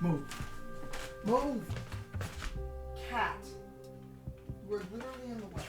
Move. Move! Cat. We're literally in the way.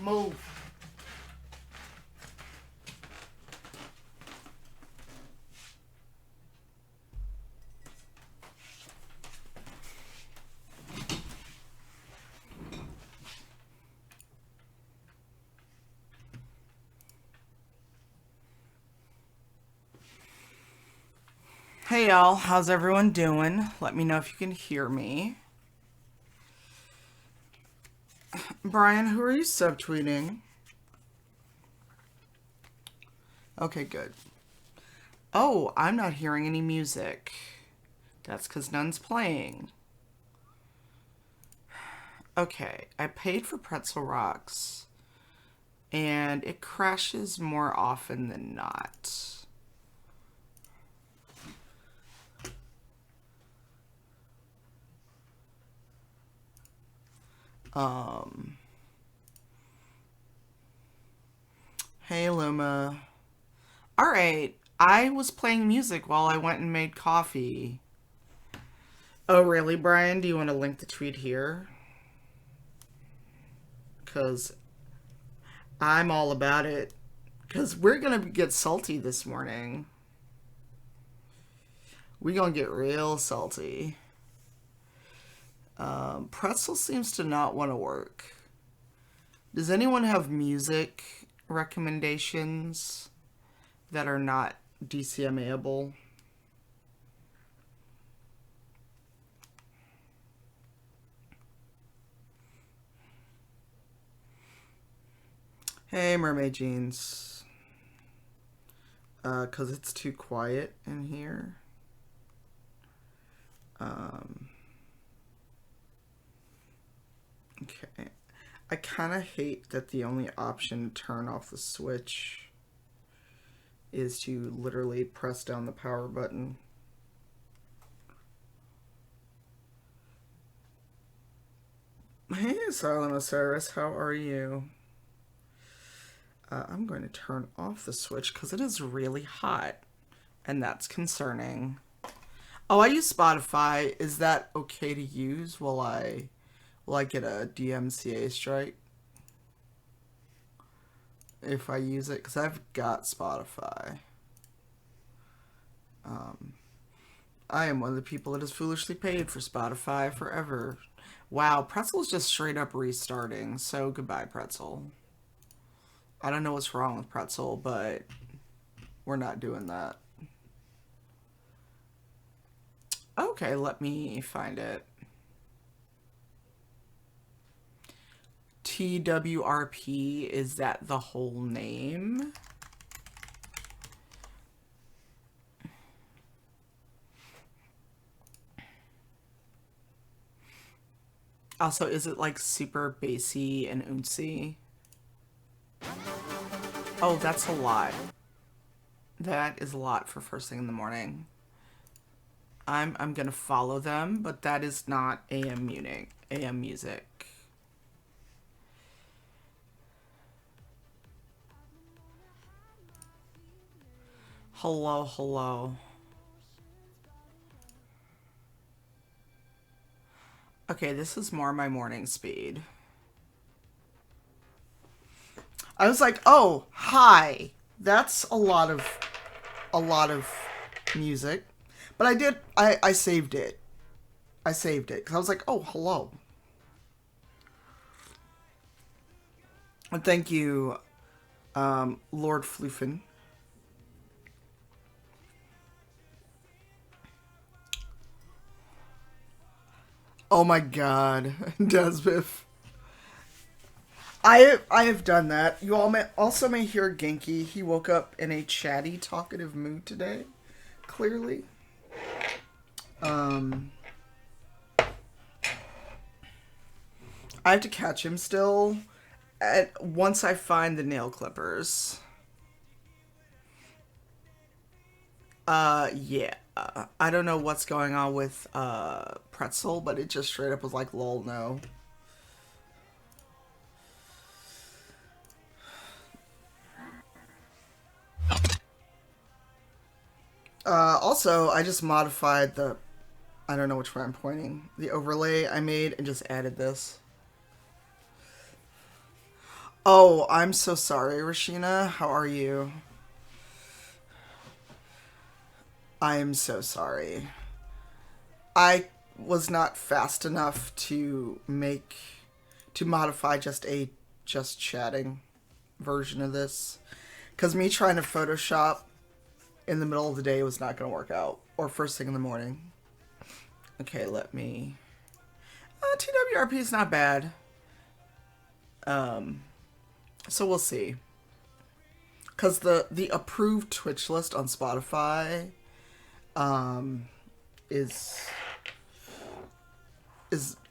Move. Hey y'all, how's everyone doing? Let me know if you can hear me. Brian, who are you subtweeting? Okay, good. Oh, I'm not hearing any music. That's because none's playing. Okay, I paid for Pretzel Rocks, and it crashes more often than not. Hey, Luma. Alright, I was playing music while I went and made coffee. Oh, really, Brian? Do you want to link the tweet here? Because I'm all about it. Because we're going to get salty this morning. We're going to get real salty. Pretzel seems to not want to work. Does anyone have music recommendations that are not DCMA-able? Hey, Mermaid Jeans. Because it's too quiet in here. Okay. I kind of hate that the only option to turn off the switch is to literally press down the power button. Hey, Silent Osiris, how are you? I'm going to turn off the switch because it is really hot, and that's concerning. Oh, I use Spotify. Is that okay to use while I get a DMCA strike? If I use it, because I've got Spotify. I am one of the people that has foolishly paid for Spotify forever. Wow, Pretzel's just straight up restarting, so goodbye, Pretzel. I don't know what's wrong with Pretzel, but we're not doing that. Okay, let me find it. TWRP, is that the whole name? Also, is it like super bassy and ooncy? Oh, that's a lot. That is a lot for first thing in the morning. I'm gonna follow them, but that is not AM music. AM music. Hello, hello. Okay, this is more my morning speed. I was like, oh, hi. That's a lot of music. But I saved it. I saved it because I was like, oh, hello. And thank you, Lord Floofin. Oh my god, Desbiff. I have done that. You all also may hear Genki. He woke up in a chatty, talkative mood today. Clearly. I have to catch him still. Once I find the nail clippers. Yeah. I don't know what's going on with Pretzel, but it just straight up was like, lol, no. Also, I just modified the, I don't know which way I'm pointing, the overlay I made and just added this. Oh, I'm so sorry, Rashina. How are you? I am so sorry. I was not fast enough to modify just chatting version of this. Because me trying to Photoshop in the middle of the day was not going to work out. Or first thing in the morning. Okay, let me... TWRP is not bad. So we'll see. Because the approved Twitch list on Spotify is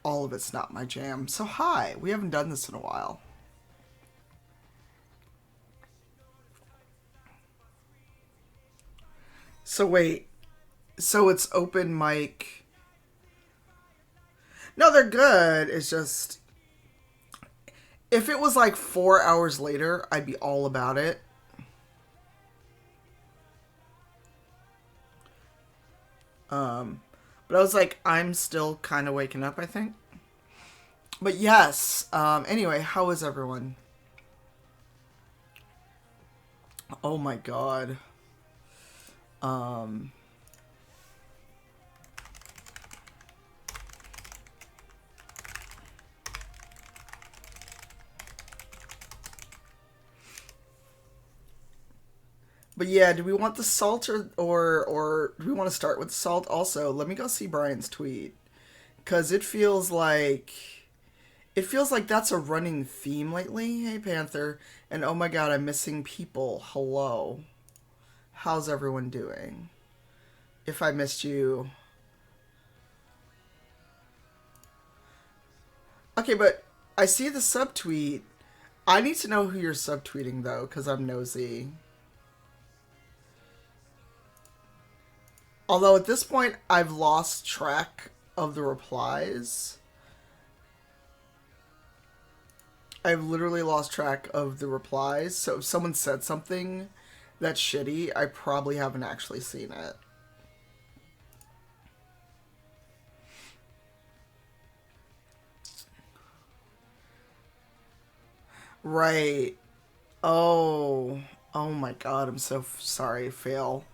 all of it's not my jam. So hi, we haven't done this in a while. So wait, so it's open mic. No, they're good. It's just if it was like 4 hours later, I'd be all about it. But I was like, I'm still kind of waking up, I think. But yes, anyway, how is everyone? Oh my god. But yeah, do we want the salt or do we want to start with the salt? Also, let me go see Brian's tweet because it feels like that's a running theme lately. Hey Panther, and oh my god, I'm missing people. Hello, how's everyone doing? If I missed you, okay, but I see the subtweet. I need to know who you're subtweeting though, because I'm nosy. Although at this point, I've lost track of the replies. I've literally lost track of the replies. So if someone said something that's shitty, I probably haven't actually seen it. Right. Oh. Oh my god, I'm so sorry. Fail.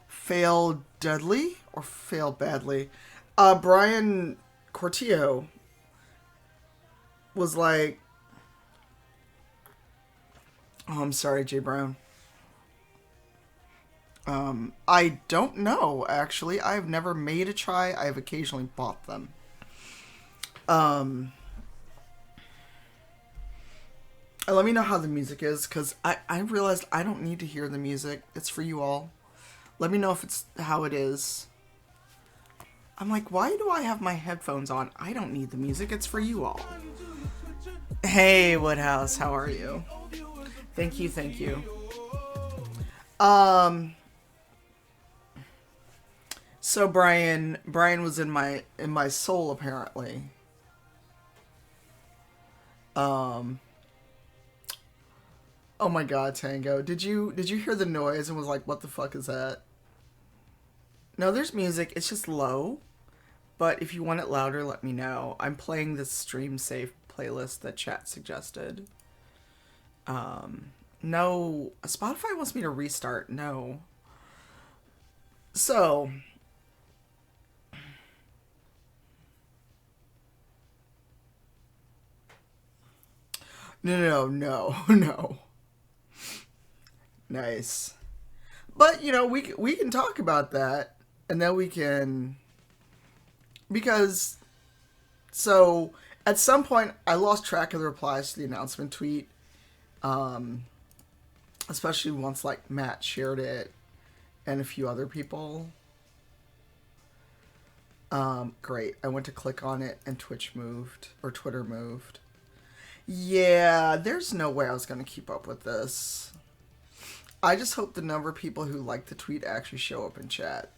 Fail deadly or fail badly? Brian Cortillo was like, oh, I'm sorry, Jay Brown. I don't know, actually. I've never made a try. I've occasionally bought them. Um, Let me know how the music is, because I realized I don't need to hear the music. It's for you all. Let me know if it's how it is. I'm like, why do I have my headphones on? I don't need the music. It's for you all. Hey, Woodhouse, how are you? Thank you, thank you. Um, so Brian was in my soul apparently. Um, oh my God, Tango, did you hear the noise and was like, what the fuck is that? No, there's music. It's just low. But if you want it louder, let me know. I'm playing this stream safe playlist that chat suggested. No, Spotify wants me to restart. No. So, no. Nice. But, we can talk about that and then we can because so at some point I lost track of the replies to the announcement tweet. Um Especially once like Matt shared it and a few other people. Great. I went to click on it and Twitch moved or Twitter moved. Yeah, there's no way I was going to keep up with this. I just hope the number of people who like the tweet actually show up in chat.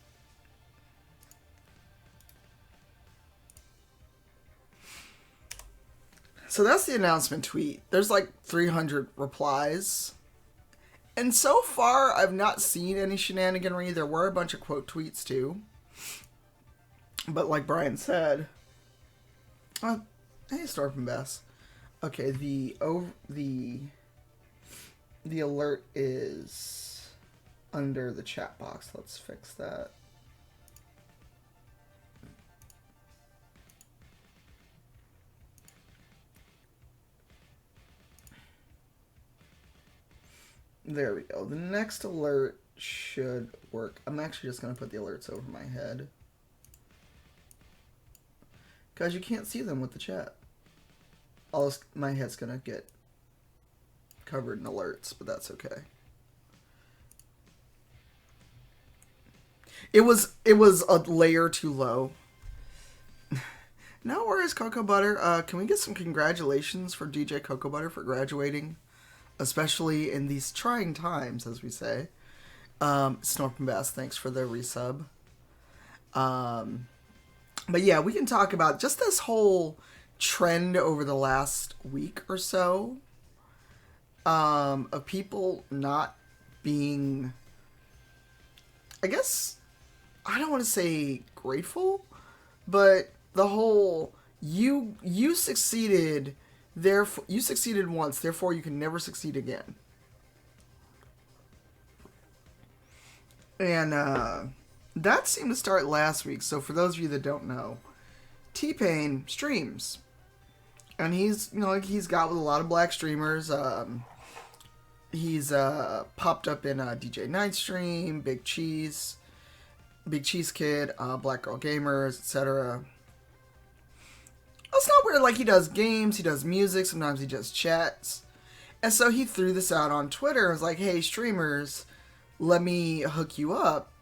So that's the announcement tweet. There's like 300 replies. And so far, I've not seen any shenaniganry. There were a bunch of quote tweets too. But like Brian said, hey, Storm Bass. Okay, the alert is under the chat box. Let's fix that. There we go. The next alert should work. I'm actually just going to put the alerts over my head. Because you can't see them with the chat. My head's going to get covered in alerts, but that's okay. It was a layer too low. No worries, Cocoa Butter. Can we get some congratulations for DJ Cocoa Butter for graduating? Especially in these trying times, as we say. Snorpin Bass, thanks for the resub. But yeah, we can talk about just this whole trend over the last week or so of people not being, I guess, I don't want to say grateful, but the whole you succeeded. Therefore, you succeeded once, therefore you can never succeed again. And that seemed to start last week. So for those of you that don't know, T-Pain streams. And he's got with a lot of black streamers. He's popped up in DJ Night Stream, Big Cheese Kid, Black Girl Gamers, etc. It's not weird, like he does games, he does music, sometimes he just chats. And so he threw this out on Twitter and was like, hey streamers, let me hook you up.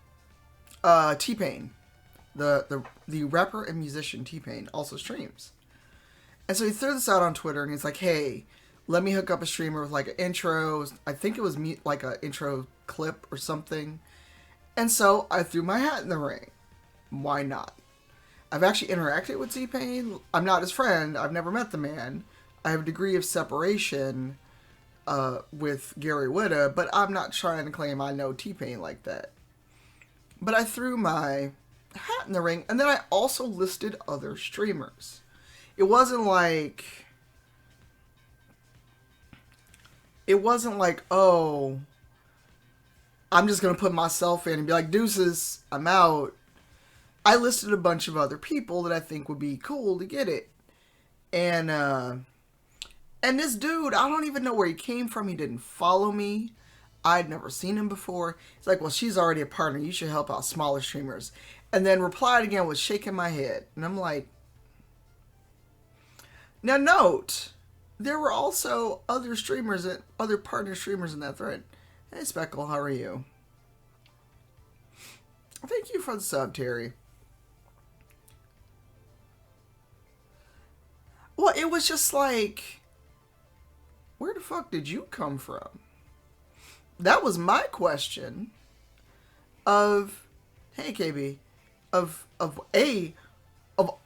T-Pain, the rapper and musician T-Pain also streams. And so he threw this out on Twitter and he's like, hey, let me hook up a streamer with like an intro. I think it was like an intro clip or something. And so I threw my hat in the ring. Why not? I've actually interacted with T-Pain. I'm not his friend. I've never met the man. I have a degree of separation with Gary Whitta, but I'm not trying to claim I know T-Pain like that. But I threw my hat in the ring, and then I also listed other streamers. It wasn't like it wasn't like, oh, I'm just gonna put myself in and be like, deuces, I'm out. I listed a bunch of other people that I think would be cool to get it. And and this dude, I don't even know where he came from. He didn't follow me. I'd never seen him before. He's like, well, she's already a partner. You should help out smaller streamers. And then replied again with shaking my head. And I'm like, now note, there were also other streamers, other partner streamers in that thread. Hey, Speckle, how are you? Thank you for the sub, Terry. Well, it was just like, where the fuck did you come from? That was my question. Of, hey KB, of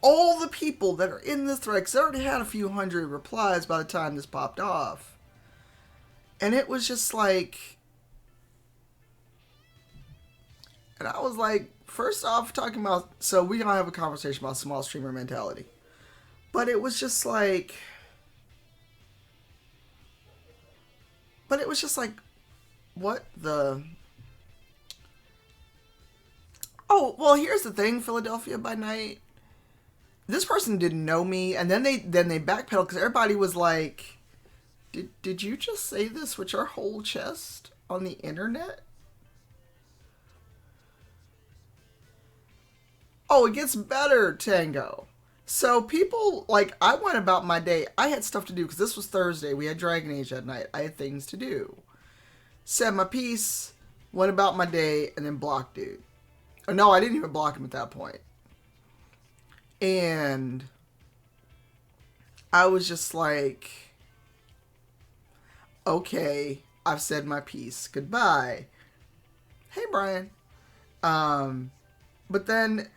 all the people that are in this thread, because I already had a few hundred replies by the time this popped off, and it was just like, and I was like, first off, talking about, so we gonna have a conversation about small streamer mentality, but it was just like, what the... Oh, well, here's the thing, Philadelphia by Night. This person didn't know me, and then they backpedaled because everybody was like, did you just say this with your whole chest on the internet? Oh, it gets better, Tango. So people, like, I went about my day. I had stuff to do because this was Thursday. We had Dragon Age that night. I had things to do. Said my piece, went about my day, and then blocked dude. Oh, no, I didn't even block him at that point. And I was just like, okay, I've said my piece. Goodbye. Hey, Brian. But then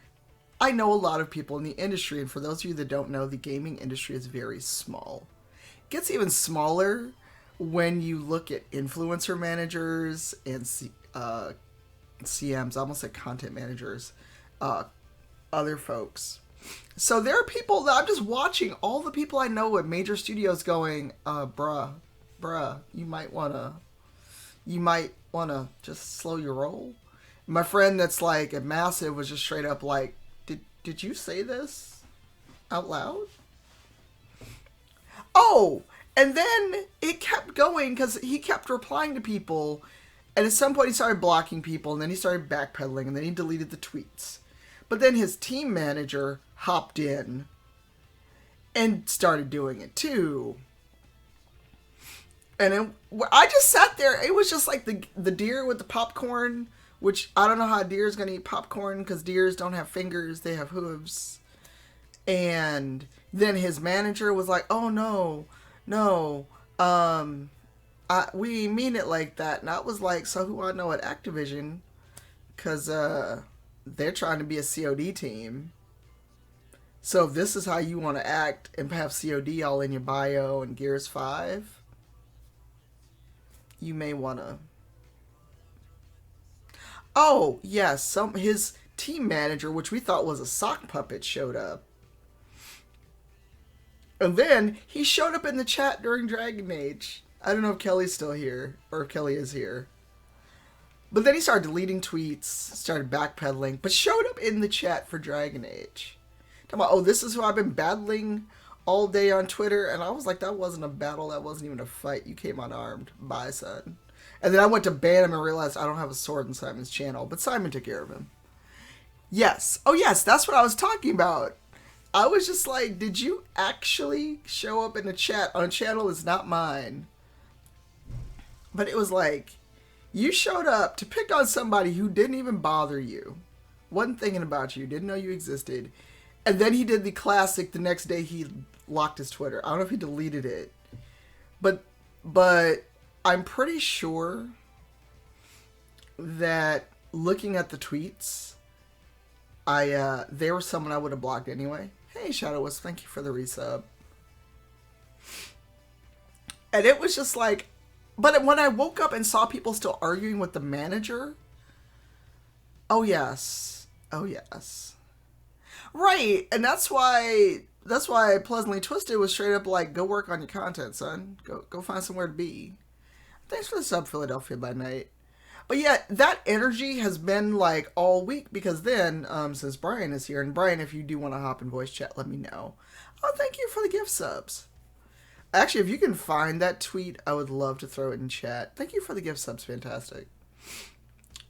I know a lot of people in the industry, and for those of you that don't know, the gaming industry is very small. It gets even smaller when you look at influencer managers and CMs, almost like content managers, other folks. So there are people that I'm just watching, all the people I know at major studios going, bruh, you might wanna just slow your roll. My friend that's like at Massive was just straight up like, did you say this out loud? Oh, and then it kept going because he kept replying to people, and at some point he started blocking people, and then he started backpedaling, and then he deleted the tweets. But then his team manager hopped in and started doing it too. And then I just sat there. It was just like the deer with the popcorn, which I don't know how a deer is going to eat popcorn because deers don't have fingers. They have hooves. And then his manager was like, oh, no, we mean it like that. And I was like, so who I know at Activision? Because they're trying to be a COD team. So if this is how you want to act and have COD all in your bio and Gears 5, you may want to... Oh, yes, his team manager, which we thought was a sock puppet, showed up. And then he showed up in the chat during Dragon Age. I don't know if Kelly's still here, or if Kelly is here. But then he started deleting tweets, started backpedaling, but showed up in the chat for Dragon Age. Talking about, oh, this is who I've been battling all day on Twitter. And I was like, that wasn't a battle, that wasn't even a fight. You came unarmed. Bye, son. And then I went to ban him and realized I don't have a sword in Simon's channel. But Simon took care of him. Yes. Oh, yes, that's what I was talking about. I was just like, did you actually show up in a chat on a channel that's not mine? But it was like, you showed up to pick on somebody who didn't even bother you. Wasn't thinking about you. Didn't know you existed. And then he did the classic, the next day he locked his Twitter. I don't know if he deleted it. But I'm pretty sure that looking at the tweets, they were someone I would have blocked anyway. Hey, Shadow Wisp, thank you for the resub. And it was just like, but when I woke up and saw people still arguing with the manager, oh yes, right, and that's why Pleasantly Twisted was straight up like, go work on your content, son. Go find somewhere to be. Thanks for the sub, Philadelphia by night. But yeah, that energy has been like all week because then, since Brian is here, and Brian, if you do want to hop in voice chat, let me know. Oh, thank you for the gift subs. Actually, if you can find that tweet, I would love to throw it in chat. Thank you for the gift subs, fantastic.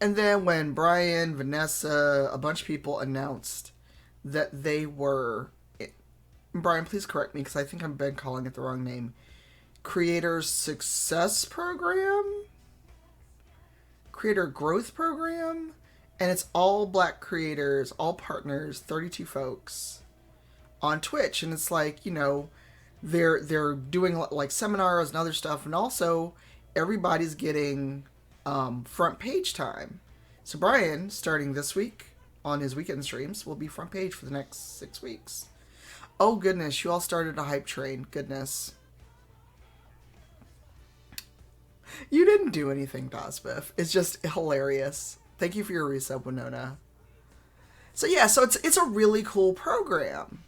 And then when Brian, Vanessa, a bunch of people announced that they were... Brian, please correct me because I think I've been calling it the wrong name. Creator Success Program? Creator Growth Program? And it's all black creators, all partners, 32 folks on Twitch. And it's like, you know, they're doing like seminars and other stuff. And also, everybody's getting front page time. So Brian, starting this week on his weekend streams, will be front page for the next 6 weeks. Oh goodness, you all started a hype train. Goodness. You didn't do anything, Dosbiff. It's just hilarious. Thank you for your resub, Winona. So yeah, so it's a really cool program.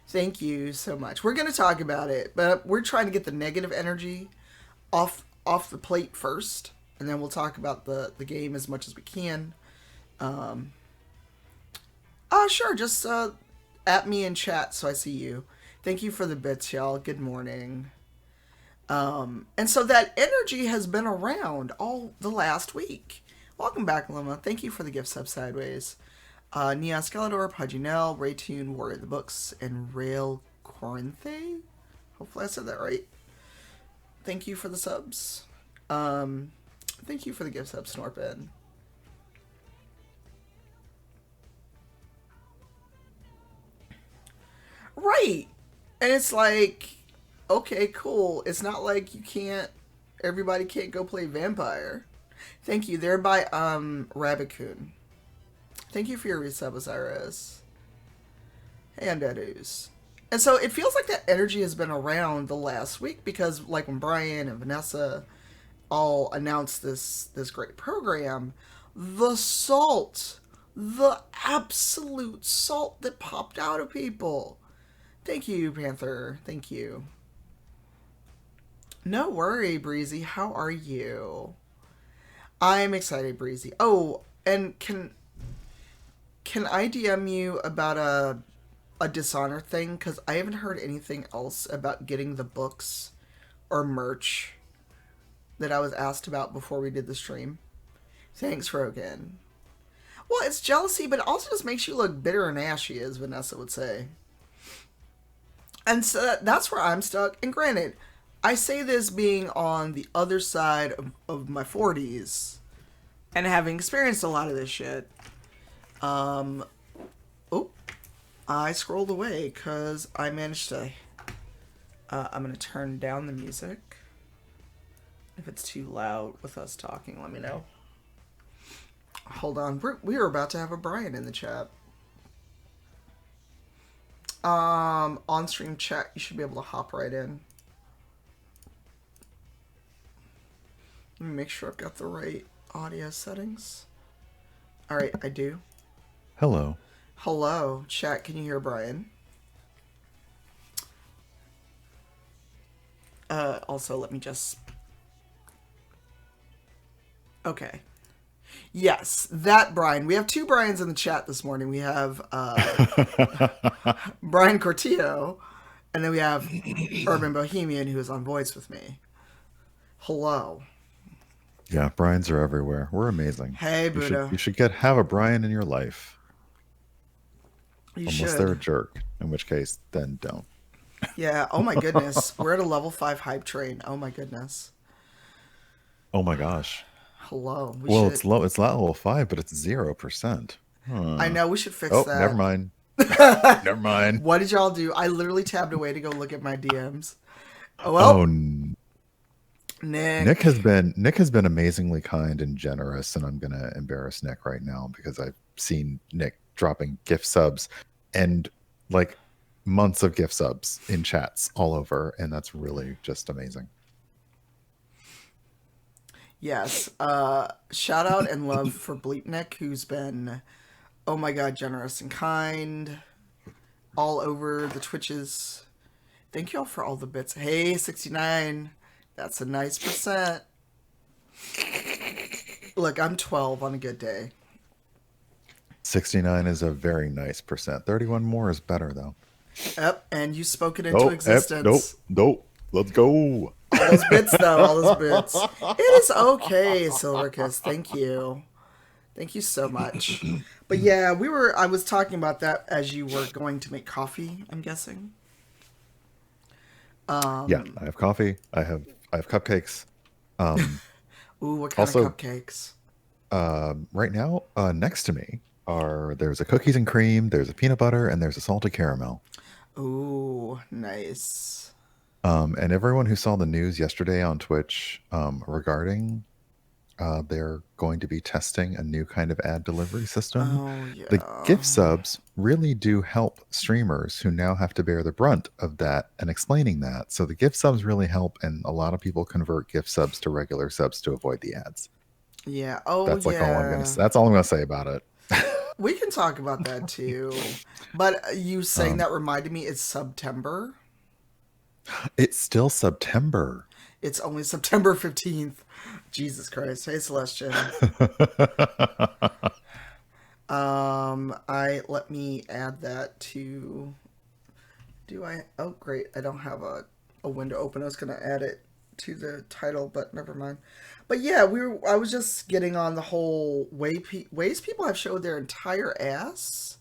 Thank you so much. We're going to talk about it, but we're trying to get the negative energy off the plate first, and then we'll talk about the game as much as we can. Sure, just at me in chat so I see you. Thank you for the bits, y'all. Good morning. And so that energy has been around all the last week. Welcome back, Lima. Thank you for the gift sub sideways. Neon Skeletor, Pudginell, Raytoon, Warrior of the Books, and Rail Corinthe. Hopefully I said that right. Thank you for the subs. Thank you for the gift sub, Snorpin. Right. And it's like, okay, cool. It's not like everybody can't go play Vampire. Thank you. Thereby, Rabbitcoon. Thank you for your resub, Osiris. Hey, Undeadus. And so it feels like that energy has been around the last week because, like, when Brian and Vanessa all announced this great program, the absolute salt that popped out of people. Thank you, Panther. Thank you. No worry, Breezy. How are you? I'm excited, Breezy. Oh, and can I DM you about a Dishonor thing? Because I haven't heard anything else about getting the books or merch that I was asked about before we did the stream. Thanks, Rogan. Well, it's jealousy, but it also just makes you look bitter and ashy, as Vanessa would say. And so that's where I'm stuck. And granted, I say this being on the other side of my 40s and having experienced a lot of this shit. I scrolled away because I managed to... I'm going to turn down the music. If it's too loud with us talking, let me know. Hold on. We were about to have a Brian in the chat. On-stream chat, you should be able to hop right in. Let me make sure I've got the right audio settings. Alright, I do. Hello. Hello. Chat, can you hear Brian? Also, let me just... Okay. Yes, that Brian. We have two Brians in the chat this morning. We have Brian Cortillo, and then we have Urban Bohemian, who is on voice with me. Hello. Yeah, Brians are everywhere. We're amazing. Hey, Buddha. You should have a Brian in your life. Unless they're a jerk, in which case, then don't. Yeah, oh my goodness. We're at a level 5 hype train. Oh my goodness. Oh my gosh. Hello. It's low. It's not level 5, but it's 0%. I know, we should fix that. Never mind. Never mind. What did y'all do? I literally tabbed away to go look at my DMs. Well, Nick has been amazingly kind and generous, and I'm gonna embarrass Nick right now because I've seen Nick dropping gift subs and like months of gift subs in chats all over, and that's really just amazing. Yes. Shout out and love for Bleep Nick, who's been, oh my god, generous and kind all over the Twitches. Thank you all for all the bits. Hey, 69. That's a nice percent. Look, I'm 12 on a good day. 69 is a very nice percent. 31 more is better though. Yep, and you spoke it into Nope, nope, existence. nope. Let's go. All those bits, though, all those bits. It is okay, Silverkiss. Thank you. Thank you so much. But yeah, I was talking about that as you were going to make coffee, I'm guessing. Yeah, I have coffee. I have cupcakes. Um, Ooh, what kind of Also, cupcakes? right now, next to me there's a cookies and cream, there's a peanut butter, and there's a salted caramel. Ooh, nice. And everyone who saw the news yesterday on Twitch regarding they're going to be testing a new kind of ad delivery system. Oh, The yeah. gift subs really do help streamers who now have to bear the brunt of that and explaining that. So the gift subs really help, and a lot of people convert gift subs to regular subs to avoid the ads. Yeah. Oh, That's like all I'm gonna. yeah. That's all I'm gonna say about it. We can talk about that too. But you saying Um, that reminded me it's September. it's still September. It's only September 15th. Jesus Christ. Hey, Celestia. I let me add that to. Do I? Oh, great. I don't have a window open. I was gonna add it to the title, but never mind. But yeah, I was just getting on the whole ways people have showed their entire ass.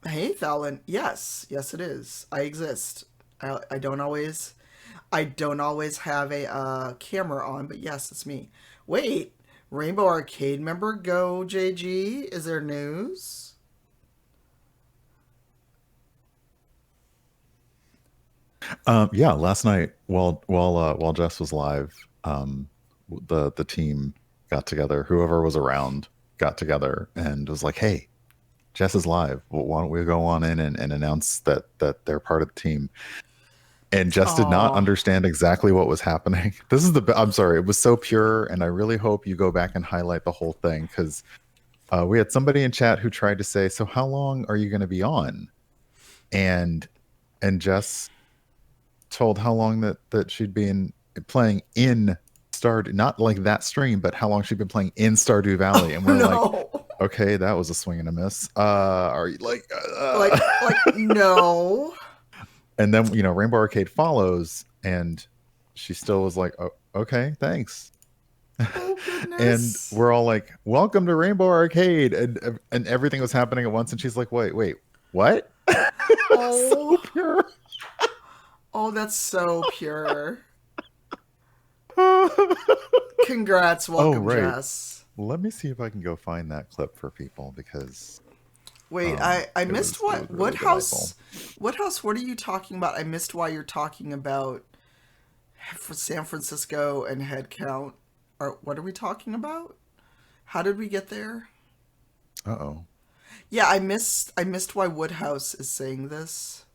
Hey, Fallon. Yes, yes, it is. I exist. I don't always. I don't always have a camera on, but yes, it's me. Wait, Rainbow Arcade member Go JG? Is there news? Yeah, last night while Jess was live, the team got together. Whoever was around got together and was like, "Hey, Jess is live. Well, why don't we go on in and announce that they're part of the team?" And Jess did not Oh, understand exactly what was happening. This is I'm sorry, it was so pure, and I really hope you go back and highlight the whole thing because we had somebody in chat who tried to say, "So how long are you going to be on?" And Jess told how long that she'd been playing in Stardew, not like that stream, but how long she'd been playing in Stardew Valley. And we're like, no. okay, that was a swing and a miss. Are you like, No. and then, Rainbow Arcade follows and she still was like, oh, okay, thanks. Oh, And goodness. we're all like, welcome to Rainbow Arcade. And everything was happening at once. And she's like, wait, what? So Oh. pure. Oh, that's so pure. Oh, Congrats. Welcome, right. Jess. Let me see if I can go find that clip for people because Wait, I missed it was what really delightful. house? What house? What are you talking about? I missed why you're talking about for San Francisco and head count. Or what are we talking about? How did we get there? Uh-oh. Yeah, I missed why Woodhouse is saying this.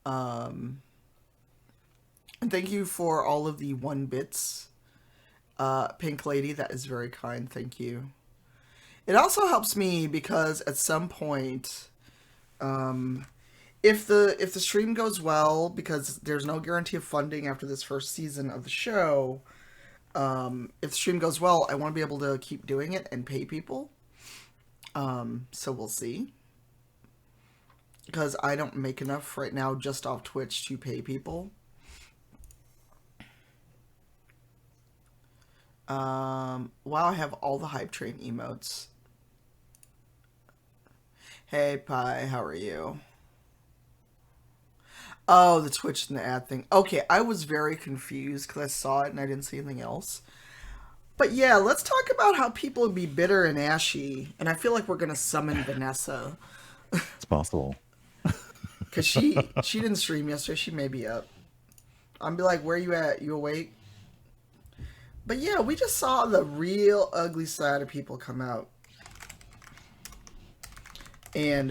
Um, and thank you for all of the 1 bits, Pink Lady. That is very kind. Thank you. It also helps me because at some point, um, if the stream goes well, because there's no guarantee of funding after this first season of the show. If the stream goes well, I want to be able to keep doing it and pay people. So we'll see. Because I don't make enough right now just off Twitch to pay people. Wow, I have all the hype train emotes. Hey, Pi, how are you? Oh, the Twitch and the ad thing. Okay, I was very confused because I saw it and I didn't see anything else. But yeah, let's talk about how people would be bitter and ashy. And I feel like we're gonna summon Vanessa It's possible. because she didn't stream yesterday. She may be up. I'm be like, where you at? You awake? But yeah, we just saw the real ugly side of people come out. And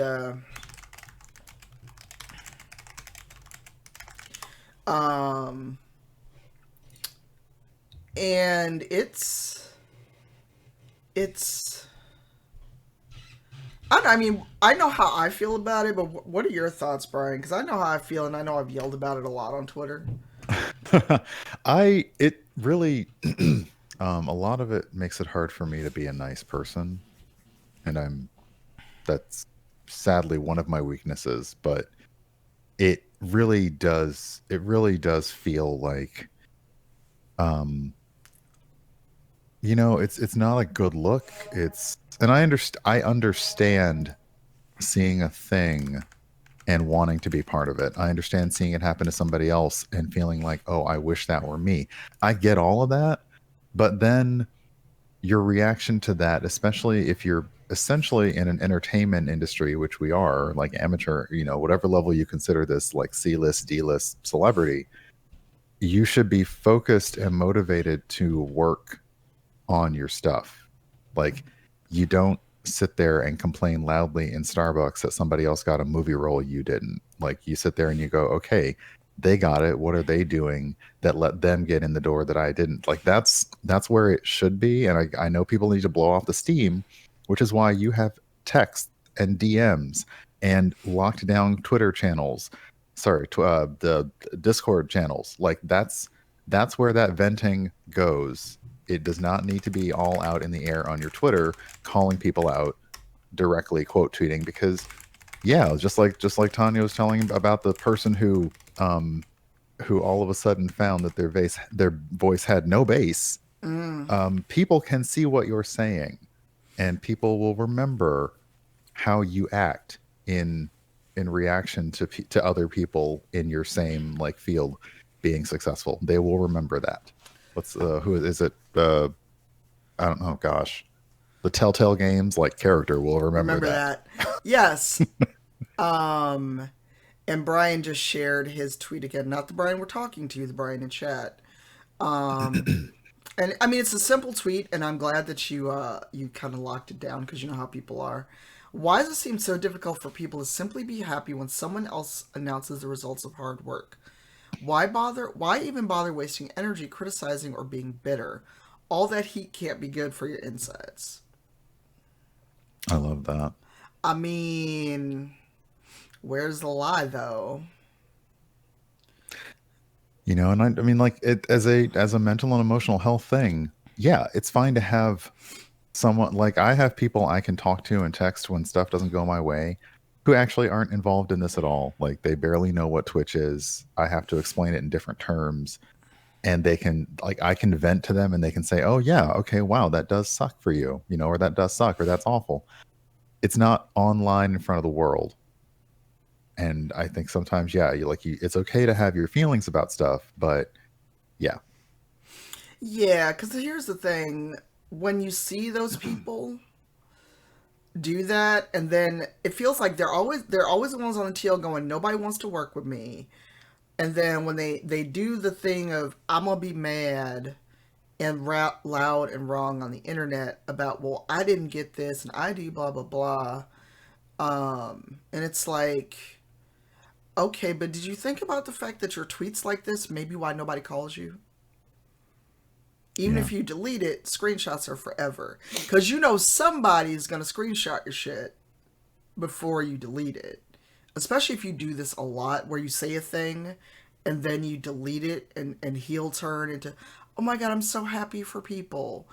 um and it's I mean, I know how I feel about it, but what are your thoughts, Brian? Because I know how I feel, and I know I've yelled about it a lot on Twitter. I it really, a lot of it makes it hard for me to be a nice person, and that's sadly one of my weaknesses. But it really does feel like, um, it's not a good look. And I understand seeing a thing and wanting to be part of it. I understand seeing it happen to somebody else and feeling like, oh, I wish that were me. I get all of that. But then your reaction to that, especially if you're essentially in an entertainment industry, which we are, like amateur, whatever level you consider this, like C-list, D-list celebrity, you should be focused and motivated to work on your stuff. Like, you don't sit there and complain loudly in Starbucks that somebody else got a movie role you didn't. Like, you sit there and you go, okay, they got it. What are they doing that let them get in the door that I didn't? Like, that's where it should be. And I know people need to blow off the steam, which is why you have text and DMs and locked down Twitter channels. Sorry, the Discord channels. Like, that's where that venting goes. It does not need to be all out in the air on your Twitter, calling people out directly, quote tweeting, because yeah, just like Tanya was telling about the person who all of a sudden found that their voice had no bass. Mm. People can see what you're saying, and people will remember how you act in reaction to other people in your same like field being successful. They will remember that. Who is it? I don't know. Gosh, the Telltale Games like character will remember Remember that. that? Yes. Um, and Brian just shared his tweet again. Not the Brian we're talking to, the Brian in chat. Um, and I mean, it's a simple tweet, and I'm glad that you kind of locked it down because you know how people are. Why does it seem so difficult for people to simply be happy when someone else announces the results of hard work? Why bother? Why even bother wasting energy criticizing or being bitter? All that heat can't be good for your insides. I love that. I mean, where's the lie though? And I mean, like, it as a mental and emotional health thing. Yeah, it's fine to have someone, like, I have people I can talk to and text when stuff doesn't go my way, who actually aren't involved in this at all. Like, they barely know what Twitch is. I have to explain it in different terms, and they can, like, I can vent to them and they can say, oh yeah, okay, wow, that does suck for you, or that does suck, or that's awful. It's not online in front of the world. And I think sometimes, yeah, it's okay to have your feelings about stuff, but yeah. Yeah, because here's the thing: when you see those people do that, and then it feels like they're always the ones on the TL going, nobody wants to work with me. And then when they do the thing of I'm gonna be mad and loud and wrong on the internet about, well, I didn't get this and I do blah blah blah. And it's like, okay, but did you think about the fact that your tweets like this maybe why nobody calls you? Even Yeah. if you delete it, screenshots are forever. Because you know somebody's going to screenshot your shit before you delete it. Especially if you do this a lot, where you say a thing and then you delete it and heel turn into, oh my god, I'm so happy for people.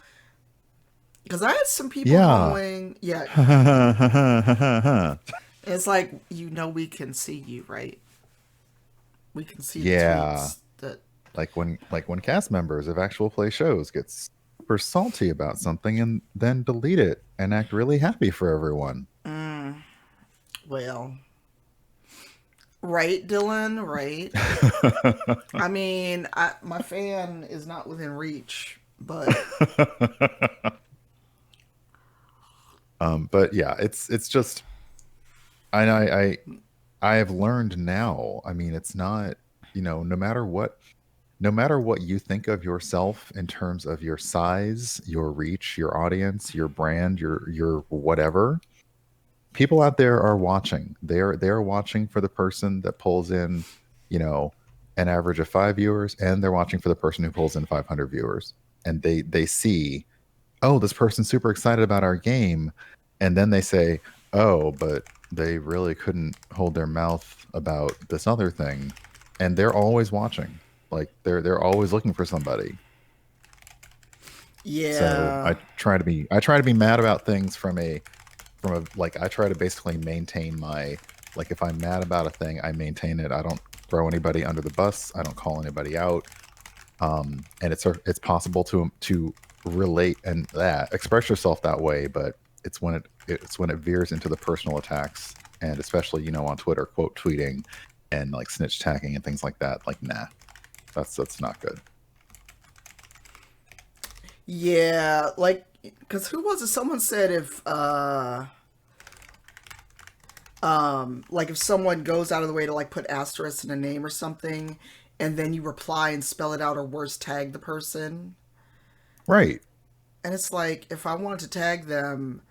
Because I had some people Yeah. going, yeah, it's like, we can see you, right? We can see the Yeah. tweets that, Like when cast members of actual play shows get super salty about something and then delete it and act really happy for everyone. well, right, Dylan, right? I mean, my fan is not within reach, but But yeah, it's just I have learned now. I mean, it's not, no matter what you think of yourself in terms of your size, your reach, your audience, your brand, your whatever, people out there are watching. They're watching for the person that pulls in, you know, an average of 5 viewers, and they're watching for the person who pulls in 500 viewers. And they see, oh, this person's super excited about our game, and then they say, oh, but they really couldn't hold their mouth about this other thing, and they're always watching. Like, they're always looking for somebody. So Yeah. I try to be mad about things from a like I try to basically maintain my like if I'm mad about a thing, I maintain it. I don't throw anybody under the bus. I don't call anybody out. And it's possible to relate and that express yourself that way, but it's when it veers into the personal attacks, and especially on Twitter, quote tweeting and like snitch tagging and things like that. Like, nah, that's not good. Yeah, like, because who was it? Someone said if, like if someone goes out of the way to like put asterisks in a name or something, and then you reply and spell it out or worse, tag the person. Right. And it's like, if I wanted to tag them,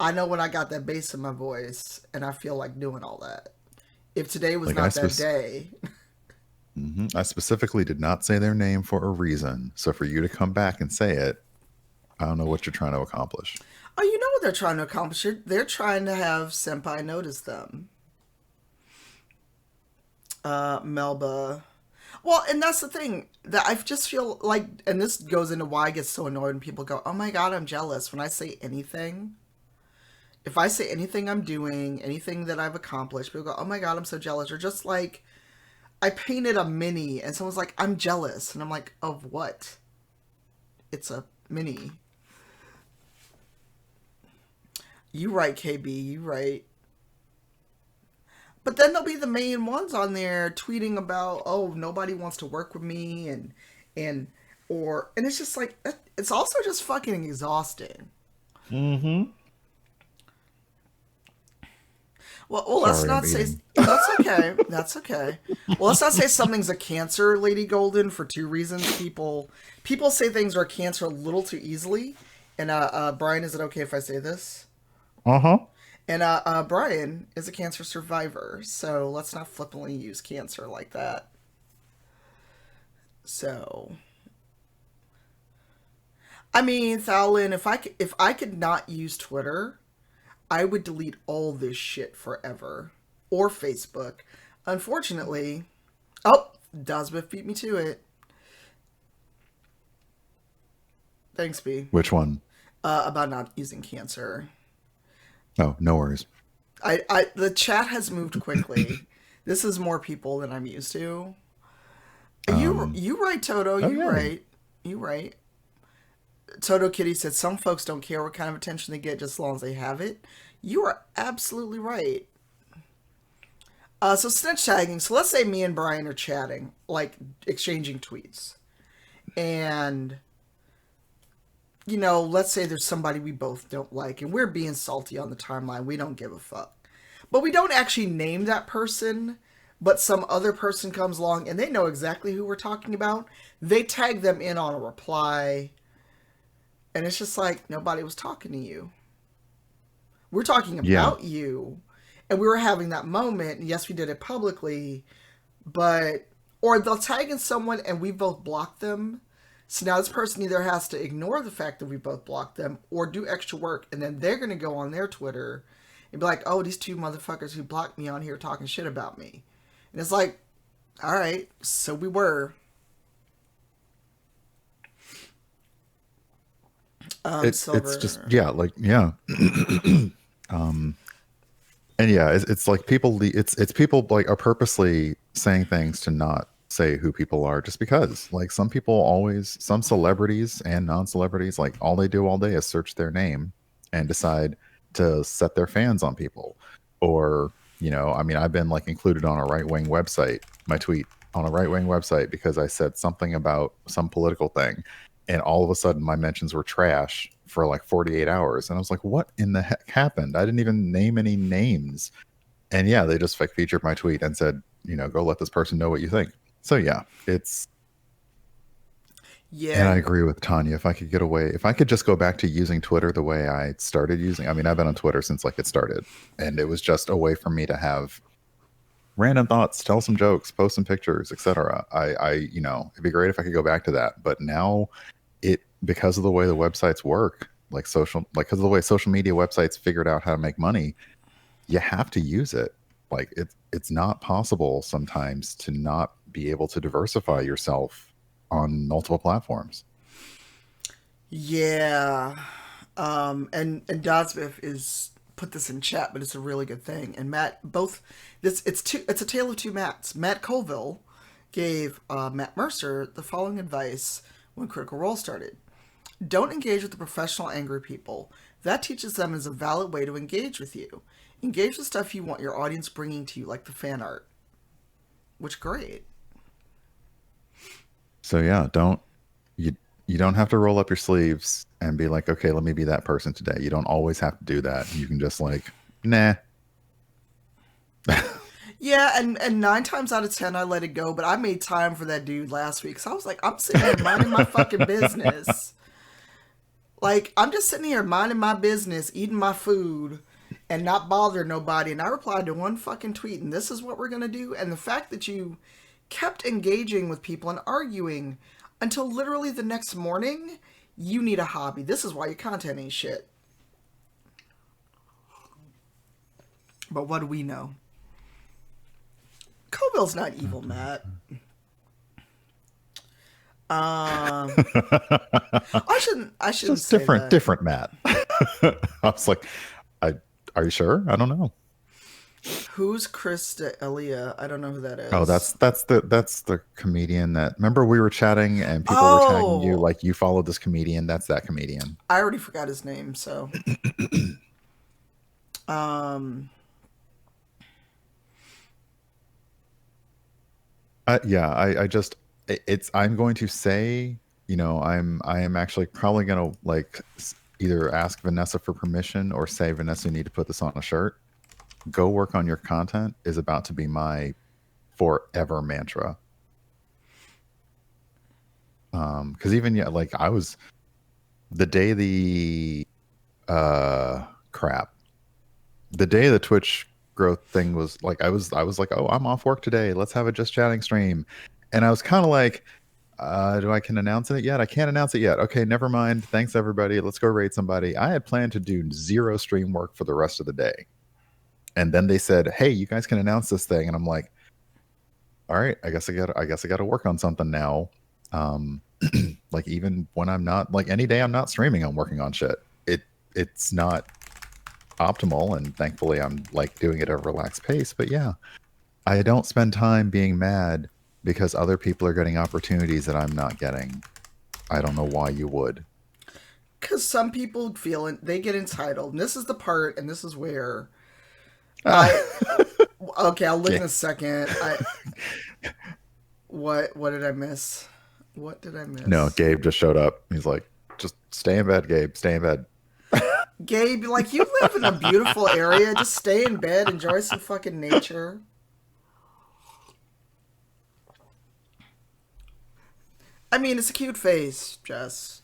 I know when I got that bass in my voice, and I feel like doing all that. If today was Like not that day, I specifically did not say their name for a reason. So for you to come back and say it, I don't know what you're trying to accomplish. oh, you know what they're trying to accomplish? They're trying to have Senpai notice them. Melba. Well, and that's the thing that I just feel like, and this goes into why I get so annoyed when people go, "Oh my god, I'm jealous." When I say anything, if I say anything I'm doing, anything that I've accomplished, people go, "Oh my god, I'm so jealous." Or just like I painted a mini, and someone's like, "I'm jealous," and I'm like, "Of what?" It's a mini. You right, KB. You right. But then there'll be the main ones on there tweeting about, oh, nobody wants to work with me, and and it's just like it's also just fucking exhausting. Mm-hmm. Well, let's Sorry, I'm not say eating. that's okay. That's okay. Well, let's not say something's a cancer, Lady Golden, for two reasons. People say things are a cancer a little too easily. And Brian, is it okay if I say this? Uh-huh. And Brian is a cancer survivor, so let's not flippantly use cancer like that. So, I mean, Thowlin, if I could not use Twitter, I would delete all this shit forever, or Facebook. Unfortunately, oh, Dazbeth beat me to it. Thanks, B. Which one? About not using cancer. Oh, no worries. The chat has moved quickly. This is more people than I'm used to. Um, You right, Toto. oh You yay. right. You right. Toto Kitty said some folks don't care what kind of attention they get just as long as they have it. You are absolutely right. So snitch tagging. So let's say me and Brian are chatting, like exchanging tweets, and let's say there's somebody we both don't like, and we're being salty on the timeline. We don't give a fuck, but we don't actually name that person. But some other person comes along and they know exactly who we're talking about. They tag them in on a reply, and it's just like nobody was talking to you. We're talking Yeah. about you, and we were having that moment. And yes, we did it publicly, but or they'll tag in someone and we both block them. So now this person either has to ignore the fact that we both blocked them or do extra work, and then they're gonna go on their Twitter and be like, "Oh, these two motherfuckers who blocked me on here talking shit about me," and it's like, all right, so we were. It's just Silver. yeah, like yeah. um and yeah, it's like it's people like are purposely saying things to not say who people are just because like some celebrities and non-celebrities like all they do all day is search their name and decide to set their fans on people. Or I mean, I've been like included on a right-wing website, my tweet on a right-wing website because I said something about some political thing, and all of a sudden my mentions were trash for like 48 hours, and I was like, what in the heck happened? I didn't even name any names. And yeah, they just like featured my tweet and said, go let this person know what you think. So yeah, it's Yeah, and I agree with Tanya. If I could just go back to using Twitter the way I started using, I mean, I've been on Twitter since like it started, and it was just a way for me to have random thoughts, tell some jokes, post some pictures, etc. It'd be great if I could go back to that. But now because of the way the websites work, because of the way social media websites figured out how to make money, you have to use it. Like it's not possible sometimes to not be able to diversify yourself on multiple platforms. Yeah. And Dodsmith is put this in chat, but it's a really good thing. And Matt, both this it's a tale of two Matts. Matt Colville gave Matt Mercer the following advice when Critical Role started: don't engage with the professional angry people. That teaches them is a valid way to engage with you. Engage with stuff you want your audience bringing to you, like the fan art. Which great. So yeah, you you don't have to roll up your sleeves and be like, okay, let me be that person today. You don't always have to do that. You can just like, nah. Yeah, and 9 times out of 10 I let it go, but I made time for that dude last week. So I was like, I'm sitting here minding my fucking business. Like, I'm just sitting here minding my business, eating my food, and not bothering nobody. And I replied to one fucking tweet, and this is what we're gonna do. And the fact that you kept engaging with people and arguing until literally the next morning, you need a hobby. This is why your content ain't shit. But what do we know? Colville's not evil, Matt. I shouldn't Just say different, that. different Matt. I was like, I are you sure? I don't know. Who's Chris D'Elia? I don't know who that Oh, is. that's the comedian that remember we were chatting and people were tagging you Oh, like you followed this comedian. That's that comedian. I already forgot his name. So, um, Yeah, I just it's I'm going to say, I am actually probably gonna like either ask Vanessa for permission or say, Vanessa, you need to put this on a shirt. Go work on your content is about to be my forever mantra. Because even yeah, like I was the day the crap the day the Twitch growth thing was like I was like, oh, I'm off work today. Let's have a just chatting stream. And I was kind of like, do I can announce it yet? I can't announce it yet. Okay, never mind. Thanks everybody. Let's go raid somebody. I had planned to do zero stream work for the rest of the day. And then they said, hey, you guys can announce this thing. And I'm like, all right, I guess I gotta work on something now. Um like even when I'm not like any day I'm not streaming, I'm working on shit. It's not optimal, and thankfully I'm like doing it at a relaxed pace. But yeah, I don't spend time being mad because other people are getting opportunities that I'm not getting. I don't know why you would. because some people feel they get entitled, and this is the part, and this is where Ah, I. Okay, I'll look yeah. in a second. What did I miss? What did I No, miss? Gabe just showed up. He's like, just stay in bed, Gabe. Stay in bed. Gabe, like you live in a beautiful area. Just stay in bed, enjoy some fucking nature. I mean, it's a cute face, Jess.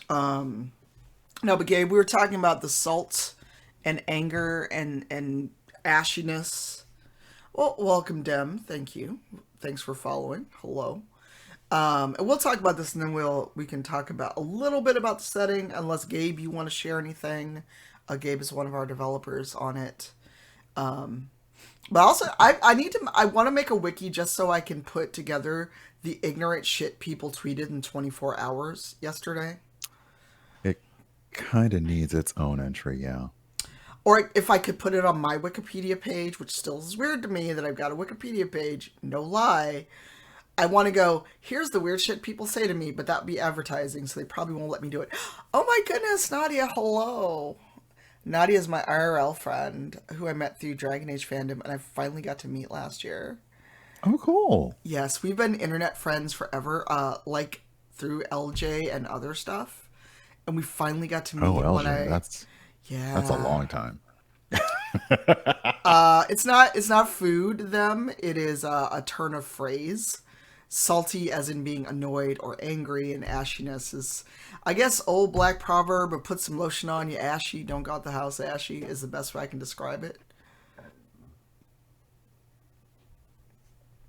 No, but Gabe, we were talking about the salt and anger and ashiness. Well, welcome, Dem. Thank you. Thanks for following. Hello. And we'll talk about this, and then we can talk about a little bit about the setting. Unless Gabe, you want to share anything. Gabe is one of our developers on it. But also, I want to make a wiki just so I can put together the ignorant shit people tweeted in 24 hours yesterday. It kind of needs its own entry, yeah. Or if I could put it on my Wikipedia page, which still is weird to me that I've got a Wikipedia page, no lie. I want to go, here's the weird shit people say to me, but that would be advertising, so they probably won't let me do it. Oh my goodness, Nadia, hello. Nadia is my IRL friend who I met through Dragon Age fandom, and I finally got to meet last year. Oh, cool. Yes, we've been internet friends forever, like through LJ and other stuff. And we finally got to Oh, meet when LJ, I, that's a yeah. long time. It's not food them. It is a turn of phrase. Salty as in being annoyed or angry, and ashiness is, I guess, old black proverb of put some lotion on you ashy, don't go out the house ashy is the best way I can describe it.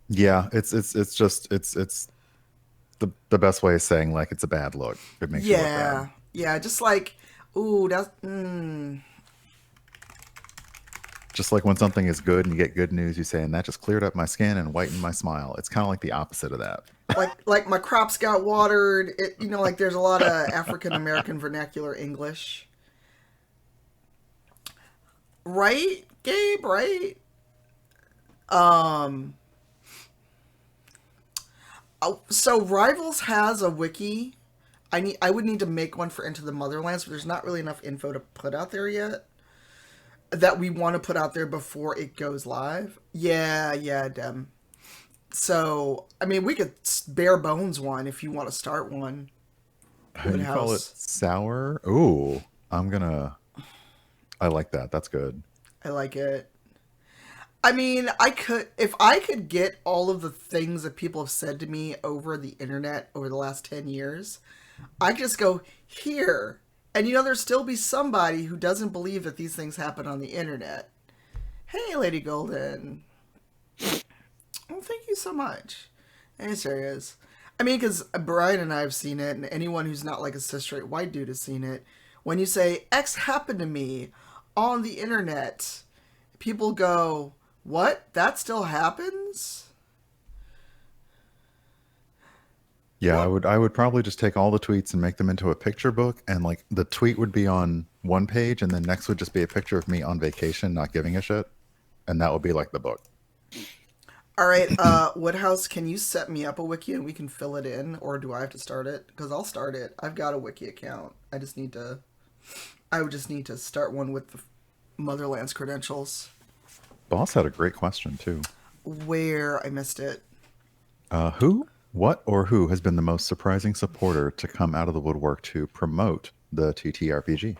Yeah, it's just it's the best way of saying like it's a bad look. It makes you look bad. Yeah, just like, ooh, that's, Just like when something is good and you get good news, you say, and that just cleared up my skin and whitened my smile. It's kind of like the opposite of that. Like my crops got watered. Like there's a lot of African American vernacular English. Right, Gabe, right? Um so Rivals has a wiki. I would need to make one for Into the Motherlands, but there's not really enough info to put out there yet that we want to put out there before it goes live. Yeah, Dem. So, I mean, we could bare bones one if you want to start one. You call it Woodhouse. sour? Ooh, I'm gonna. I like that. That's good. I like it. I mean, if I could get all of the things that people have said to me over the internet over the last 10 years, I could just go here. And there'd still be somebody who doesn't believe that these things happen on the internet. Hey, Lady Golden. Well, thank you so much. Hey, serious. I mean, because Brian and I have seen it, and anyone who's not like a cis straight white dude has seen it. When you say X happened to me on the internet, people go, "What? That still happens?" Yeah, What? I would probably just take all the tweets and make them into a picture book, and like the tweet would be on one page, and then next would just be a picture of me on vacation, not giving a shit, and that would be like the book. All right, Woodhouse, can you set me up a wiki and we can fill it in, or do I have to start it? Because I'll start it. I've got a wiki account. I would just need to start one with the Motherlands credentials. Boss had a great question too. Where I missed it. What, or who has been the most surprising supporter to come out of the woodwork to promote the TTRPG?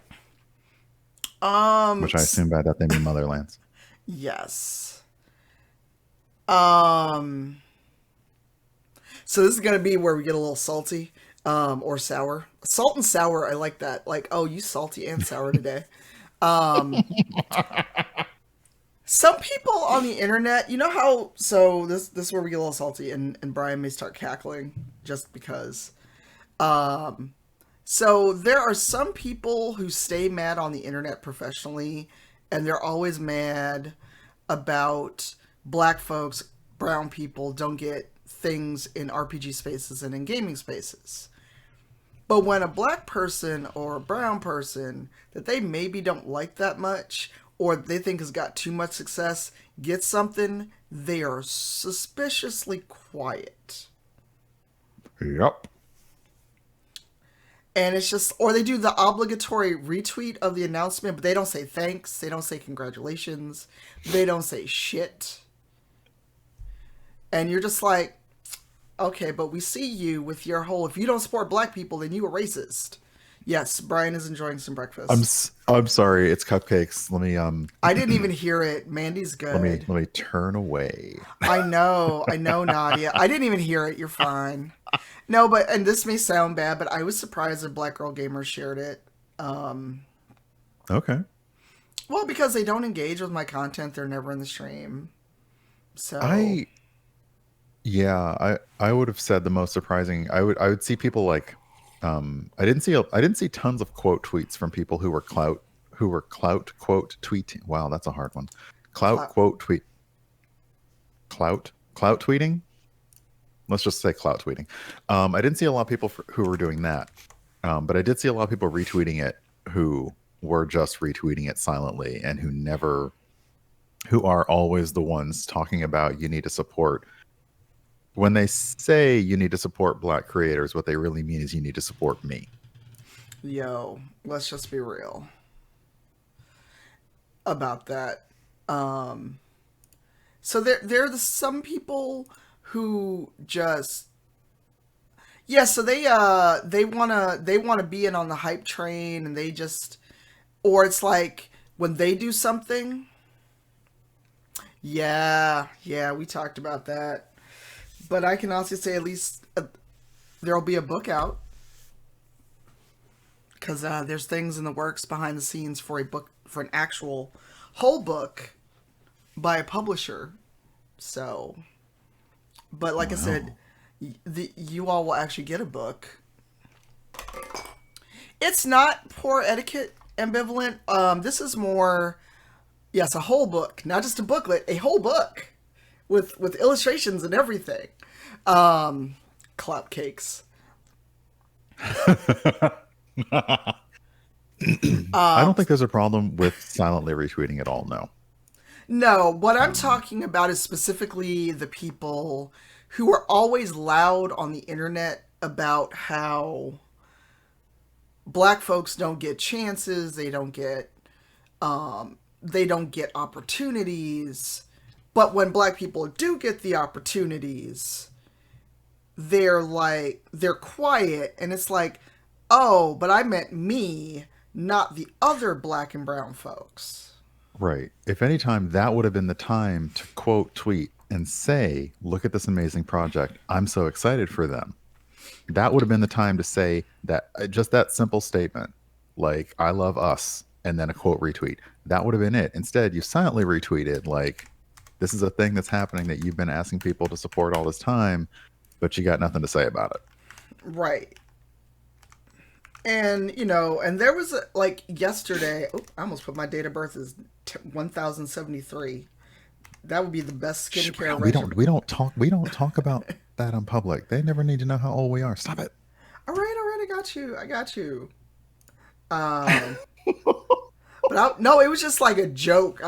Um, Which I assume by that they mean Motherlands. yes. Um, so this is gonna be where we get a little salty, or sour. Salt and sour, I like that. Like, oh, you salty and sour today. Um, some people on the internet, how? So this is where we get a little salty, and Brian may start cackling just because. Um, so there are some people who stay mad on the internet professionally, and they're always mad about black folks, brown people don't get things in RPG spaces and in gaming spaces. But when a black person or a brown person that they maybe don't like that much or they think has got too much success gets something, they are suspiciously quiet. Yep. And it's just, or they do the obligatory retweet of the announcement, but they don't say thanks, they don't say congratulations, they don't say shit. And you're just like, okay, but we see you with your whole, if you don't support black people, then you a racist. Yes, Brian is enjoying some breakfast. I'm sorry, it's cupcakes. Let me I didn't even hear it. Mandy's good. let me turn away. I know, Nadia. I didn't even hear it. You're fine. No, and this may sound bad, but I was surprised that Black Girl Gamer shared it. Okay. Well, because they don't engage with my content, they're never in the stream. So I Yeah, I would have said the most surprising. I would see people like I didn't see tons of quote tweets from people who were clout quote tweeting. Wow, that's a hard one. Clout clout. quote tweet clout tweeting. Let's just say clout tweeting. I didn't see a lot of people who were doing that, but I did see a lot of people retweeting it who were just retweeting it silently and who are always the ones talking about you need to support. When they say you need to support black creators, what they really mean is you need to support me. Yo, let's just be real about that. So there are some people who just, yeah. So they wanna be in on the hype train, and they just, or it's like when they do something. Yeah, we talked about that. But I can also say at least there'll be a book out because there's things in the works behind the scenes for an actual whole book by a publisher. So, but like I said, you all will actually get a book. It's not poor etiquette ambivalent. This is more, Yes, a whole book, not just a booklet, a whole book with illustrations and everything. Um, Clap cakes. I don't think there's a problem with silently retweeting at all. No. No, what I'm Um, talking about is specifically the people who are always loud on the internet about how black folks don't get chances, they don't get opportunities. But when black people do get the opportunities, they're quiet, and it's like, "Oh, but I meant me, not the other black and brown folks." right. If any time that would have been the time to quote tweet and say, "Look at this amazing project. I'm so excited for them." That would have been the time to say that just that simple statement, like "I love us," and then a quote retweet. That would have been it. Instead, you silently retweeted like, "This is a thing that's happening that you've been asking people to support all this time, but you got nothing to say about it." Right. And and there was like yesterday. Oh, I almost put my date of birth as 1073. That would be the best Shh, skincare we don't regimen. we don't talk we don't talk about that in public. They never need to know how old we are. Stop it. All right, I got you. I got you. Um, no, it was just like a joke.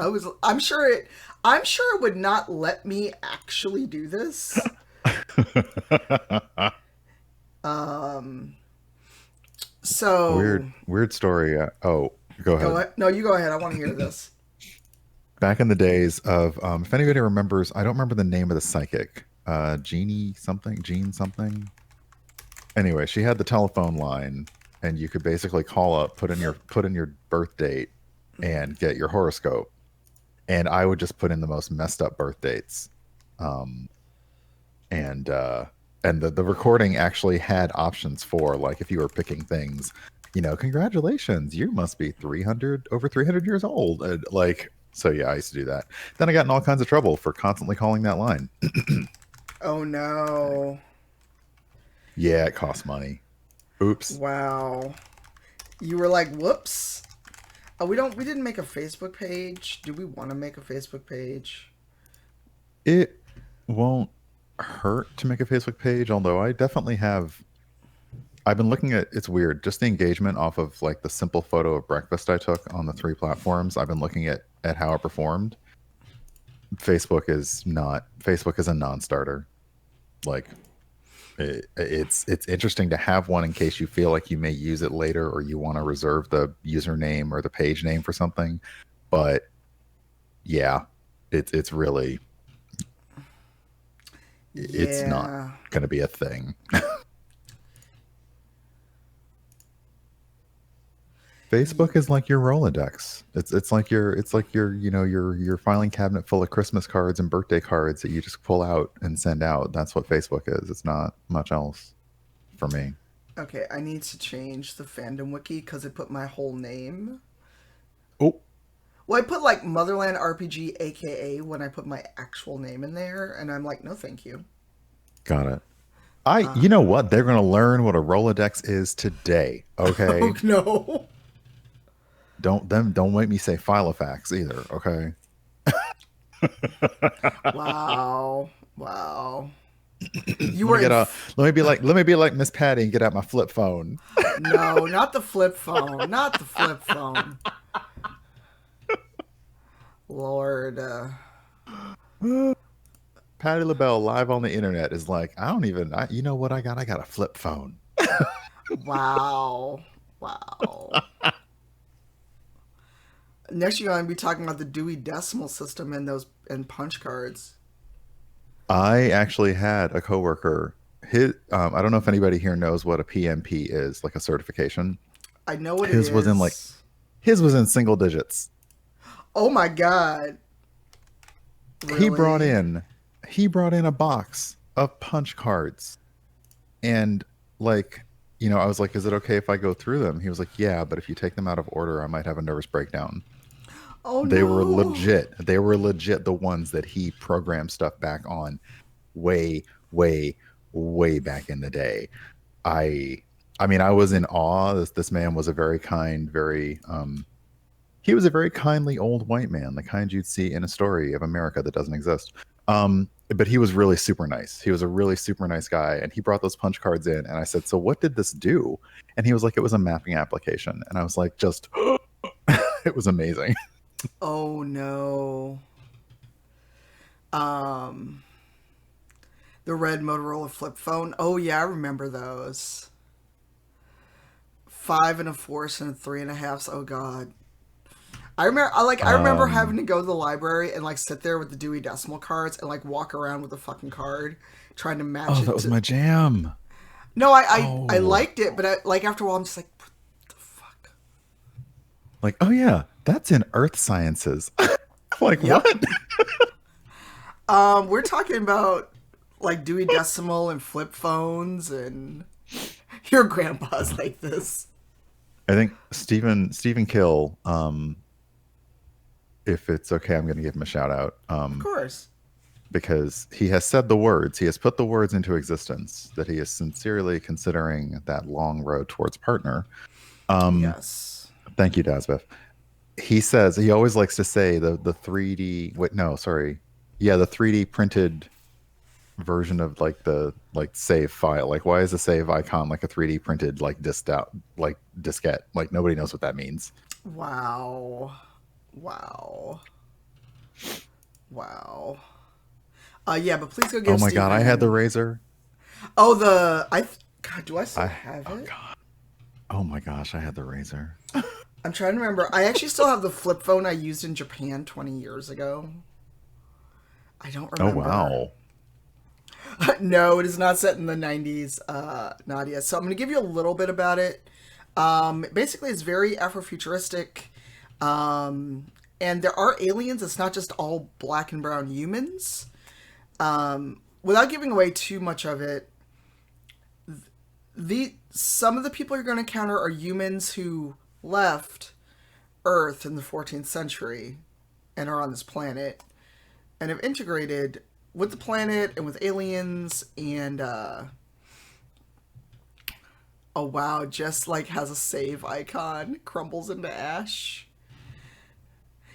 I'm sure it would not let me actually do this. Um, so Weird story. Oh, go go ahead. ahead. No, you go ahead. I want to hear this. Back in the days of, if anybody remembers, I don't remember the name of the psychic. Jean something. Anyway, she had the telephone line, and you could basically call up, put in your birth date, and get your horoscope. And I would just put in the most messed up birth dates, um, and the recording actually had options for, like, if you were picking things, congratulations, you must be 300 years old, and like, so yeah, I used to do that. Then I got in all kinds of trouble for constantly calling that line. Oh no! Yeah, it costs money. Oops. Wow. You were like, whoops. Oh, we didn't make a Facebook page. Do we want to make a Facebook page? It won't hurt to make a Facebook page, although I definitely have. I've been looking at, it's weird, just the engagement off of like the simple photo of breakfast I took on the three platforms. I've been looking at how it performed. Facebook is a non-starter. Like, it's interesting to have one in case you feel like you may use it later, or you want to reserve the username or the page name for something. But yeah, it's really, it's not Yeah. going to be a thing. Facebook is like your Rolodex. It's like your your filing cabinet full of Christmas cards and birthday cards that you just pull out and send out. That's what Facebook is. It's not much else for me. Okay, I need to change the fandom wiki because it put my whole name. Oh, Well, I put like Motherland RPG, aka when I put my actual name in there, and I'm like, no, thank you. got it. Uh, You know what? They're gonna learn what a Rolodex is today. oh Okay. no! Don't make me say Filofax either. Okay. Wow, wow. You Let me were get in. a. Let me be like Miss Patty and get out my flip phone. No, not the flip phone. Not the flip phone. Lord. Patty LaBelle live on the internet is like, I don't even. You know what I got? I got a flip phone. Wow. Wow. Next, you're going to be talking about the Dewey Decimal System and those and punch cards. I actually had a coworker. I don't know if anybody here knows what a PMP is, like a certification. I know what it His was in like is. his was in single digits. Oh my god. He brought Really? in he brought in a box of punch cards, and like, I was like, "Is it okay if I go through them?" He was like, "Yeah, but if you take them out of order, I might have a nervous breakdown." Oh They were no. legit. They were legit the ones that he programmed stuff back on way, way, way back in the day. I I mean, I was in awe. This man was a very kind, very he was a very kindly old white man, the kind you'd see in a story of America that doesn't exist. But he was really super nice. He was a really super nice guy, and he brought those punch cards in. And I said, "So what did this do?" And he was like, "It was a mapping application." And I was like, "Just, it was amazing." Oh no. Um, the red Motorola flip phone. Oh yeah, I remember those. Five and a fourths and a three and a halves. Oh god. I remember having Um, to go to the library and like sit there with the Dewey Decimal cards and like walk around with the fucking card trying to match oh, that it was to. my jam. No, I Oh, liked it, but like after a while I'm just like, what the fuck? like, oh yeah, that's in earth sciences. Like, Yep. what? We're talking about like Dewey Decimal and flip phones and your grandpa's like this. I think Stephen Kill, if it's okay, I'm going to give him a shout out, Of course. because he has said the words, he has put the words into existence that he is sincerely considering that long road towards partner. Yes. Thank you, Dasbeth. He says he always likes to say the 3D. Wait, no, sorry, yeah, the 3D printed version of like the like save file. Like, why is the save icon like a 3D printed like disked out like diskette? Like nobody knows what that means. Wow. Wow. Wow. Yeah, but please go Oh give my god, I had the Steven. razor. Oh, God, do I still I have oh it? god. Oh my gosh, I had the razor. I'm trying to remember. I actually still have the flip phone I used in Japan 20 years ago. I don't Oh remember. wow. No, it is not set in the 90s, Nadia. So I'm going to give you a little bit about it. Basically, it's very Afrofuturistic. And there are aliens. It's not just all black and brown humans. Without giving away too much of it, some of the people you're going to encounter are humans who left Earth in the 14th century and are on this planet and have integrated with the planet and with aliens and oh wow, just like has a save icon, crumbles into ash.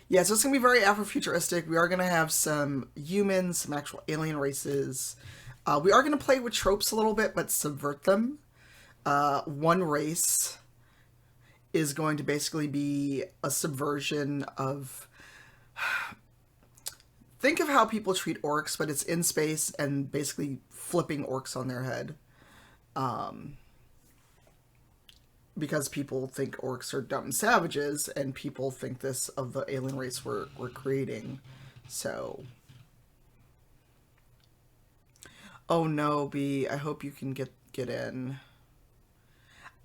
Yeah, so it's gonna be very Afrofuturistic. We are gonna have some humans, some actual alien races. We are gonna play with tropes a little bit, but subvert them. One race is going to basically be a subversion of. Think of how people treat orcs, but it's in space and basically flipping orcs on their head. Because people think orcs are dumb savages, and people think this of the alien race we're creating. So. Oh no, B. I hope you can get in.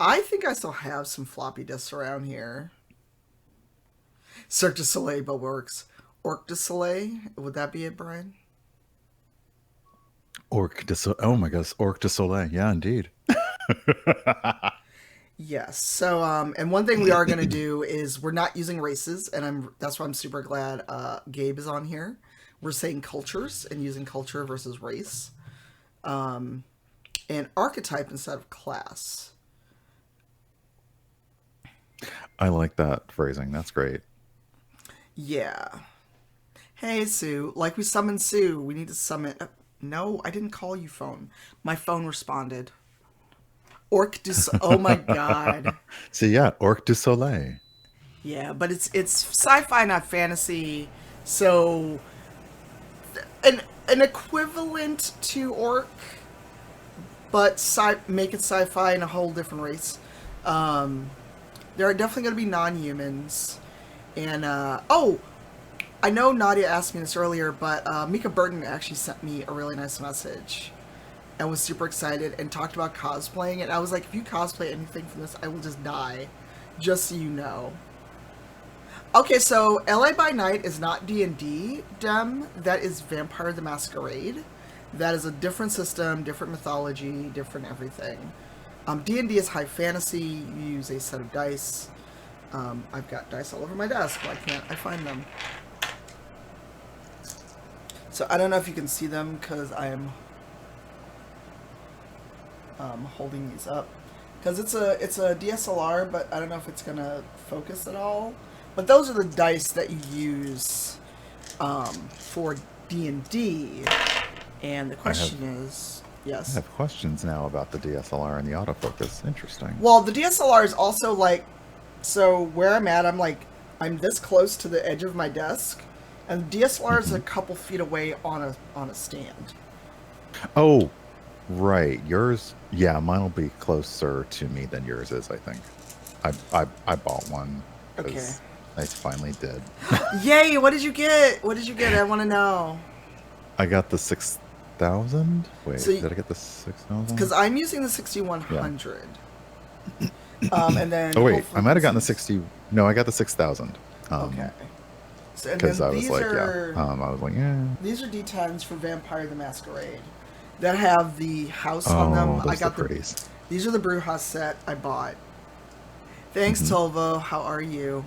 I think I still have some floppy disks around here. Cirque du Soleil but works. Orc du Soleil? Would that be it, Brian? Oh my gosh, Orc de Soleil. Yeah, indeed. Yes. So, and one thing we are gonna do is we're not using races, and that's why I'm super glad Gabe is on here. We're saying cultures and using culture versus race, and archetype instead of class. I like that phrasing. That's great. Yeah. Hey Sue, like we summoned Sue, we need to summon. No, I didn't call you phone. My phone responded. Oh my god. So yeah, Orc du Soleil. Yeah, but it's sci-fi, not fantasy. So an equivalent to orc, but make it sci-fi in a whole different race. There are definitely going to be non-humans, and I know Nadia asked me this earlier, but Mika Burton actually sent me a really nice message and was super excited and talked about cosplaying it. I was like, if you cosplay anything from this, I will just die. Just so you know. Okay, so LA by Night is not D&D, Dem. That is Vampire the Masquerade. That is a different system, different mythology, different everything. D&D is high fantasy. You use a set of dice. I've got dice all over my desk. Why can't I find them? So I don't know if you can see them because I am holding these up. Because it's a DSLR, but I don't know if it's gonna focus at all. But those are the dice that you use for D&D. And the question is, I yes. have questions now about the DSLR and the autofocus. Interesting. Well, the DSLR is also like, so where I'm at, I'm this close to the edge of my desk, and the DSLR is a couple feet away on a stand. Oh, right. Yours, yeah, mine will be closer to me than yours is, I think. I bought one Okay. because I finally did. Yay! What did you get? What did you get? I want to know. I got the 6,000. Wait, So did I get the 6,000? Because I'm using the 6100. And then Oh wait, I hopefully might have this gotten the is- 60. No, I got the 6,000. Okay. So, and Because then I was these like, are yeah. I was like, yeah. these are D10s for Vampire the Masquerade that have the house on them. Oh, those I got the pretties. These are the Brewhouse set I bought. Thanks, Tolvo. How are you?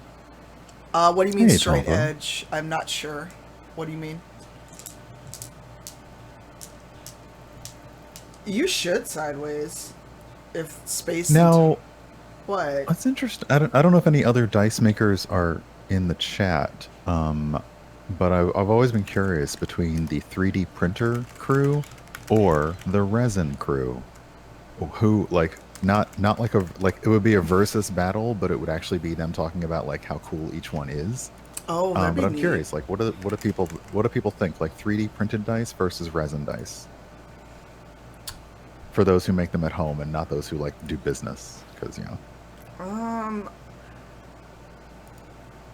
What do you mean Hey, straight Tolvo. edge? I'm not sure. What do you mean? You should sideways. If space. Now, What? that's interesting. I don't know if any other dice makers are in the chat, but I've always been curious between the 3D printer crew or the resin crew, who like not like it would be a versus battle, but it would actually be them talking about like how cool each one is. Oh, that'd be But I'm neat. curious, like what do people think, like 3D printed dice versus resin dice? For those who make them at home and not those who like do business, because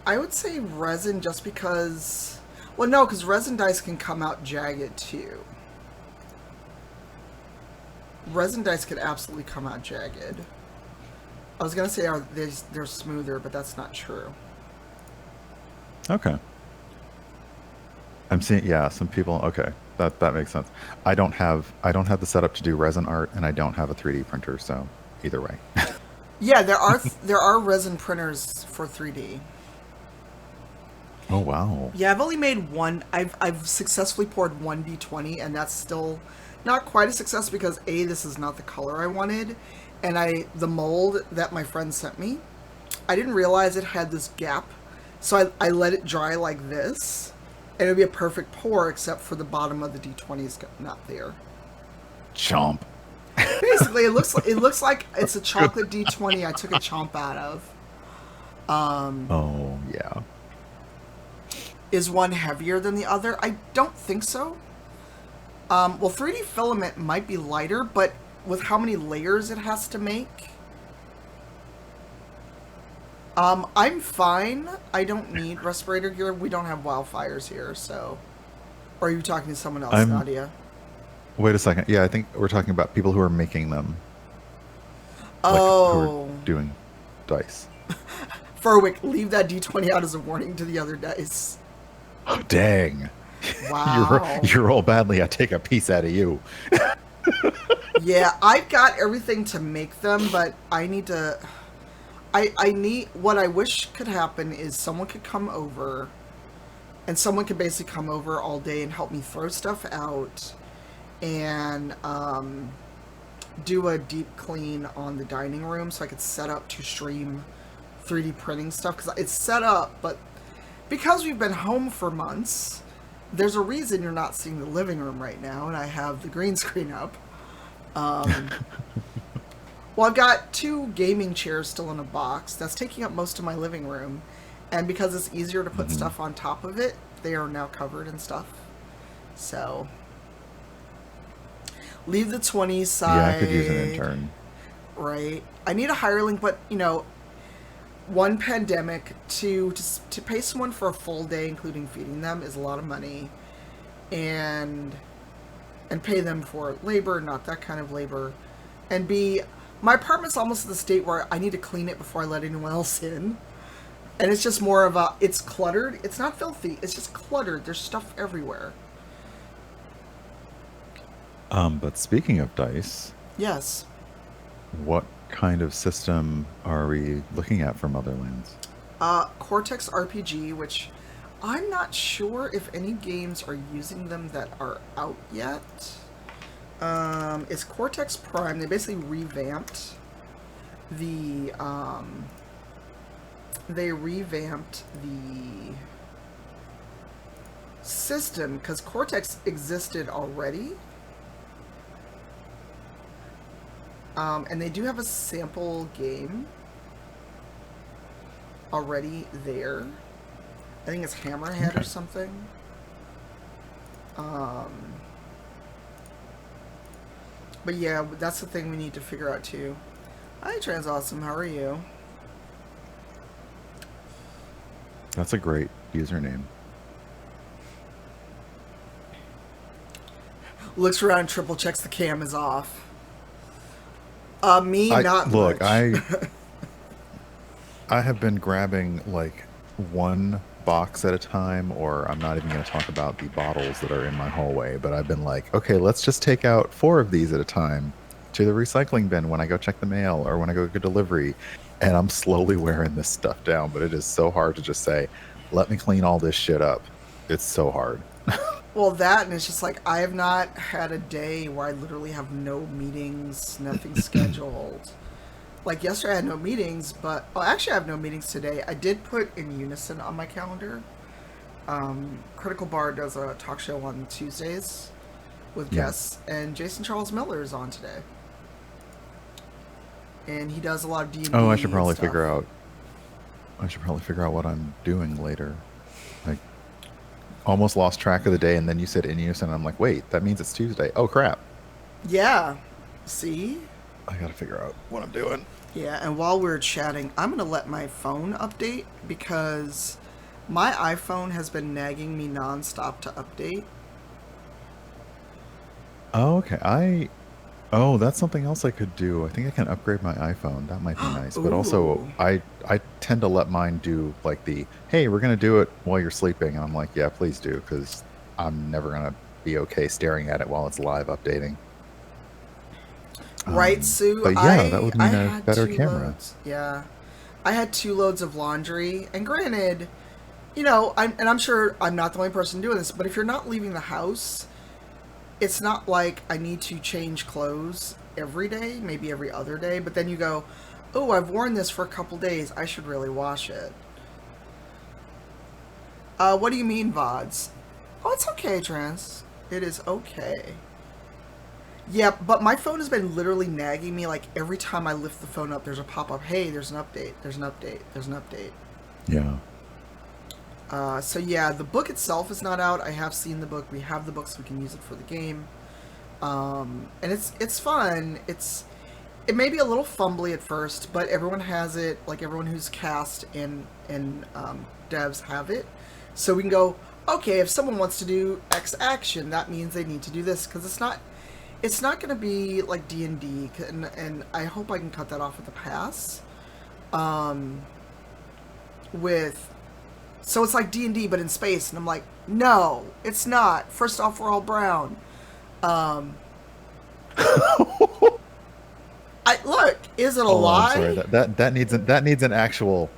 I would say resin just because. Well, no, because resin dice can come out jagged too. Resin dice could absolutely come out jagged. I was gonna say they're smoother, but that's not true. Okay. I'm seeing, yeah, some people. Okay, that makes sense. I don't have the setup to do resin art, and I don't have a 3D printer, so either way. Yeah, there are resin printers for 3D. Oh wow. Yeah, I've only made one. I've successfully poured one D20, and that's still not quite a success because A, this is not the color I wanted, and the mold that my friend sent me, I didn't realize it had this gap, so I let it dry like this, and it would be a perfect pour except for the bottom of the D20 is not there. Chomp. Basically, it looks like it's a chocolate D20 I took a chomp out of. Oh yeah. Is one heavier than the other? I don't think so. Well, 3D filament might be lighter, but with how many layers it has to make, I'm fine. I don't need respirator gear. We don't have wildfires here, so. Or are you talking to someone else, Nadia? Wait a second. Yeah, I think we're talking about people who are making them. Oh. Who are doing dice. Furwick, leave that D20 out as a warning to the other dice. Oh, dang. Wow. you roll badly, I take a piece out of you. Yeah, I've got everything to make them, but I need to... I need... What I wish could happen is someone could come over, and someone could basically come over all day and help me throw stuff out, and do a deep clean on the dining room so I could set up to stream 3D printing stuff, because it's set up, but because we've been home for months, there's a reason you're not seeing the living room right now, and I have the green screen up. Well, I've got 2 gaming chairs still in a box. That's taking up most of my living room. And because it's easier to put stuff on top of it, they are now covered and stuff. So, leave the 20 side. Yeah, I could use an intern. Right. I need a hireling, but, one pandemic, to pay someone for a full day, including feeding them, is a lot of money. And pay them for labor, not that kind of labor. And B, my apartment's almost at the state where I need to clean it before I let anyone else in. And it's just more of it's cluttered. It's not filthy. It's just cluttered. There's stuff everywhere. But speaking of dice. Yes. What kind of system are we looking at for Motherlands? Cortex RPG, which I'm not sure if any games are using them that are out yet. It's Cortex Prime. They basically revamped the they revamped the system because Cortex existed already. And they do have a sample game already there. I think it's Hammerhead or something. But yeah, that's the thing we need to figure out too. Hi, Trans Awesome. How are you? That's a great username. Looks around, triple checks the cam is off. Me, not look, much. I have been grabbing like one box at a time, or I'm not even going to talk about the bottles that are in my hallway, but I've been like, okay, let's just take out 4 of these at a time to the recycling bin when I go check the mail or when I go get delivery. And I'm slowly wearing this stuff down, but it is so hard to just say, let me clean all this shit up. It's so hard. Well, that, and it's just like, I have not had a day where I literally have no meetings, nothing scheduled. Like, yesterday I had no meetings, but... Oh, actually I have no meetings today. I did put in Unison on my calendar. Critical Bar does a talk show on Tuesdays with guests, and Jason Charles Miller is on today. And he does a lot of D&D. Oh, I should probably figure out what I'm doing later. I almost lost track of the day, and then you said in Unison, and I'm like, wait, that means it's Tuesday. Oh, crap. Yeah. See? I gotta figure out what I'm doing. Yeah, and while we're chatting, I'm gonna let my phone update because my iPhone has been nagging me nonstop to update. Oh, okay. Oh, that's something else I could do. I think I can upgrade my iPhone. That might be nice. But also, I tend to let mine do like the, hey, we're going to do it while you're sleeping. And I'm like, yeah, please do, because I'm never going to be okay staring at it while it's live updating. Right, Sue? But yeah, that would mean a better camera. Loads. Yeah. I had 2 loads of laundry. And granted, you know, I'm sure I'm not the only person doing this, but if you're not leaving the house... It's not like I need to change clothes every day, maybe every other day, but then you go, oh, I've worn this for a couple days, I should really wash it. What do you mean, VODs? Oh, it's okay, Trans. It is okay. Yeah, but my phone has been literally nagging me, like, every time I lift the phone up, there's a pop-up, hey, there's an update, there's an update, there's an update. Yeah. So yeah, the book itself is not out. I have seen the book. We have the book, so we can use it for the game. And it's fun. It may be a little fumbly at first, but everyone has it. Like everyone who's cast and devs have it. So we can go, okay, if someone wants to do X action, that means they need to do this, because it's not going to be like D&D, and I hope I can cut that off at the pass. So it's like D&D, but in space, and I'm like, no, it's not. First off, we're all brown. Look, is it a lie? I'm sorry, that needs an actual.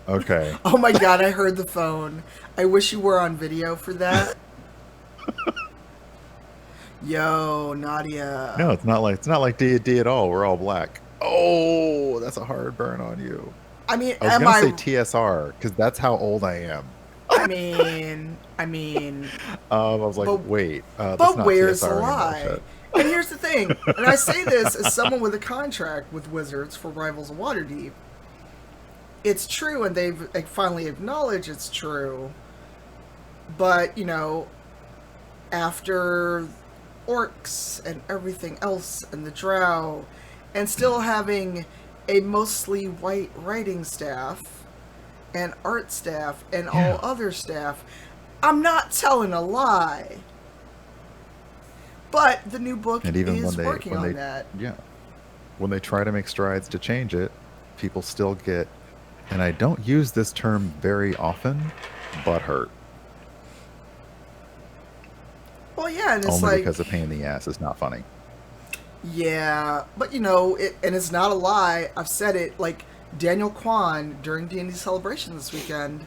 Okay. Oh my god, I heard the phone. I wish you were on video for that. Yo, Nadia. No, it's not like D&D at all. We're all black. Oh, that's a hard burn on you. I mean, I was gonna say TSR because that's how old I am. I mean. I was like, wait, but that's not where's TSR the lie? anymore, And here's the thing, and I say this as someone with a contract with Wizards for Rivals of Waterdeep. It's true, and they've finally acknowledged it's true. But you know, after orcs and everything else, and the Drow, and still having a mostly white writing staff and art staff and all other staff, I'm not telling a lie. But the new book and even is working on that. Yeah. When they try to make strides to change it, people still get, and I don't use this term very often, butthurt. Well, yeah, and it's only like, because a pain in the ass is not funny. Yeah, but you know, and it's not a lie. I've said it. Like Daniel Kwan during D&D Celebration this weekend,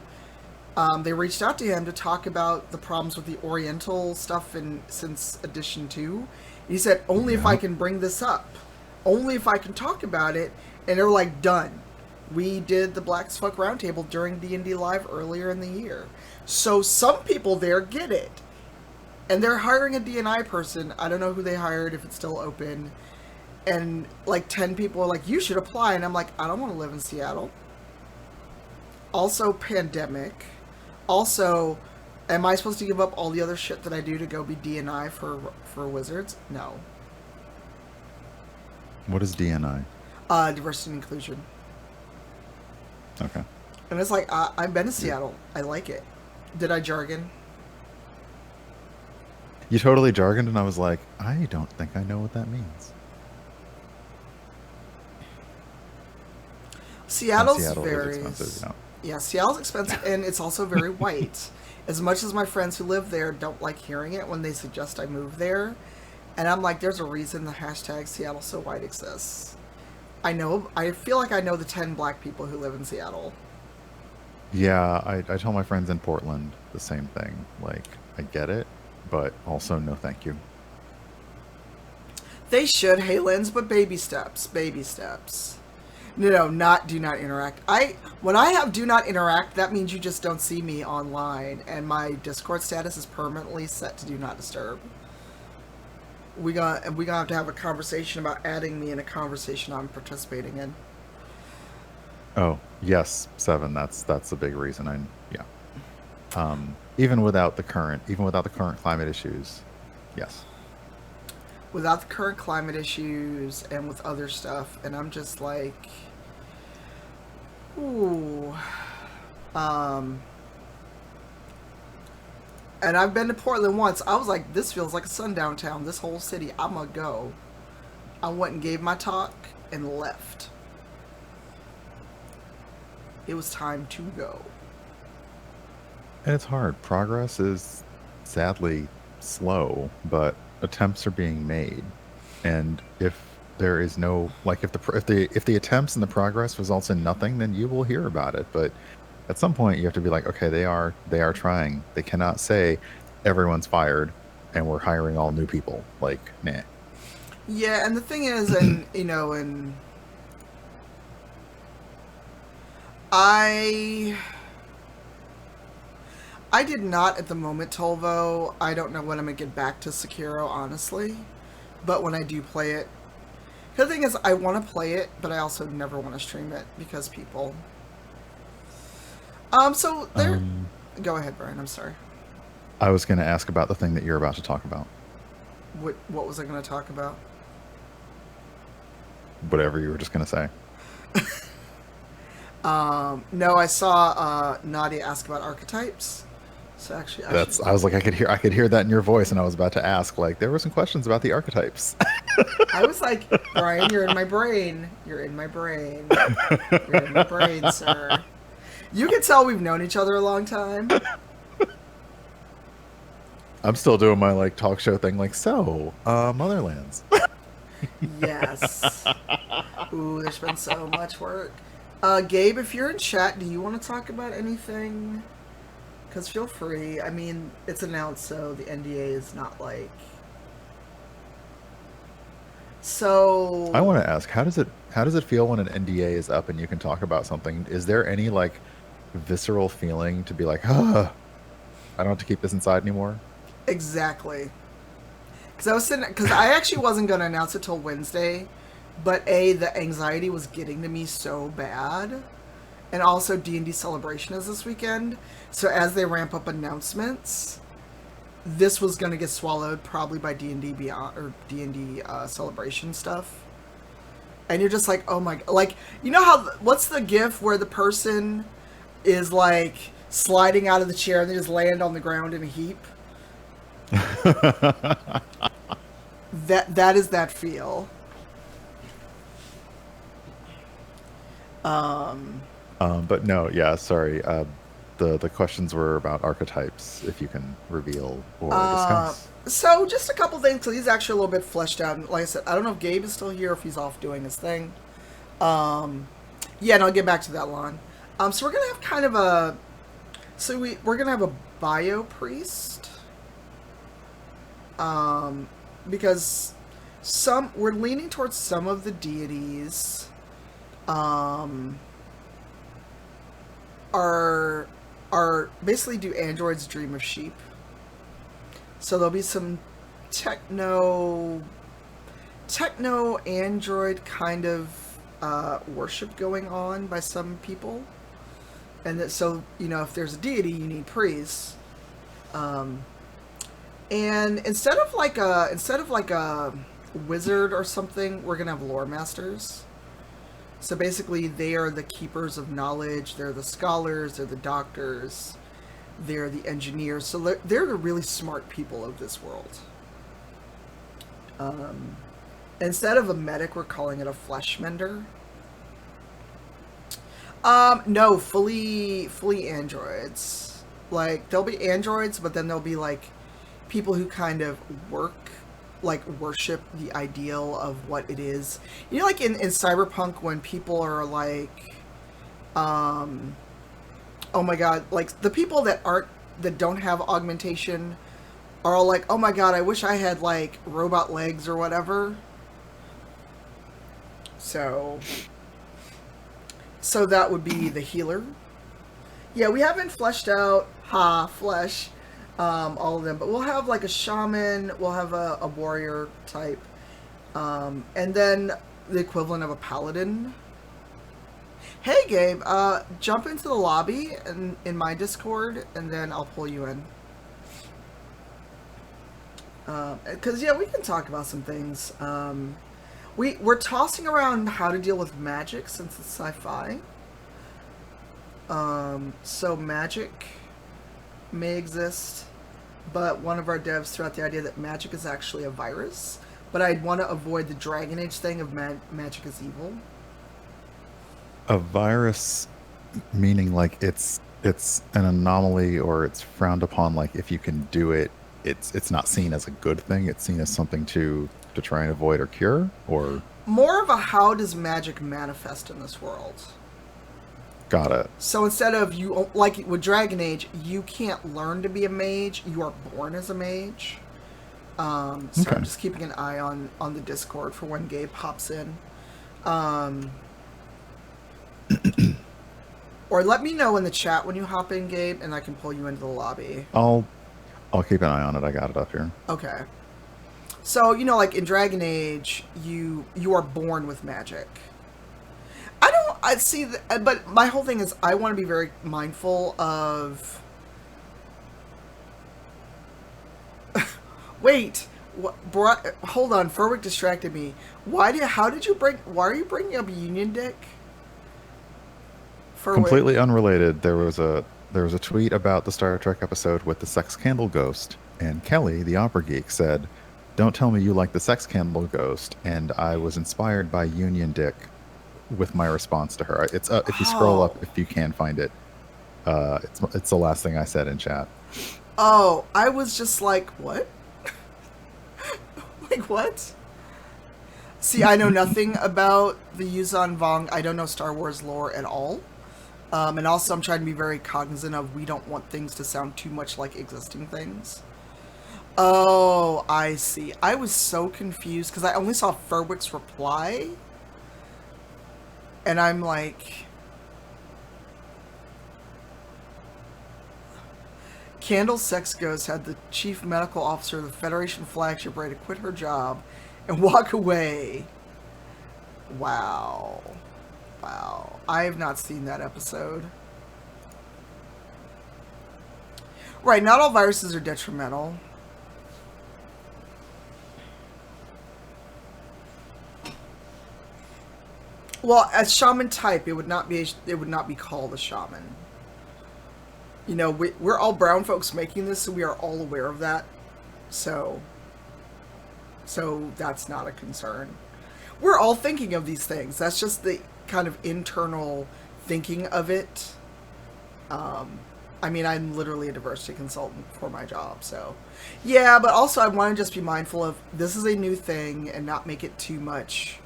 they reached out to him to talk about the problems with the Oriental stuff since Edition 2. He said, only if I can bring this up, only if I can talk about it, and they're like, done. We did the Black as Fuck Roundtable during D&D Live earlier in the year. So some people there get it. And they're hiring a D&I person. I don't know who they hired, if it's still open. And like 10 people are like, you should apply. And I'm like, I don't want to live in Seattle. Also, pandemic. Also, am I supposed to give up all the other shit that I do to go be D&I for Wizards? No. What is DNI? Diversity and inclusion. Okay. And it's like, I've been to Seattle. I like it. Did I jargon? You totally jargoned, and I was like, I don't think I know what that means. Seattle's Seattle very... is expensive, Yeah, Seattle's expensive, and it's also very white. As much as my friends who live there don't like hearing it when they suggest I move there, and I'm like, there's a reason the hashtag Seattle So White exists. I feel like I know the 10 black people who live in Seattle. Yeah, I tell my friends in Portland the same thing. Like, I get it, but also no thank you. They should, hey Lens, but baby steps, baby steps. No, not do not interact. When I have do not interact, that means you just don't see me online, and my Discord status is permanently set to do not disturb. We gonna have to have a conversation about adding me in a conversation I'm participating in. Oh, yes, 7. That's a big reason. Even without the current climate issues, yes. Without the current climate issues and with other stuff, and I'm just like, ooh. And I've been to Portland once. I was like, this feels like a sundown town. This whole city, I'm gonna go. I went and gave my talk and left. It was time to go. And it's hard. Progress is sadly slow, but attempts are being made. And if there is no, like, if the attempts and the progress results in nothing, then you will hear about it. But at some point, you have to be like, okay, they are trying. They cannot say everyone's fired and we're hiring all new people. Like, nah. Yeah, and the thing is, and I did not at the moment, Tolvo. I don't know when I'm gonna get back to Sekiro, honestly. But when I do play it, the thing is, I want to play it, but I also never want to stream it because people. So there. Go ahead, Brian. I'm sorry. I was going to ask about the thing that you're about to talk about. What was I going to talk about? Whatever you were just going to say. No, I saw Nadia ask about archetypes. So actually, I was like, I could hear that in your voice, and I was about to ask, like, there were some questions about the archetypes. I was like, Brian, you're in my brain. You're in my brain. You're in my brain, sir. You can tell we've known each other a long time. I'm still doing my, like, talk show thing, like, so, Motherlands. Yes. Ooh, there's been so much work. Gabe, if you're in chat, do you want to talk about anything? Because feel free. I mean, it's announced, so the NDA is not like... So... I want to ask, how does it feel when an NDA is up and you can talk about something? Is there any, like, visceral feeling to be like, I don't have to keep this inside anymore? Exactly. Because I actually wasn't going to announce it till Wednesday, but the anxiety was getting to me so bad, and also D&D Celebration is this weekend, so as they ramp up announcements, this was going to get swallowed probably by D&D Beyond, or D&D Celebration stuff, and you're just like, oh my, like, you know what's the gif where the person is, like, sliding out of the chair and they just land on the ground in a heap? That is that feel. But no, yeah, sorry. The questions were about archetypes, if you can reveal or discuss. So just a couple things, because he's actually a little bit fleshed out. And like I said, I don't know if Gabe is still here, if he's off doing his thing. Yeah, and I'll get back to that, Lon. So we're gonna have kind of a... So we're gonna have a bio priest. Because we're leaning towards some of the deities. are basically do androids dream of sheep? So there'll be some techno techno android kind of worship going on by some people, and that so if there's a deity, you need priests. And instead of like a wizard or something, we're gonna have lore masters. So basically, they are the keepers of knowledge. They're the scholars. They're the doctors. They're the engineers. So they're the really smart people of this world. Instead of a medic, we're calling it a flesh mender. No, fully androids. Like, there'll be androids, but then there'll be like people who kind of worship the ideal of what it is. Like in Cyberpunk, when people are like, oh my god, like the people that don't have augmentation are all like, oh my god, I wish I had like robot legs or whatever. So that would be the healer. Yeah, we haven't fleshed out flesh all of them, but we'll have like a shaman, we'll have a warrior type, and then the equivalent of a paladin. Hey Gabe, jump into the lobby in my Discord, and then I'll pull you in. Because yeah, we can talk about some things. We're tossing around how to deal with magic since it's sci-fi. So magic may exist, but one of our devs threw out the idea that magic is actually a virus. But I'd want to avoid the Dragon Age thing of magic is evil. A virus, meaning like it's an anomaly, or it's frowned upon. Like if you can do it, it's not seen as a good thing. It's seen as something to try and avoid or cure, or more of a how does magic manifest in this world. Got it. So instead of like with Dragon Age, you can't learn to be a mage. You are born as a mage. So okay. I'm just keeping an eye on the Discord for when Gabe pops in. Or let me know in the chat when you hop in, Gabe, and I can pull you into the lobby. I'll keep an eye on it. I got it up here. Okay. So, like in Dragon Age, you are born with magic. I see, but my whole thing is I want to be very mindful of... Wait, hold on, Furwick distracted me. Why are you bringing up Union Dick? Furwick. Completely unrelated. There was a tweet about the Star Trek episode with the sex candle ghost, and Kelly, the opera geek, said, "Don't tell me you like the sex candle ghost," and I was inspired by Union Dick with my response to her. It's if you scroll up, if you can find it, it's the last thing I said in chat. Oh, I was just like, what? Like, what? See, I know nothing about the Yuzan Vong. I don't know Star Wars lore at all. And also, I'm trying to be very cognizant of we don't want things to sound too much like existing things. Oh, I see. I was so confused because I only saw Furwick's reply. And I'm like... Candle's sex ghost had the chief medical officer of the Federation flagship ready to quit her job and walk away. Wow. Wow. I have not seen that episode. Right, not all viruses are detrimental. Well, as shaman type, it would not be called a shaman. We're all brown folks making this, so we are all aware of that. So that's not a concern. We're all thinking of these things. That's just the kind of internal thinking of it. I'm literally a diversity consultant for my job, so yeah. But also, I want to just be mindful of this is a new thing and not make it too much.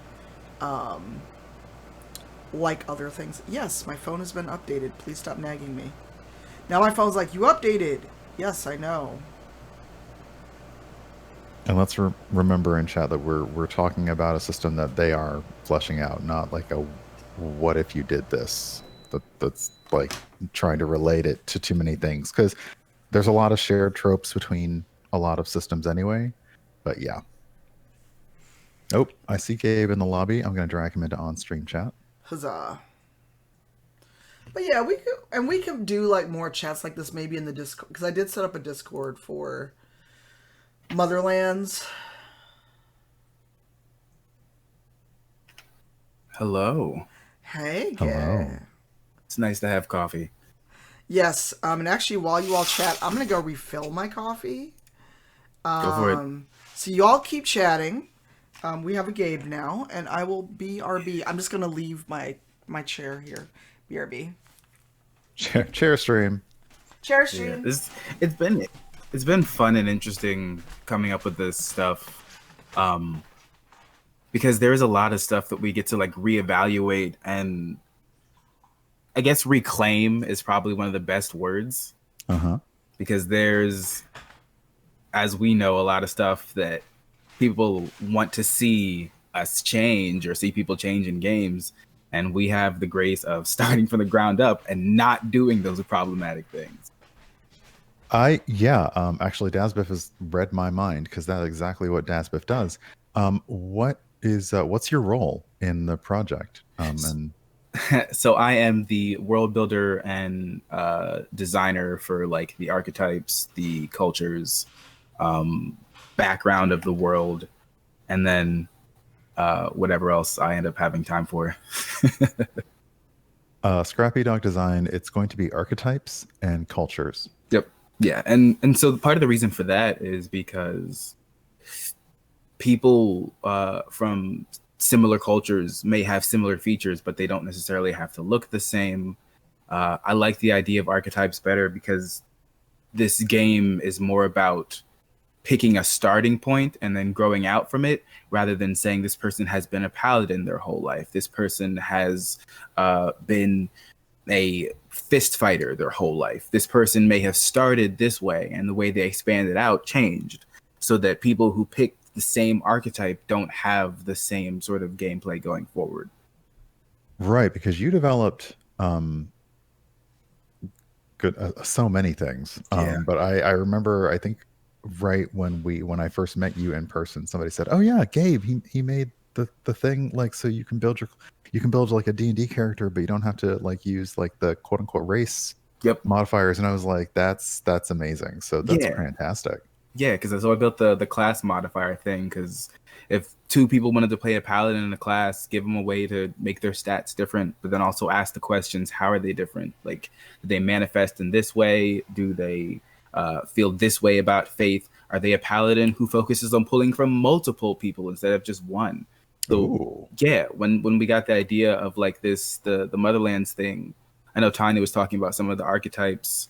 Like other things. Yes, my phone has been updated. Please stop nagging me. Now my phone's like, you updated. Yes, I know. And let's remember in chat that we're talking about a system that they are fleshing out, not like a what if you did this that's like trying to relate it to too many things, because there's a lot of shared tropes between a lot of systems anyway. But yeah. Oh, I see Gabe in the lobby. I'm going to drag him into on-stream chat. Huzzah. But yeah, we could do like more chats like this maybe in the Discord, because I did set up a Discord for Motherlands. Hello. Hey, Hello. Gabe. It's nice to have coffee. Yes, and actually while you all chat, I'm gonna go refill my coffee. Go for it. So you all keep chatting. We have a Gabe now, and I will BRB. I'm just gonna leave my chair here. BRB. Chair stream. Chair Yeah, stream. it's been fun and interesting coming up with this stuff, because there's a lot of stuff that we get to like reevaluate, and I guess reclaim is probably one of the best words, because there's, as we know, a lot of stuff that people want to see us change or see people change in games, and we have the grace of starting from the ground up and not doing those problematic things. Actually, Dasbiff has read my mind, because that's exactly what Dasbiff does. What's your role in the project? And So I am the world builder and designer for like the archetypes, the cultures, background of the world, and then whatever else I end up having time for. Scrappy Dog Design, it's going to be archetypes and cultures. Yep. Yeah, and so part of the reason for that is because people from similar cultures may have similar features, but they don't necessarily have to look the same. I like the idea of archetypes better because this game is more about picking a starting point and then growing out from it, rather than saying this person has been a paladin their whole life. This person has been a fist fighter their whole life. This person may have started this way, and the way they expanded out changed, so that people who pick the same archetype don't have the same sort of gameplay going forward. Right, because you developed so many things. But I remember, I think right when I first met you in person, somebody said, "Oh yeah, Gabe, he made the thing like so you can build like a D&D character, but you don't have to like use like the quote unquote race modifiers." And I was like, that's amazing. So that's fantastic. Yeah, because so I built the class modifier thing, because if two people wanted to play a paladin in a class, give them a way to make their stats different, but then also ask the questions, how are they different? Like, do they manifest in this way? Do they feel this way about faith? Are they a paladin who focuses on pulling from multiple people instead of just one? So yeah, when we got the idea of like this, the Motherlands thing, I know Tanya was talking about some of the archetypes,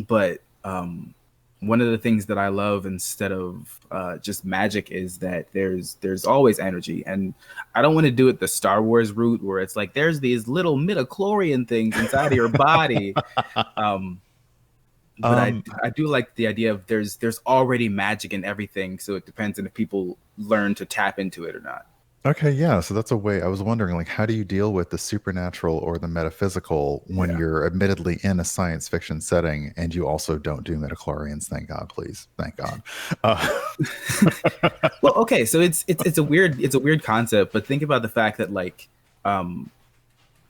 but one of the things that I love instead of just magic is that there's always energy. And I don't want to do it the Star Wars route where it's like there's these little midichlorian things inside of your body. But I do like the idea of there's already magic in everything, so it depends on if people learn to tap into it or not. Okay, yeah. So that's a way. I was wondering, like, how do you deal with the supernatural or the metaphysical when you're admittedly in a science fiction setting and you also don't do midichlorians? Thank God, please. Thank God. Well, okay, so it's a weird concept, but think about the fact that like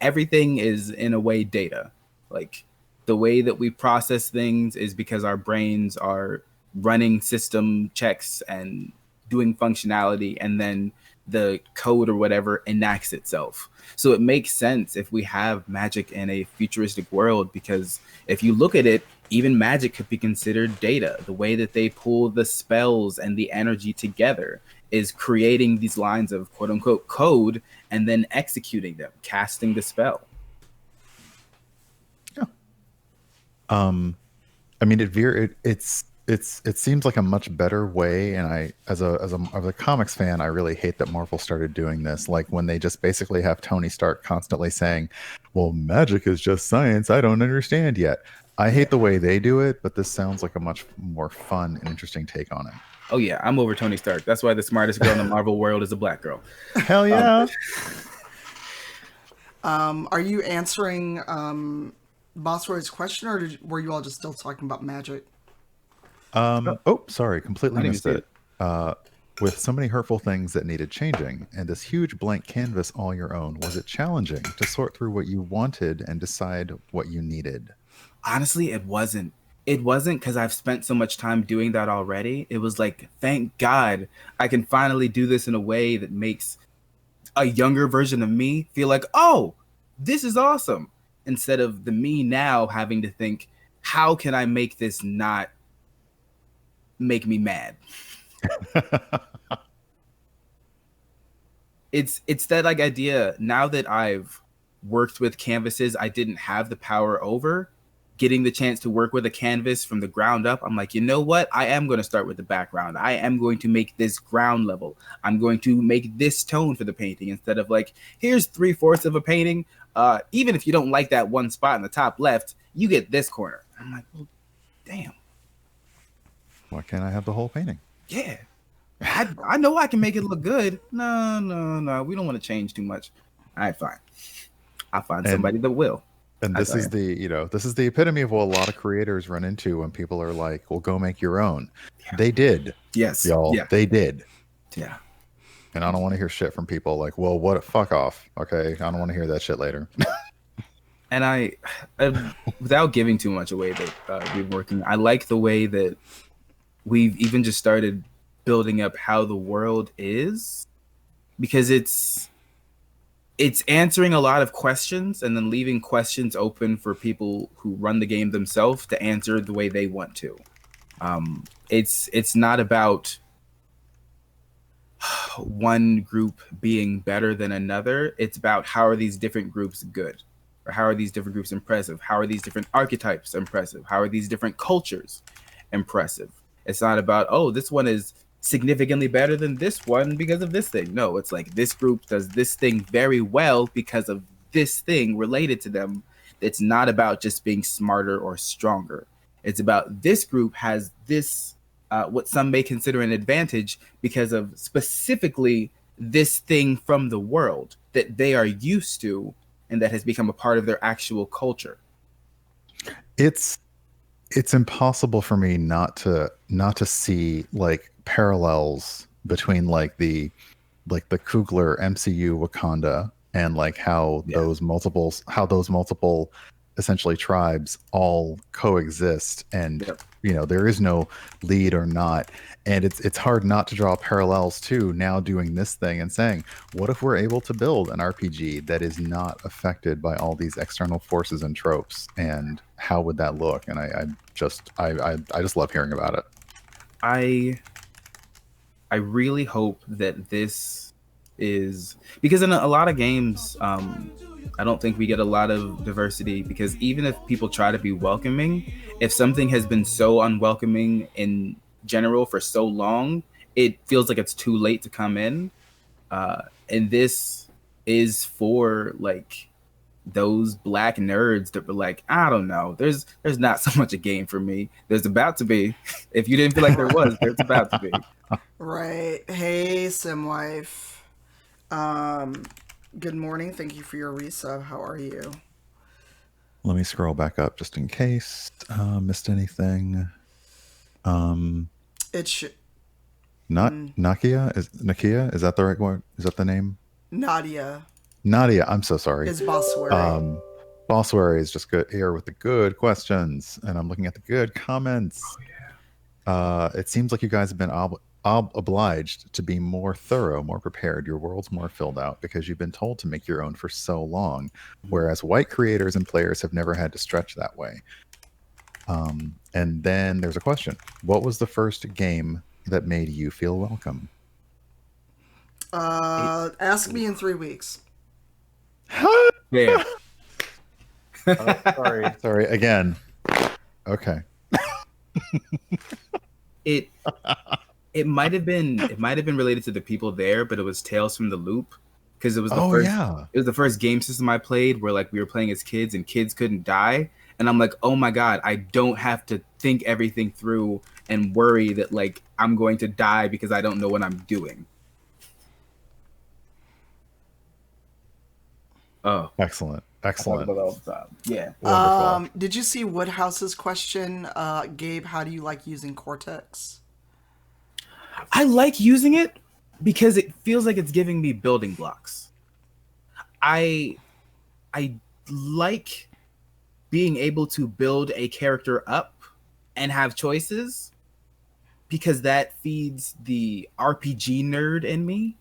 everything is in a way data. Like the way that we process things is because our brains are running system checks and doing functionality, and then the code or whatever enacts itself. So it makes sense if we have magic in a futuristic world, because if you look at it, even magic could be considered data. The way that they pull the spells and the energy together is creating these lines of quote unquote code and then executing them, casting the spell. Yeah. I mean, it seems like a much better way, and I as a comics fan, I really hate that Marvel started doing this, like when they just basically have Tony Stark constantly saying, well, magic is just science, I don't understand yet. I hate the way they do it, but this sounds like a much more fun and interesting take on it. Oh yeah, I'm over Tony Stark. That's why the smartest girl in the Marvel world is a black girl. Hell yeah. Are you answering Bossroyd's question, or were you all just still talking about magic? Oh, sorry, I completely didn't even missed see it. it. With so many hurtful things that needed changing, and this huge blank canvas all your own, was it challenging to sort through what you wanted and decide what you needed? Honestly, it wasn't. It wasn't because I've spent so much time doing that already. It was like, thank God I can finally do this in a way that makes a younger version of me feel like, oh, this is awesome. Instead of the me now having to think, how can I make this not make me mad? It's that like idea now that I've worked with canvases I didn't have the power over, getting the chance to work with a canvas from the ground up. I'm like, you know what? I am going to start with the background. I am going to make this ground level. I'm going to make this tone for the painting instead of like, here's 3/4 of a painting. Even if you don't like that one spot in the top left, you get this corner. I'm like, well, damn. Why can't I have the whole painting? Yeah. I know I can make it look good. No, no, no. We don't want to change too much. All right, fine. I'll find And somebody that will. and I this tell is you. this is the epitome of what a lot of creators run into when people are like, "Well, go make your own." Yeah. They did, Yes. y'all. Yeah. They did. Yeah. And I don't want to hear shit from people like, "Well, what? Fuck off." Okay, I don't want to hear that shit later. And without giving too much away that we're working, I like the way that we've even just started building up how the world is, because it's answering a lot of questions and then leaving questions open for people who run the game themselves to answer the way they want to. It's not about one group being better than another. It's about how are these different groups good, or how are these different groups impressive? How are these different archetypes impressive? How are these different cultures impressive? It's not about, oh, this one is significantly better than this one because of this thing. No, it's like this group does this thing very well because of this thing related to them. It's not about just being smarter or stronger. It's about this group has this, what some may consider an advantage because of specifically this thing from the world that they are used to and that has become a part of their actual culture. It's impossible for me not to see like parallels between like the Coogler MCU Wakanda and like Yeah. how those multiple essentially tribes all coexist, and Yep. there is no lead or not, and it's hard not to draw parallels to now doing this thing and saying, what if we're able to build an RPG that is not affected by all these external forces and tropes, and how would that look? And I just love hearing about it. I I really hope that this is because in a lot of games, I don't think we get a lot of diversity because even if people try to be welcoming, if something has been so unwelcoming in general for so long, it feels like it's too late to come in. And this is for like those black nerds that were like, I don't know, there's not so much a game for me. There's about to be. If you didn't feel like there was, there's about to be. Right. Hey, Simwife. Um, Good morning. Thank you for your resub. How are you? Let me scroll back up just in case missed anything. Um, It should. not Nakia, is that the right one? Is that the name? Nadia Nadia, I'm so sorry. is Bosswary. Bosswary is just good here with the good questions, and I'm looking at the good comments. It seems like you guys have been obliged to be more thorough, more prepared. Your world's more filled out because you've been told to make your own for so long, whereas white creators and players have never had to stretch that way. And then there's a question. What was the first game that made you feel welcome? Ask me in 3 weeks. Yeah. Sorry again. Okay. it it might have been related to the people there, but it was Tales from the Loop because it was the first Yeah. it was the first game system I played where like we were playing as kids and kids couldn't die, and I'm like, oh my god, I don't have to think everything through and worry that like I'm going to die because I don't know what I'm doing. Oh, Excellent. I talk Excellent. about that all the time. Yeah. Wonderful. Did you see Woodhouse's question, Gabe? How do you like using Cortex? I like using it because it feels like it's giving me building blocks. I I like being able to build a character up and have choices because that feeds the RPG nerd in me.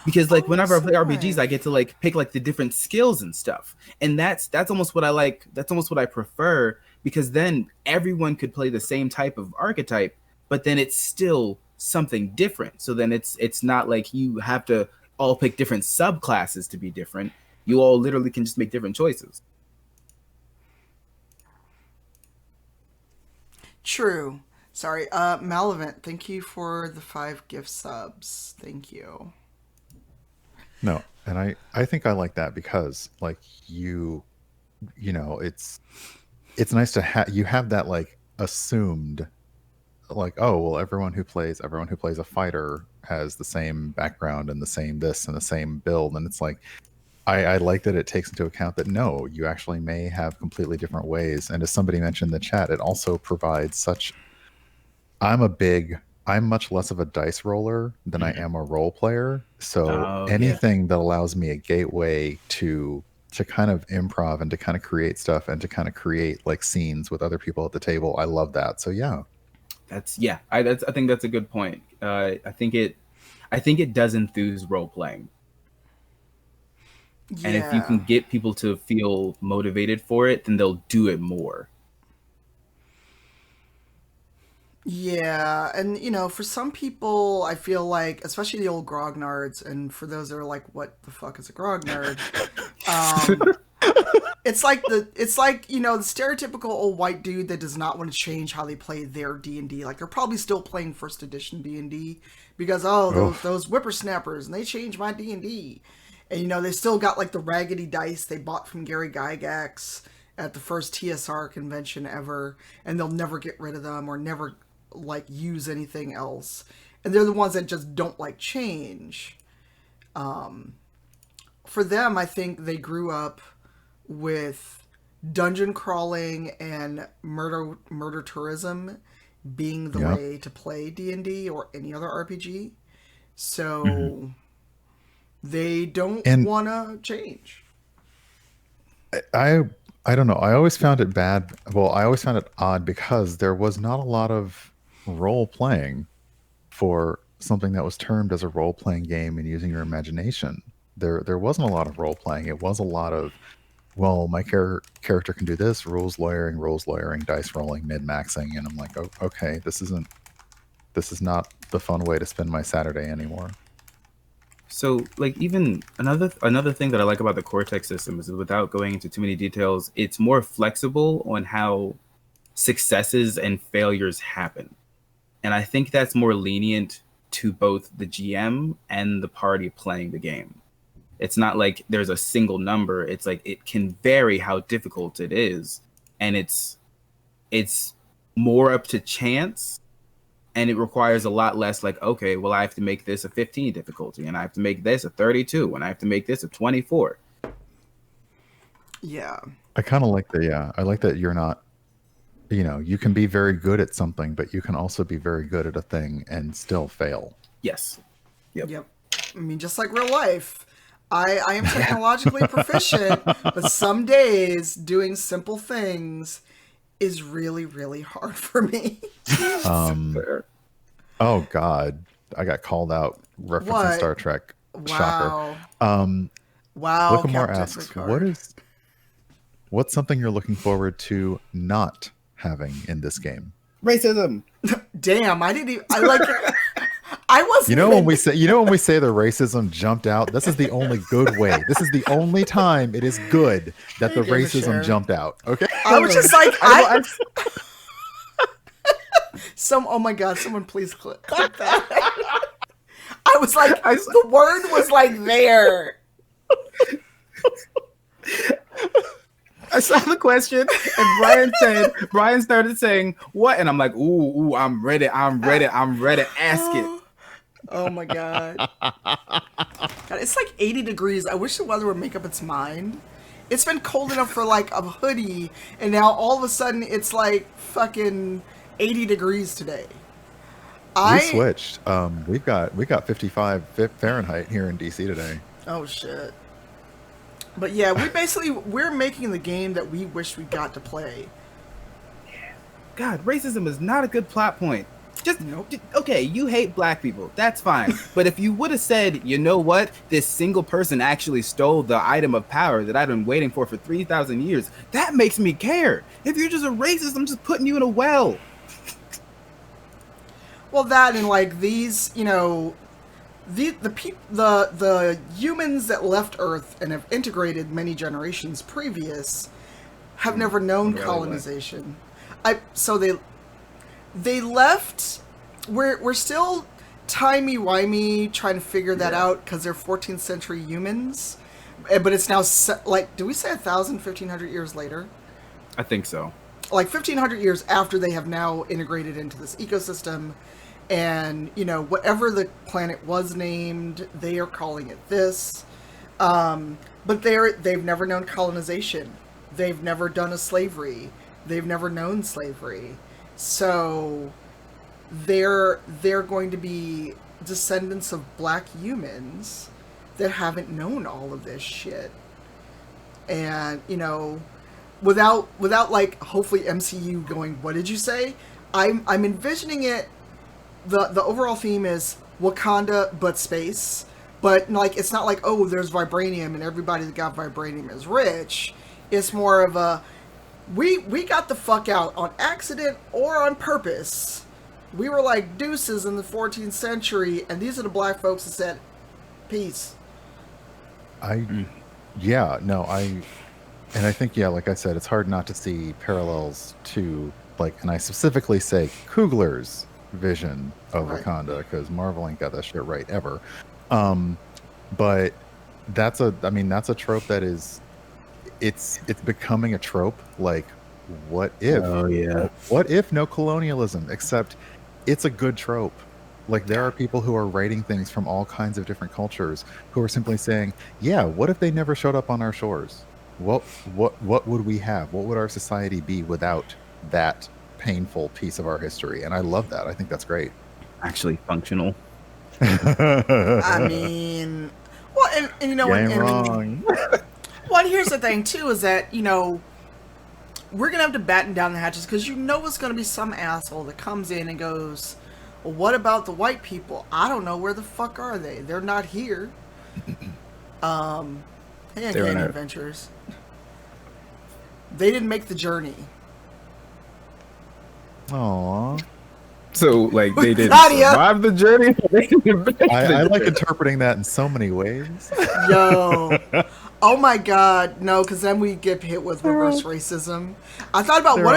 Because like whenever I play RPGs, I get to like pick like the different skills and stuff. And that's almost what I like. That's almost what I prefer because then everyone could play the same type of archetype, but then it's still something different. So then it's not like you have to all pick different subclasses to be different. You all literally can just make different choices. True. Sorry. Malevant, thank you for the 5 gift subs. Thank you. No, and I think I like that because like it's nice to have you have that like assumed like, oh well, everyone who plays a fighter has the same background and the same this and the same build, and it's like I like that it takes into account that no, you actually may have completely different ways. And as somebody mentioned in the chat, it also provides such I'm much less of a dice roller than I am a role player. So Oh yeah. anything that allows me a gateway to kind of improv and to kind of create stuff and to kind of create like scenes with other people at the table, I love that. So yeah. I think that's a good point. I think it does enthuse role playing. And if you can Yeah. get people to feel motivated for it, then they'll do it more. Yeah, and for some people, I feel like, especially the old grog nerds, and for those that are like, "What the fuck is a grog nerd?" Um, it's like the stereotypical old white dude that does not want to change how they play their D&D. Like they're probably still playing first edition D&D because Oof. those whippersnappers and they changed my D&D. And they still got like the raggedy dice they bought from Gary Gygax at the first TSR convention ever, and they'll never get rid of them or never like use anything else. And they're the ones that just don't like change. For them, I think they grew up with dungeon crawling and murder tourism being the Yep. way to play D&D or any other RPG. Mhm. So they don't And want to change. I I don't know. I always found it bad. Well, I always found it odd because there was not a lot of role playing for something that was termed as a role playing game and using your imagination. There wasn't a lot of role playing. It was a lot of, well, my character can do this, rules lawyering, dice rolling, min maxing, and I'm like, oh, okay, this is not the fun way to spend my Saturday anymore. So, like, even another thing that I like about the Cortex system is, without going into too many details, it's more flexible on how successes and failures happen, and I think that's more lenient to both the GM and the party playing the game. It's not like there's a single number. It's like it can vary how difficult it is, and it's more up to chance, and it requires a lot less like, okay, well, I have to make this a 15 difficulty, and I have to make this a 32, and I have to make this a 24. Yeah. I kind of like the, yeah, I like that you're not, you can be very good at something, but you can also be very good at a thing and still fail. Yes. Yep. Yep. I mean, just like real life. I am technologically proficient, but some days doing simple things is really, really hard for me. Um, Fair. oh God, I got called out referencing What? Star Trek. Shocker. Wow. Um, Wow, Lookamore Captain asks, Picard. what's something you're looking forward to not having in this game? Racism. Damn, I didn't even. I like. I wasn't You know even. when we say the racism jumped out. This is the only good way. This is the only time it is good that the Give a racism share. jumped out. Okay. I was just like, I oh my god, someone please clip that. I was like, I- the word was like there. I saw the question, and Brian started saying, what? And I'm like, ooh, I'm ready. Ask it. Oh my god. God, it's like 80 degrees. I wish the weather would make up its mind. It's been cold enough for like a hoodie, and now all of a sudden it's like fucking 80 degrees today. We switched. We got 55 Fahrenheit here in DC today. Oh shit. But yeah, we're making the game that we wish we got to play. God, racism is not a good plot point. Nope. Okay, you hate black people. That's fine. But if you would have said, you know what, this single person actually stole the item of power that I've been waiting for 3,000 years, that makes me care. If you're just a racist, I'm just putting you in a well. Well, that and like these, you know, the humans that left Earth and have integrated many generations previous have never known colonization. So they left. We're still timey-wimey trying to figure that out because they're 14th century humans. But it's now, like, do we say 1,000, 1,500 years later? I think so. Like 1,500 years after they have now integrated into this ecosystem. And, you know, whatever the planet was named, they are calling it this. But they've never known colonization. They've never done a slavery. They've never known slavery. So they're going to be descendants of black humans that haven't known all of this shit. And, you know, without like hopefully MCU going, what did you say? I'm envisioning it. The overall theme is Wakanda but space. But like it's not like, oh, there's vibranium and everybody that got vibranium is rich. It's more of a we got the fuck out on accident or on purpose. We were like deuces in the 14th century, and these are the black folks that said, peace. And I think, yeah, like I said, it's hard not to see parallels to, like, and I specifically say Coogler's vision of Wakanda, because Marvel ain't got that shit right ever. But that's a trope that is, it's becoming a trope. Like, what if? Oh yeah. What if no colonialism? Except, it's a good trope. Like, there are people who are writing things from all kinds of different cultures who are simply saying, yeah, what if they never showed up on our shores? What would we have? What would our society be without that painful piece of our history? And I love that. I think that's great. Actually functional. I mean, well, and you know, wrong. Well, and here's the thing too, is that, you know, we're gonna have to batten down the hatches because you know it's gonna be some asshole that comes in and goes, well, what about the white people? I don't know, where the fuck are they? They're not here. Hey, Uncanny Adventures. They didn't make the journey. Aww. So, like, they didn't survive the journey. I like interpreting that in so many ways. Yo. Oh my god. No, because then we get hit with reverse racism. I thought about what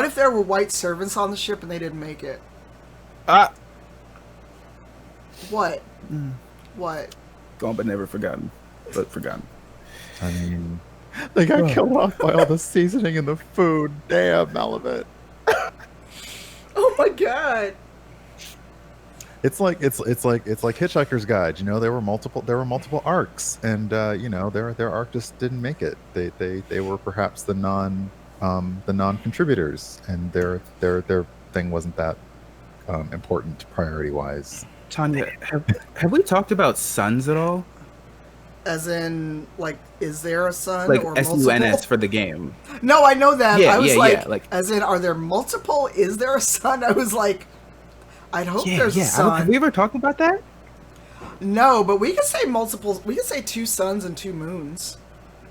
if there were white servants on the ship and they didn't make it? What? What? Gone but never forgotten. But forgotten. I mean, they got killed off by all the seasoning in the food. Damn, Malevit. Oh my god. It's like Hitchhiker's Guide. You know, there were multiple arcs, and you know, their arc just didn't make it. They were perhaps the non-contributors, and their thing wasn't that important priority wise. Tanya, have we talked about suns at all? As in, like, is there a sun like or SUNS multiple? for the game? No, I know that. Yeah, I was like, as in, are there multiple? Is there a sun? I was like, I'd hope there's a sun. Have we ever talked about that? No, but we could say multiple. We could say 2 suns and 2 moons,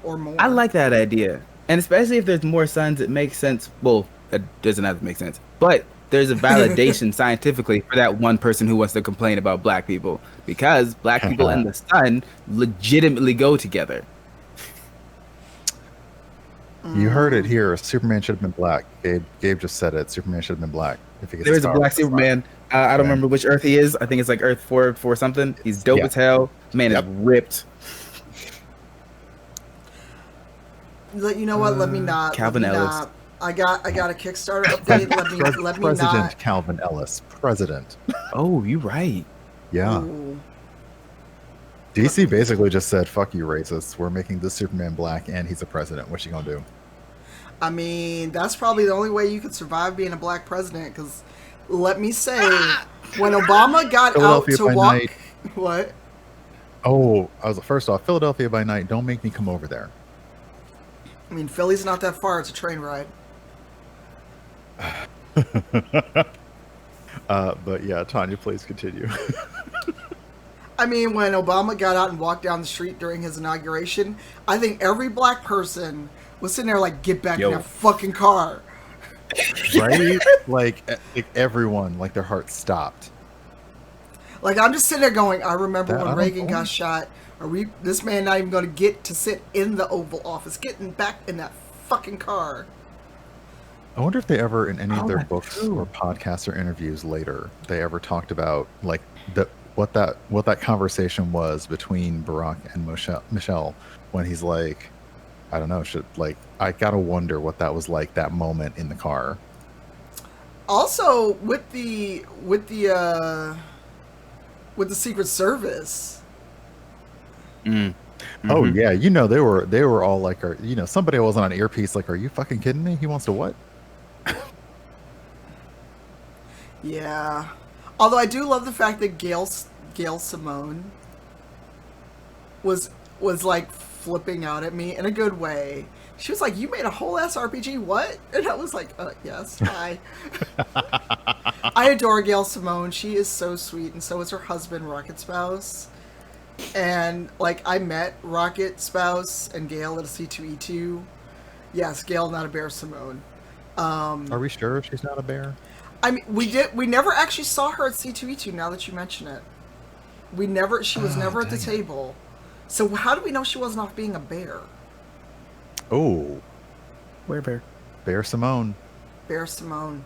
or more. I like that idea, and especially if there's more suns, it makes sense. Well, it doesn't have to make sense, but there's a validation scientifically for that one person who wants to complain about black people, because black people and the sun legitimately go together. You heard it here. Superman should have been black. Gabe just said it. Superman should have been black. If he gets There is a black Superman. I don't remember which Earth he is. I think it's like Earth 4 something. He's dope as hell. Man is ripped. You know what? Let me not. Calvin Ellis. I got a Kickstarter update. Let me President not. Calvin Ellis. President. Oh, you're right. Yeah. Ooh. DC basically just said, fuck you, racists. We're making this Superman black and he's a president. What you gonna do? I mean, that's probably the only way you could survive being a black president. Because, let me say, when Obama got out Philadelphia to by walk, night. what? Oh, first off, Philadelphia by night. Don't make me come over there. I mean, Philly's not that far. It's a train ride. But yeah, Tanya, please continue. I mean, when Obama got out and walked down the street during his inauguration, I think every black person was sitting there like, get back in that fucking car. Right? like everyone, like their heart stopped. Like, I'm just sitting there going, I remember That- when I don't Reagan know. got shot. This man not even going to get to sit in the Oval Office, getting back in that fucking car. I wonder if they ever, in any of their that's books true. or podcasts or interviews later, they ever talked about like what that conversation was between Barack and Michelle when he's like, I don't know, I gotta wonder what that was like, that moment in the car. Also, with the Secret Service. Mm. Oh Mhm. yeah, they were all like, somebody wasn't on earpiece like, are you fucking kidding me? He wants to what? Yeah. Although I do love the fact that Gail Simone was like flipping out at me in a good way. She was like, "You made a whole ass RPG, what?" And I was like, "Yes, hi." I adore Gail Simone. She is so sweet, and so is her husband, Rocket Spouse. And like, I met Rocket Spouse and Gail at a C2E2. Yes, Gail, not a bear, Simone. Are we sure she's not a bear? I mean, we never actually saw her at C2E2. Now that you mention it, she was never at the table. So how do we know she wasn't off being a bear? Oh, Where bear? Bear Simone. Bear Simone.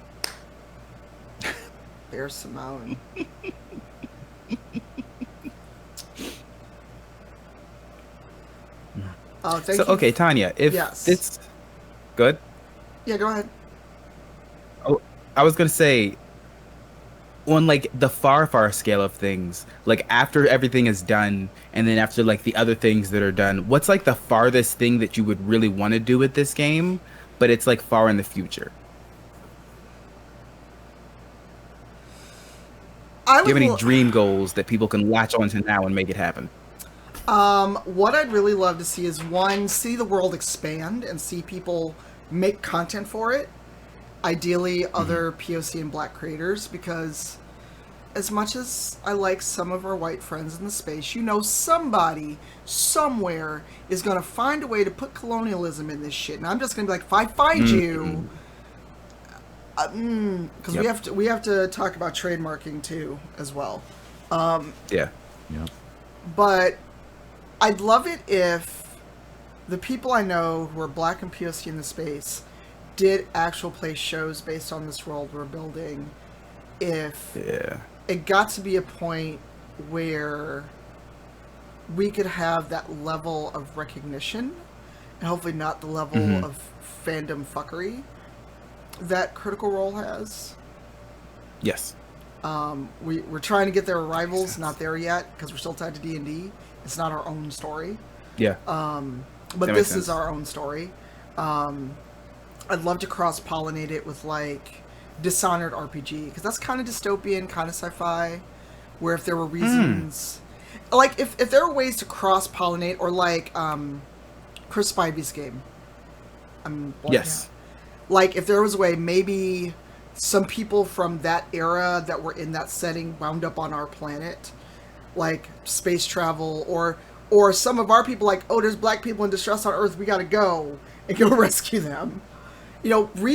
Bear Simone. Oh, thank you. Okay, Tanya, if Yes. it's good. Yeah, go ahead. I was gonna say, on like the far scale of things, like after everything is done, and then after like the other things that are done, what's like the farthest thing that you would really want to do with this game, but it's like far in the future? I Do you would have any dream goals that people can latch onto now and make it happen? What I'd really love to see is, one, see the world expand and see people make content for it. Ideally, other POC and Black creators, because as much as I like some of our white friends in the space, somebody somewhere is going to find a way to put colonialism in this shit, and I'm just going to be like, if I find you, because we have to talk about trademarking too as well. Yeah. Yeah. But I'd love it if the people I know who are Black and POC in the space did actual play shows based on this world we're building. If it got to be a point where we could have that level of recognition, and hopefully not the level of fandom fuckery that Critical Role has. Yes. We're trying to get their rivals, not there yet, because we're still tied to D&D. It's not our own story. Yeah. But That makes this sense. is our own story. I'd love to cross-pollinate it with, like, Dishonored RPG, because that's kind of dystopian, kind of sci-fi, where if there were reasons... Like, if there were ways to cross-pollinate, or like, Chris Spivey's game. Yes. Like, if there was a way, maybe some people from that era that were in that setting wound up on our planet, like space travel, or some of our people like, oh, there's Black people in distress on Earth, we gotta go and go rescue them.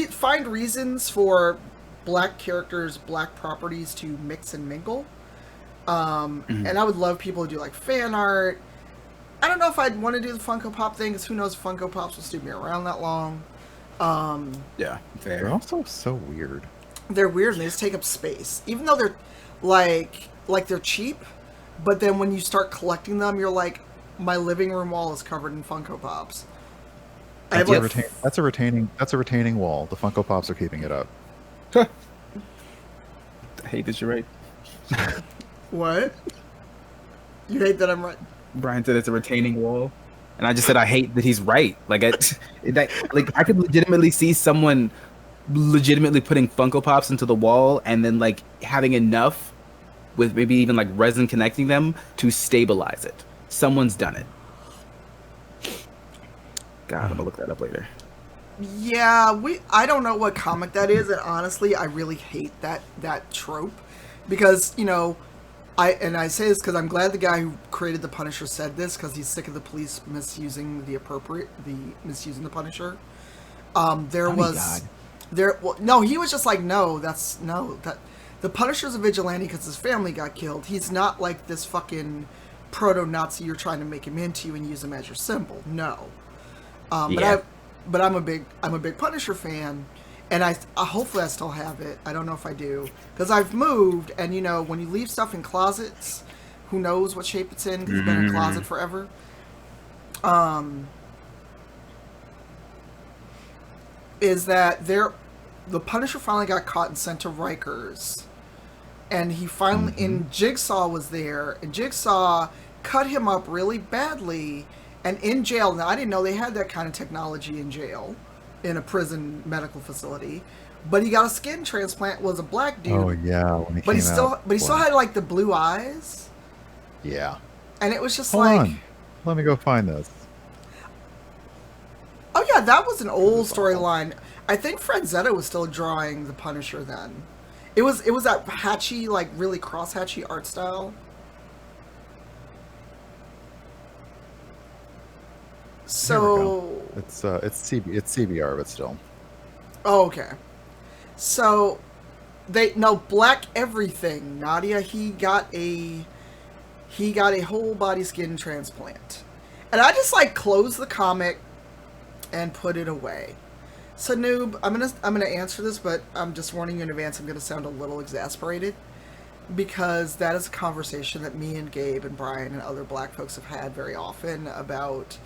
Find reasons for Black characters, Black properties to mix and mingle. And I would love people to do like fan art. I don't know if I'd want to do the Funko Pop thing, because who knows if Funko Pops will still be around that long. Yeah. They're Fair. also so weird. They're weird and they just take up space. Even though they're like they're cheap, but then when you start collecting them, you're like, my living room wall is covered in Funko Pops. I have like That's a retaining wall. The Funko Pops are keeping it up. I hate that you're right. what? You hate that I'm right? Brian said it's a retaining wall, and I just said I hate that he's right. Like I could legitimately see someone legitimately putting Funko Pops into the wall and then like having enough with maybe even like resin connecting them to stabilize it. Someone's done it. God, I'm gonna look that up later. Yeah, I don't know what comic that is, and honestly, I really hate that trope because I say this because I'm glad the guy who created the Punisher said this because he's sick of the police misusing the Punisher. He was just like, that the Punisher's a vigilante because his family got killed. He's not like this fucking proto-Nazi you're trying to make him into and use him as your symbol. No. But I'm a big Punisher fan, and I hopefully I still have it. I don't know if I do because I've moved, and when you leave stuff in closets, who knows what shape it's in? Because it's been in a closet forever. Is that the Punisher finally got caught and sent to Rikers, and he finally and Jigsaw was there, and Jigsaw cut him up really badly. And in jail, now I didn't know they had that kind of technology in jail, in a prison medical facility. But he got a skin transplant. Was a black dude. Oh yeah, when he but came he still had like the blue eyes. Yeah. And it was just Hold like, on. Let me go find this. oh yeah, that was an old storyline. I think Franzetta was still drawing the Punisher then. It was that hatchy, like really cross hatchy art style. So it's CBR, but still. Oh, okay. So Black everything. Nadia, he got a whole body skin transplant. And I just like closed the comic and put it away. So Noob, I'm gonna answer this, but I'm just warning you in advance, I'm gonna sound a little exasperated. Because that is a conversation that me and Gabe and Brian and other black folks have had very often about,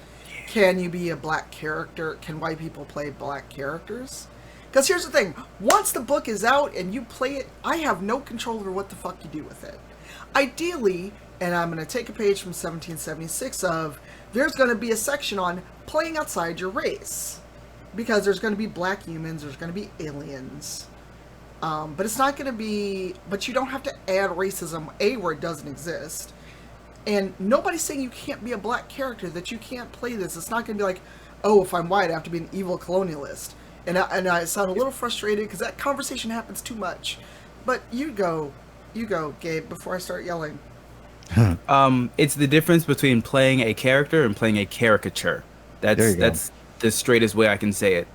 can you be a black character? Can white people play black characters? Because here's the thing. Once the book is out and you play it, I have no control over what the fuck you do with it. Ideally, and I'm going to take a page from 1776 of, there's going to be a section on playing outside your race. Because there's going to be black humans, there's going to be aliens. But it's not going to be, but you don't have to add racism, where it doesn't exist. And nobody's saying you can't be a black character, that you can't play this. It's not going to be like, oh, if I'm white, I have to be an evil colonialist. And I sound a little frustrated because that conversation happens too much. But you go, Gabe, before I start yelling. It's the difference between playing a character and playing a caricature. That's the straightest way I can say it.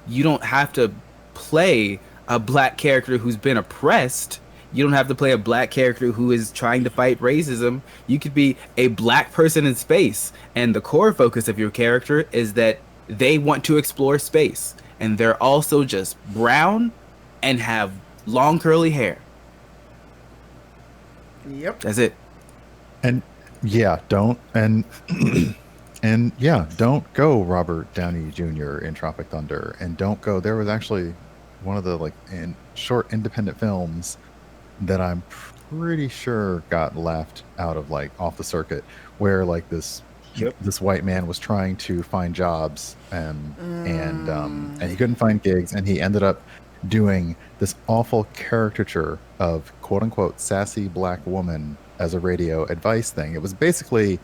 You don't have to play a black character who's been oppressed. You don't have to play a black character who is trying to fight racism. You could be a black person in space, and the core focus of your character is that they want to explore space, and they're also just brown and have long curly hair. Yep. That's it. And yeah, don't don't go Robert Downey Jr. in Tropic Thunder, and don't go. There was actually one of the short independent films that I'm pretty sure got left out of off the circuit, where this white man was trying to find jobs and he couldn't find gigs, and he ended up doing this awful caricature of quote unquote sassy black woman as a radio advice thing. It was basically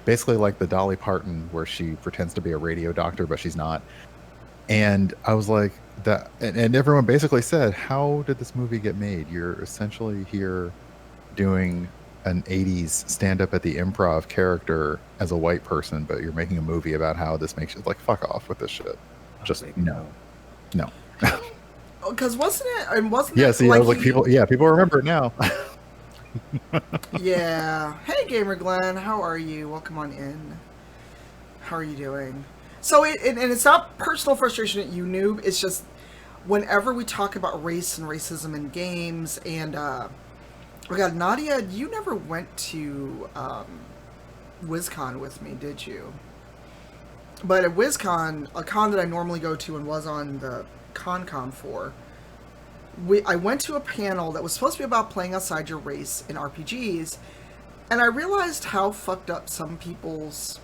like the Dolly Parton where she pretends to be a radio doctor but she's not. And I was like, that, and everyone basically said, how did this movie get made? You're essentially here doing an 80s stand-up at the improv character as a white person, but you're making a movie about how this makes you fuck off with this shit. Just no. Because wasn't it? Yeah, see, I was people remember it now. Yeah. Hey, Gamer Glenn, how are you? Welcome on in. How are you doing? So, and it's not personal frustration at you, Noob. It's just whenever we talk about race and racism in games, and Nadia, you never went to WizCon with me, did you? But at WizCon, a con that I normally go to and was on the ConCom for, I went to a panel that was supposed to be about playing outside your race in RPGs, and I realized how fucked up some people's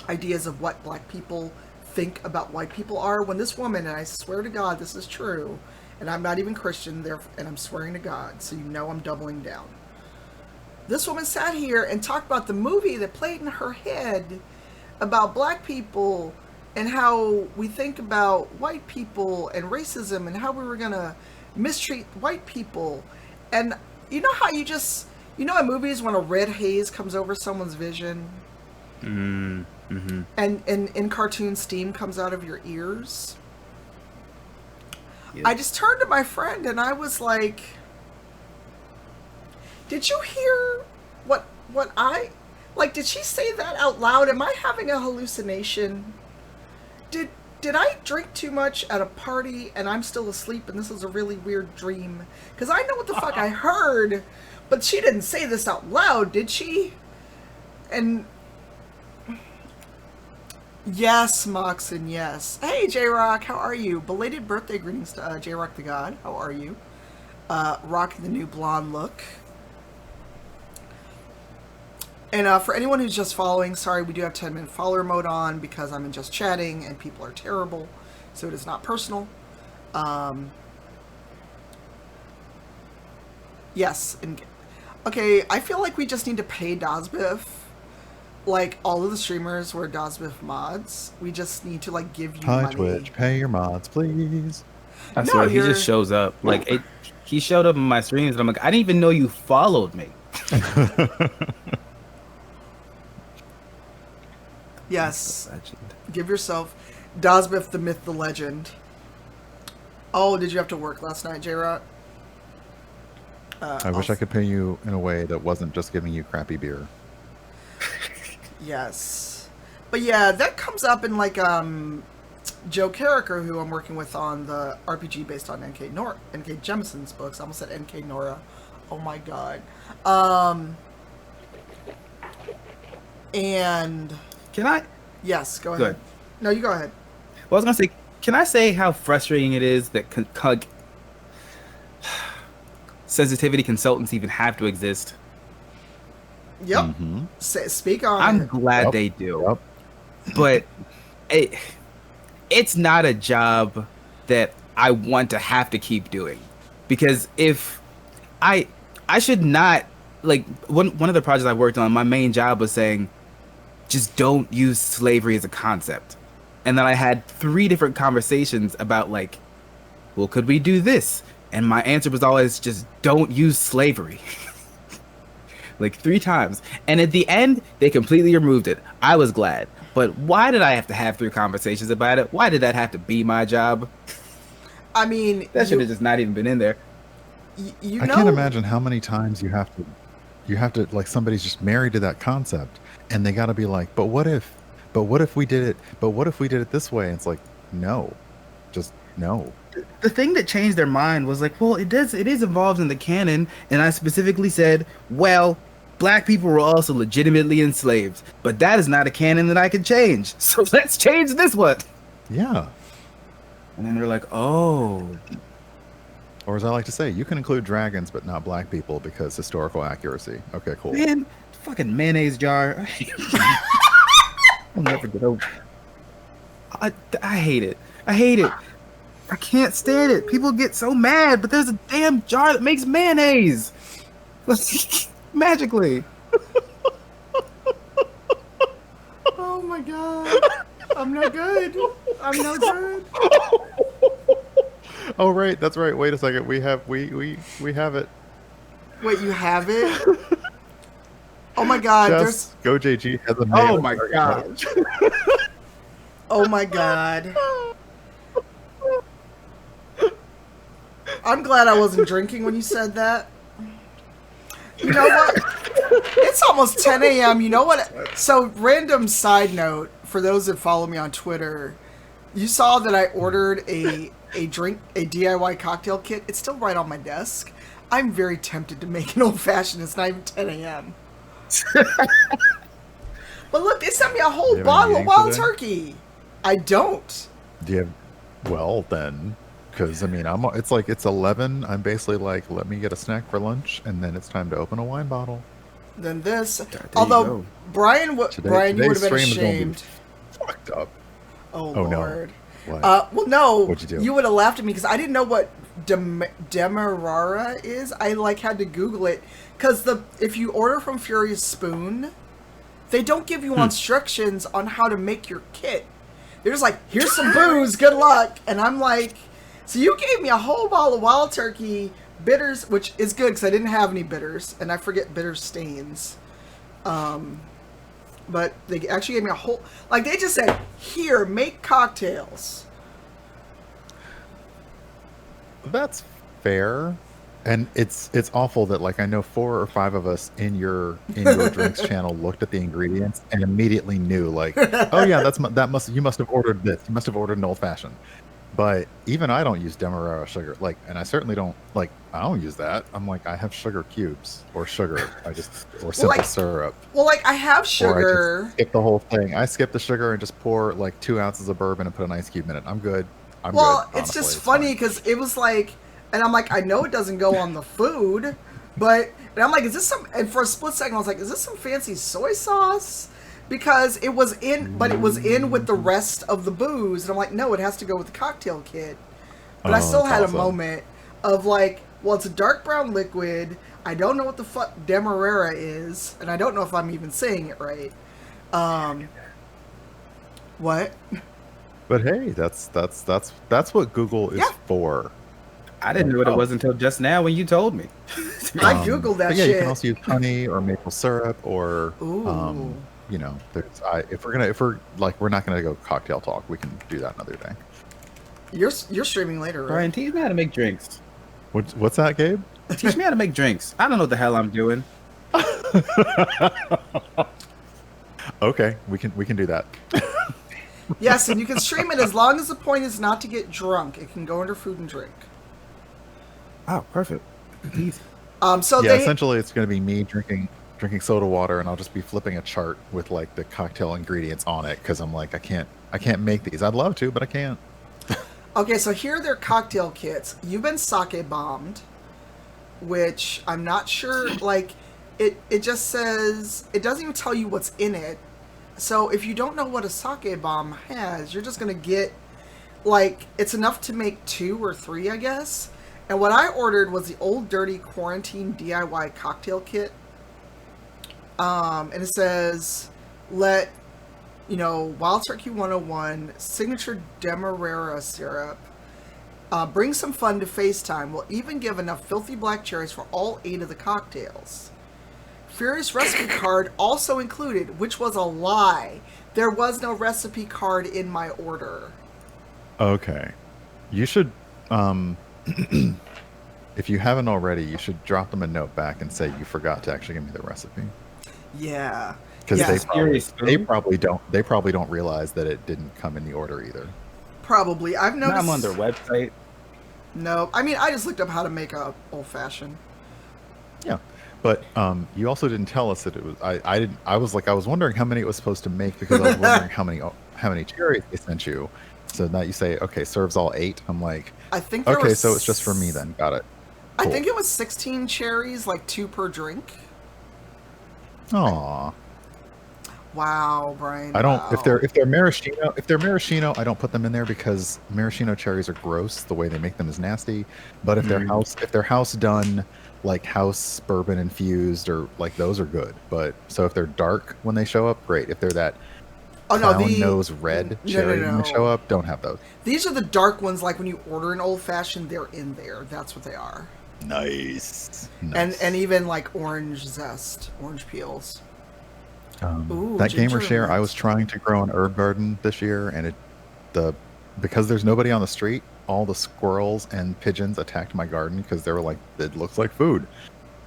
ideas of what black people think about white people are. When this woman, and I swear to God this is true, and I'm not even Christian, and I'm swearing to God, so you know I'm doubling down. This woman sat here and talked about the movie that played in her head about black people and how we think about white people and racism and how we were gonna mistreat white people. And you know how you know in movies when a red haze comes over someone's vision? Mm-hmm. And in cartoons, steam comes out of your ears? Yep. I just turned to my friend and I was like, did you hear what I... Like, did she say that out loud? Am I having a hallucination? Did I drink too much at a party and I'm still asleep and this is a really weird dream? Because I know what the fuck I heard, but she didn't say this out loud, did she? And... Yes, Moxon, yes. Hey, J-Rock, how are you? Belated birthday greetings to J-Rock the God. How are you? Rocking the new blonde look. And for anyone who's just following, sorry, we do have 10-minute follower mode on because I'm in just chatting and people are terrible, so it is not personal. Yes, and okay, I feel like we just need to pay Dazbiff. Like, all of the streamers were Dazbiff mods. We just need to, like, give you Hi, money. Twitch, pay your mods, please. I swear, he just shows up. Like, he showed up in my streams, and I'm like, I didn't even know you followed me. Yes. Give yourself Dazbiff the myth, the legend. Oh, did you have to work last night, J-Rock? I wish I could pay you in a way that wasn't just giving you crappy beer. Yes. But yeah, that comes up in like Joe Carricker, who I'm working with on the RPG based on N.K. Jemison's books. I almost said N.K. Nora. Oh my god. And... Can I? Yes, go ahead. Good. No, you go ahead. Well, I was going to say, can I say how frustrating it is that sensitivity consultants even have to exist? Yep. Mm-hmm. Speak on I'm it. glad they do. Yep. But it's not a job that I want to have to keep doing. Because if I should not, like, one of the projects I worked on, my main job was saying, just don't use slavery as a concept. And then I had 3 different conversations about, like, well, could we do this? And my answer was always just don't use slavery. Like 3 times. And at the end, they completely removed it. I was glad. But why did I have to have 3 conversations about it? Why did that have to be my job? I mean... That should have just not even been in there. You I know... can't imagine how many times you have to, like, somebody's just married to that concept. And they got to be like, but what if we did it? But what if we did it this way? And it's like, no, just no. The thing that changed their mind was like, well, it is involved in the canon. And I specifically said, well, black people were also legitimately enslaved, but that is not a canon that I can change. So let's change this one. Yeah. And then they're like, oh. Or as I like to say, you can include dragons, but not black people because historical accuracy. Okay, cool. Man, fucking mayonnaise jar. I'll never get over. I hate it. I hate it. I can't stand it. People get so mad, but there's a damn jar that makes mayonnaise. Magically. Oh my god. I'm no good. I'm no good. Oh right, that's right. Wait a second. We have it. Wait, you have it? Oh my god, Just Go JG has a Oh mayo my jar. gosh. Oh my god. I'm glad I wasn't drinking when you said that. You know what? It's almost 10 a.m. You know what? So, random side note, for those that follow me on Twitter, you saw that I ordered a DIY cocktail kit. It's still right on my desk. I'm very tempted to make an old fashioned. It's not even 10 a.m. But look, they sent me a Do whole you have any bottle of meetings wild today? turkey. I don't. Do you have? Well, then, because I mean, it's like it's 11. I'm basically like, let me get a snack for lunch, and then it's time to open a wine bottle. Then this. There you Although go. Brian, Brian, you would Today's have been stream is gonna be ashamed. fucked up. Oh Oh, no. Lord. What? Well, no. What'd you do? You would have laughed at me because I didn't know what Demerara is. I like had to Google it because if you order from Furious Spoon, they don't give you instructions on how to make your kit. They're just like, here's some booze, good luck. And I'm like, so you gave me a whole bottle of wild turkey bitters, which is good because I didn't have any bitters, and I forget bitter stains. But they actually gave me a whole, like they just said, here, make cocktails. That's fair. And it's awful that like I know 4 or 5 of us in your drinks channel looked at the ingredients and immediately knew like, oh yeah, you must have ordered this. You must have ordered an old fashioned. But even I don't use Demerara sugar. Like, and I certainly don't I don't use that. I'm like, I have sugar cubes or sugar. Or simple like, syrup. Well, like I have Or I sugar. just skip the whole thing. I skip the sugar and just pour like 2 ounces of bourbon and put an ice cube in it. I'm good. Well, good, it's honestly. just funny because it was like, and I'm like, I know it doesn't go on the food, but, and I'm like, is this some, and for a split second I was like, is this some fancy soy sauce? Because it was in, but it was in with the rest of the booze, and I'm like, no, it has to go with the cocktail kit. But I still that's had awesome. a moment of like, well, it's a dark brown liquid, I don't know what the fuck Demerara is, and I don't know if I'm even saying it right. What? But hey, that's what Google is Yeah. for. I didn't know what it was until just now when you told me. I googled that But yeah, shit. you can also use honey or maple syrup or Ooh. you know, if we're not gonna go cocktail talk, we can do that another day. You're streaming later, right? Brian, teach me how to make drinks. What's that, Gabe? Teach me how to make drinks. I don't know what the hell I'm doing. Okay, we can do that. Yes, and you can stream it as long as the point is not to get drunk. It can go under food and drink. Oh, perfect. Easy. So Yeah, they essentially it's gonna be me drinking soda water, and I'll just be flipping a chart with like the cocktail ingredients on it because I'm like I can't make these. I'd love to, but I can't. okay. So here are their cocktail kits. You've been sake bombed, which I'm not sure. Like, it just says it doesn't even tell you what's in it. So if you don't know what a sake bomb has, you're just gonna get like it's enough to make 2 or 3, I guess. And what I ordered was the Old Dirty Quarantine DIY cocktail kit. And it says, Wild Turkey 101, signature Demerara syrup. Bring some fun to FaceTime. We'll even give enough filthy black cherries for all 8 of the cocktails. Furious recipe card also included, which was a lie. There was no recipe card in my order. Okay, you should if you haven't already, you should drop them a note back and say you forgot to actually give me the recipe. Yeah. Because Yeah. they probably don't realize that it didn't come in the order either. Probably. I've Now noticed. I'm on their website. No, I mean, I just looked up how to make a old fashioned. Yeah, but you also didn't tell us that it was. I was wondering how many it was supposed to make because I was wondering how many cherries they sent you. So now you say, okay, serves all 8. I'm like, I think there okay, was, so it's just for me then. Got it. I Cool. think it was 16 cherries, like 2 per drink. Aw. Wow, Brian. I don't. Wow. If they're maraschino, I don't put them in there because maraschino cherries are gross. The way they make them is nasty. But if they're house done, like house bourbon infused or like those are good. But so if they're dark when they show up, great. If they're that clown nose red cherry when they show up, don't have those. These are the dark ones. Like when you order an old fashioned, they're in there. That's what they are. Nice. And even like orange zest, orange peels. Ooh, that ginger gamer share, I nuts. was trying to grow an herb garden this year, and because there's nobody on the street, all the squirrels and pigeons attacked my garden because they were like, it looks like food.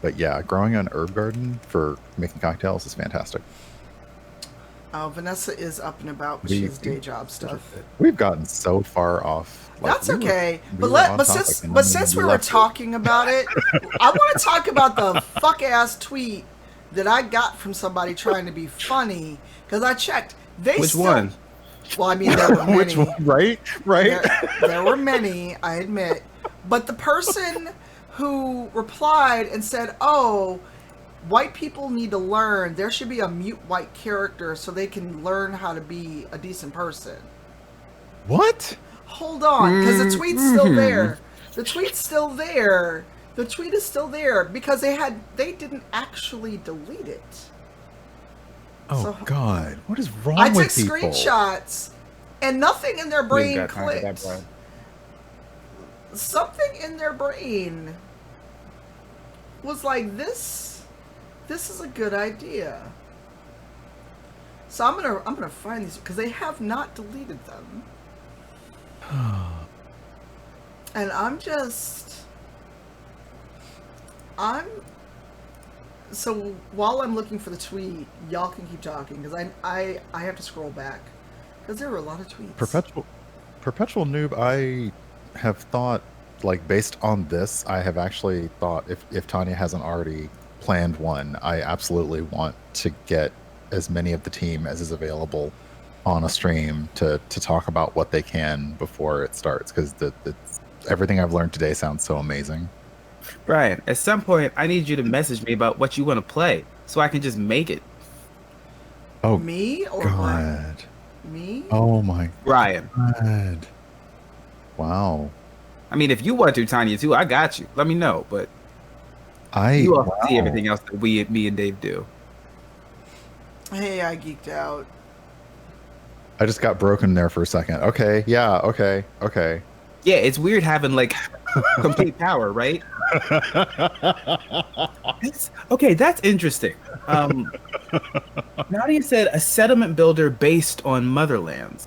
But yeah, growing an herb garden for making cocktails is fantastic. Vanessa is up and about, but she has day job stuff. We've gotten so far off. That's okay. we were on But topic, since and then since you we were left it. talking about it, I want to talk about the fuck ass tweet that I got from somebody trying to be funny, because I checked. Which one? Well, I mean, there were many. Which one? Right? There were many, I admit. But the person who replied and said, "Oh, white people need to learn. There should be a mute white character so they can learn how to be a decent person." What? Hold on, because the tweet's still there. The tweet's still there. The tweet is still there because they didn't actually delete it. Oh So- God! What is wrong I with took people? screenshots, and nothing in their We ain't brain got time for that, clicked. Brian. Something in their brain was like, this is a good idea. So I'm gonna find these because they have not deleted them. And so while I'm looking for the tweet, y'all can keep talking because I have to scroll back because there were a lot of tweets. Perpetual noob. I have thought, like, based on this, I have actually thought if Tanya hasn't already planned one, I absolutely want to get as many of the team as is available on a stream to talk about what they can before it starts, because everything I've learned today sounds so amazing. Brian, at some point, I need you to message me about what you want to play so I can just make it. Oh Me or Brian? God! Me? Oh my Brian. God! Wow! I mean, if you want to, Tanya, too, I got you. Let me know. But you all see everything else that me and Dave do. Hey, I geeked out. I just got broken there for a second. Okay, yeah, okay. Yeah, it's weird having like complete power, right? That's interesting. Nadia said a settlement builder based on Motherlands.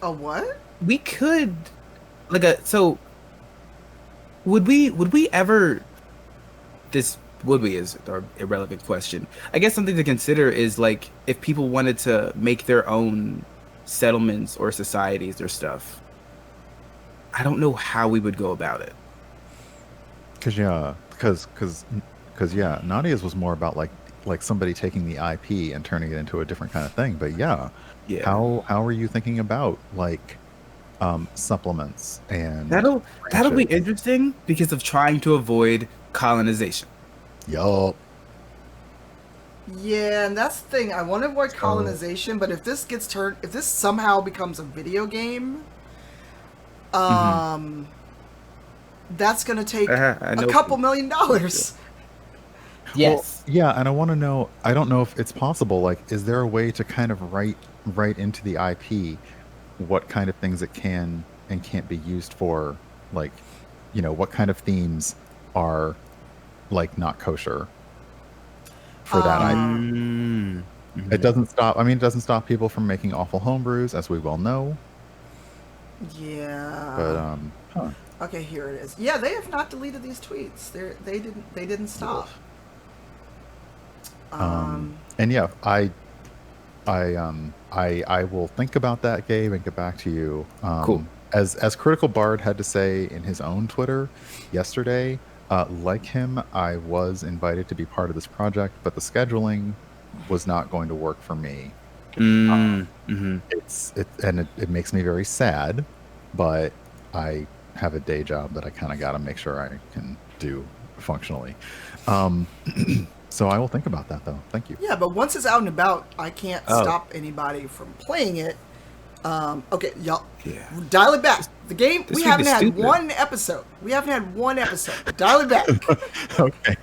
A what? We could would we ever this would we is our irrelevant question. I guess something to consider is like if people wanted to make their own settlements or societies or stuff. I don't know how we would go about it. Because Nadia's was more about like somebody taking the IP and turning it into a different kind of thing. But yeah. How are you thinking about like supplements and that'll be interesting because of trying to avoid colonization. Yup. Yeah, and that's the thing. I want to avoid colonization, but if this somehow becomes a video game, that's going to take a couple $1 million. Yes. Well, yeah, and I want to know. I don't know if it's possible. Like, is there a way to kind of write into the IP what kind of things it can and can't be used for? Like, what kind of themes are like not kosher for that IP? Mm-hmm. It doesn't stop. I mean, it doesn't stop people from making awful homebrews, as we well know. Yeah. But Okay, here it is. Yeah, they have not deleted these tweets. They didn't stop. And yeah, I will think about that, Gabe, and get back to you. Cool. As Critical Bard had to say in his own Twitter yesterday, like him, I was invited to be part of this project, but the scheduling was not going to work for me. Mm-hmm. It makes me very sad, but I have a day job that I kind of got to make sure I can do functionally. So I will think about that, though. Thank you. Yeah, but once it's out and about, I can't stop anybody from playing it. Okay, y'all, dial it back. The game, we haven't had one episode. Dial it back. Okay.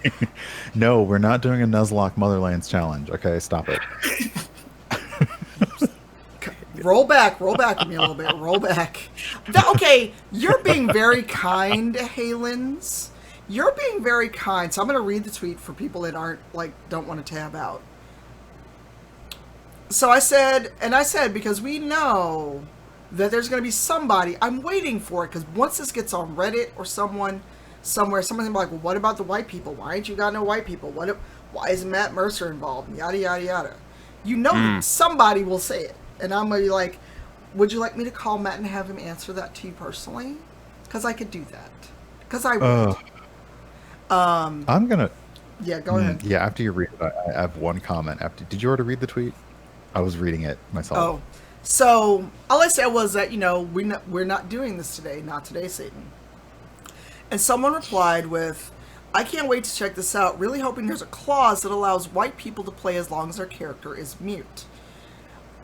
No, we're not doing a Nuzlocke Motherlands challenge. Okay, stop it. Roll back with me a little bit. Roll back. Okay, you're being very kind, Halens. You're being very kind. So I'm going to read the tweet for people that don't want to tab out. So I said, because we know that there's going to be somebody, I'm waiting for it, because once this gets on Reddit or somewhere, someone's going to be like, well, what about the white people? Why ain't you got no white people? Why isn't Matt Mercer involved? And yada, yada, yada. Somebody will say it. And I'm going to be like, would you like me to call Matt and have him answer that to you personally? Because I could do that. Because I would. I'm gonna Yeah, go ahead. Yeah, after you read it, I have one comment. After, did you already read the tweet? I was reading it myself. Oh, so all I said was that we're not doing this today. Not today, Satan. And someone replied with, "I can't wait to check this out. Really hoping there's a clause that allows white people to play as long as their character is mute."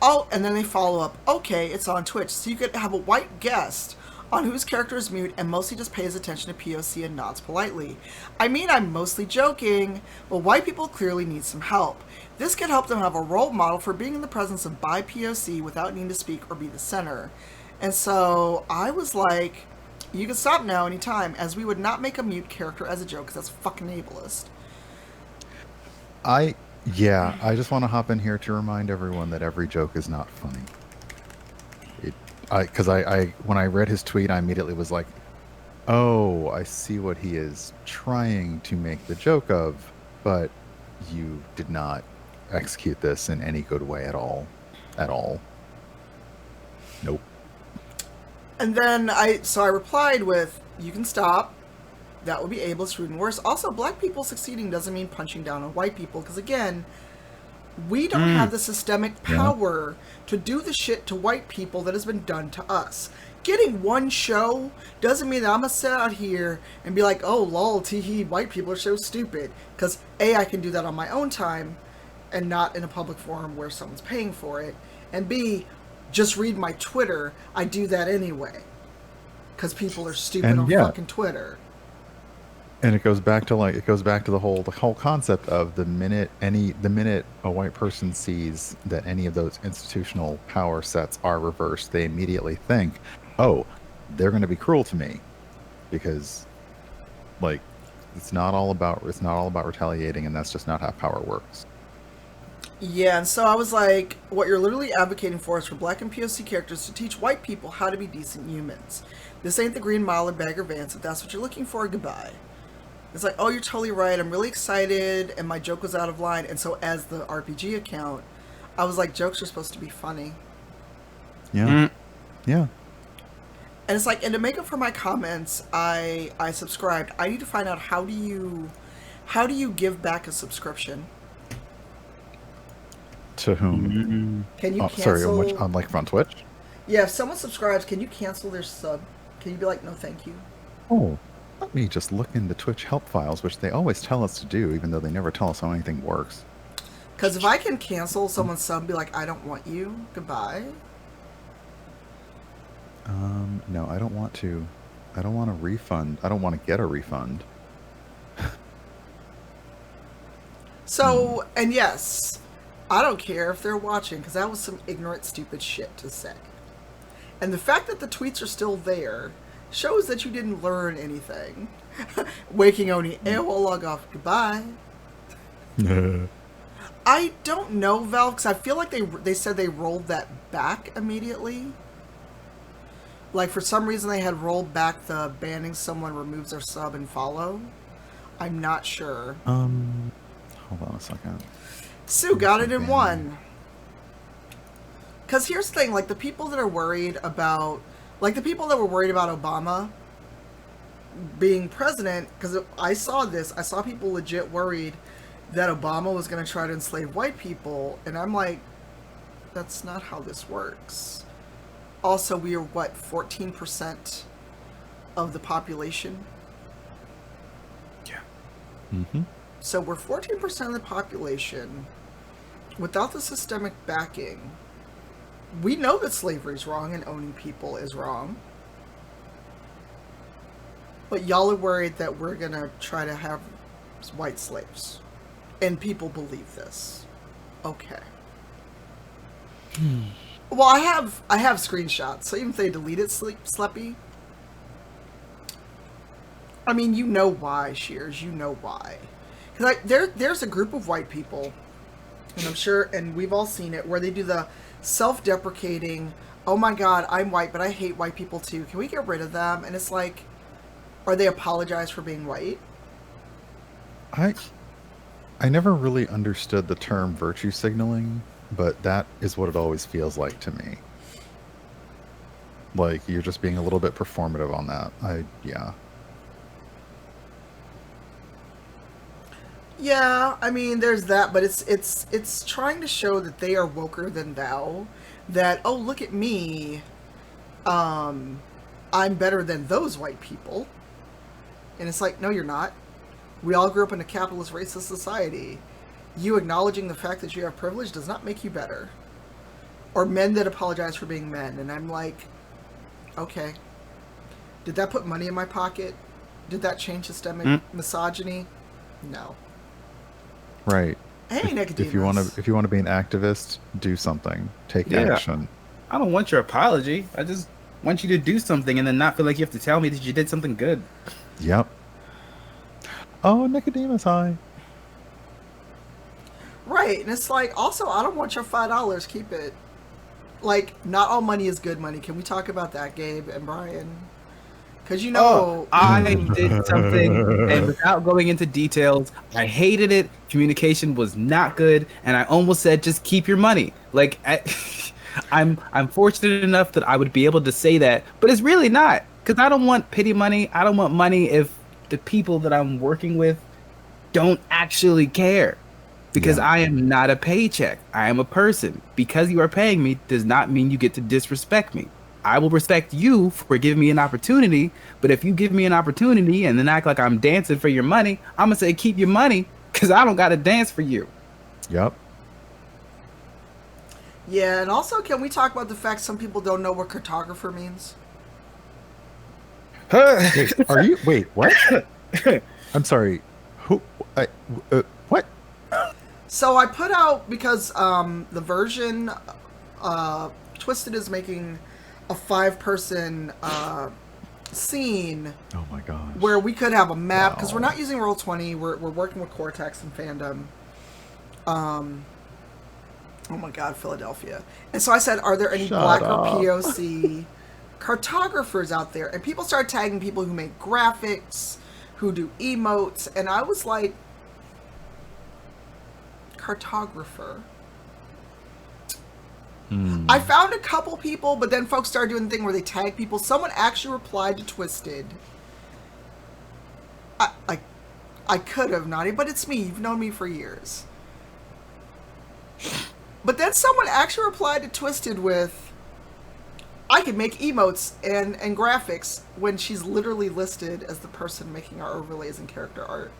Oh, and then they follow up, "Okay, it's on Twitch, so you could have a white guest on whose character is mute and mostly just pays attention to POC and nods politely. I mean, I'm mostly joking, but white people clearly need some help. This could help them have a role model for being in the presence of bi POC without needing to speak or be the center." And so I was like, you can stop now anytime, as we would not make a mute character as a joke, because that's fucking ableist. I just want to hop in here to remind everyone that every joke is not funny. Because I when I read his tweet, I immediately was like, oh, I see what he is trying to make the joke of, but you did not execute this in any good way at all. At all. Nope. And then I replied with, "You can stop. That would be ableist, rude, and worse. Also, black people succeeding doesn't mean punching down on white people, because again, we don't have the systemic power to do the shit to white people that has been done to us. Getting one show doesn't mean that I'm gonna sit out here and be like, oh, lol, teehee, white people are so stupid. Because A, I can do that on my own time and not in a public forum where someone's paying for it. And B, just read my Twitter. I do that anyway. Because people are stupid on fucking Twitter. And it goes back to the whole concept of the minute a white person sees that any of those institutional power sets are reversed, they immediately think, oh, they're going to be cruel to me, because like it's not all about retaliating, and that's just not how power works. Yeah, and so I was like, what you're literally advocating for is for black and POC characters to teach white people how to be decent humans. This ain't the Green Mile or Bagger Vance. If that's what you're looking for, goodbye. It's like, oh, you're totally right. I'm really excited, and my joke was out of line. And so as the RPG account, I was like, jokes are supposed to be funny. Yeah. Yeah. And it's like, and to make up for my comments, I subscribed. I need to find out how do you give back a subscription? To whom? Can you cancel? Sorry, on Twitch? Yeah, if someone subscribes, can you cancel their sub? Can you be like, no, thank you? Oh, let me just look into Twitch help files, which they always tell us to do, even though they never tell us how anything works. Because if I can cancel someone's sub and be like, I don't want you, goodbye. No, I don't want to. I don't want a refund. I don't want to get a refund. So, and yes, I don't care if they're watching, because that was some ignorant, stupid shit to say. And the fact that the tweets are still there shows that you didn't learn anything. Waking Oni, AOL log off, goodbye. I don't know, Valve, because I feel like they said they rolled that back immediately. Like, for some reason they had rolled back the banning someone removes their sub and follow. I'm not sure. Hold on a second. Sue got it in one. Because here's the thing, like, the people that are worried about... Like, the people that were worried about Obama being president, because I saw people legit worried that Obama was going to try to enslave white people, and I'm like, that's not how this works. Also, we are, 14% of the population? Yeah. Mm-hmm. So we're 14% of the population without the systemic backing. We know that slavery is wrong and owning people is wrong. But y'all are worried that we're going to try to have white slaves. And people believe this. Okay. Well, I have screenshots, so even if they delete it, Sleppy. I mean, you know why, Shears. You know why. Because there's a group of white people, and I'm sure, and we've all seen it, where they do the self-deprecating, oh my god, I'm white, but I hate white people too. Can we get rid of them? And it's like, or they apologize for being white. I never really understood the term virtue signaling, but that is what it always feels like to me. Like, you're just being a little bit performative on that. Yeah. Yeah, I mean, there's that, but it's trying to show that they are woker than thou. That, oh, look at me, I'm better than those white people. And it's like, no, you're not. We all grew up in a capitalist, racist society. You acknowledging the fact that you have privilege does not make you better. Or men that apologize for being men. And I'm like, okay. Did that put money in my pocket? Did that change systemic misogyny? No. Right. Hey, Nicodemus. If you want to be an activist, do something. Take action. I don't want your apology. I just want you to do something and then not feel like you have to tell me that you did something good. Yep. Oh, Nicodemus, hi. Right, and it's like, also, I don't want your $5. Keep it. Like, not all money is good money. Can we talk about that, Gabe and Brian? Because you know, I did something, and without going into details, I hated it. Communication was not good, and I almost said, "Just keep your money." Like, I'm fortunate enough that I would be able to say that, but it's really not, because I don't want pity money. I don't want money if the people that I'm working with don't actually care, because I am not a paycheck. I am a person. Because you are paying me does not mean you get to disrespect me. I will respect you for giving me an opportunity, but if you give me an opportunity and then act like I'm dancing for your money, I'm gonna say keep your money, because I don't gotta dance for you. Yep. yeah, and also, can we talk about the fact some people don't know what cartographer means? Are you? Wait, what? I'm sorry. Who? What? So I put out, because the version Twisted is making a 5-person scene. Oh my gosh. Where we could have a map, because Wow. we're not using Roll20, we're working with Cortex and Fandom. Oh my god, Philadelphia. And so I said, are there any Shut black up. or POC cartographers out there? And people started tagging people who make graphics, who do emotes, and I was like, cartographer. I found a couple people, but then folks started doing the thing where they tag people. Someone actually replied to Twisted. I could have, Naughty, but it's me. You've known me for years. But then someone actually replied to Twisted with, I could make emotes and graphics, when she's literally listed as the person making our overlays and character art.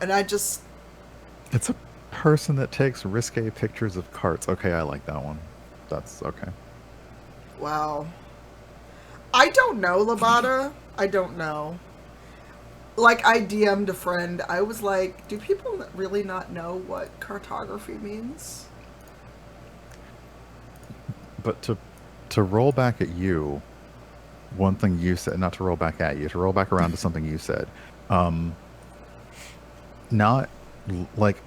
And I just... It's a person that takes risque pictures of carts. Okay, I like that one. That's okay. Wow. I don't know, Labata. I don't know. Like, I DM'd a friend. I was like, do people really not know what cartography means? But to roll back at you, one thing you said, not to roll back at you, to roll back around to something you said. Not like,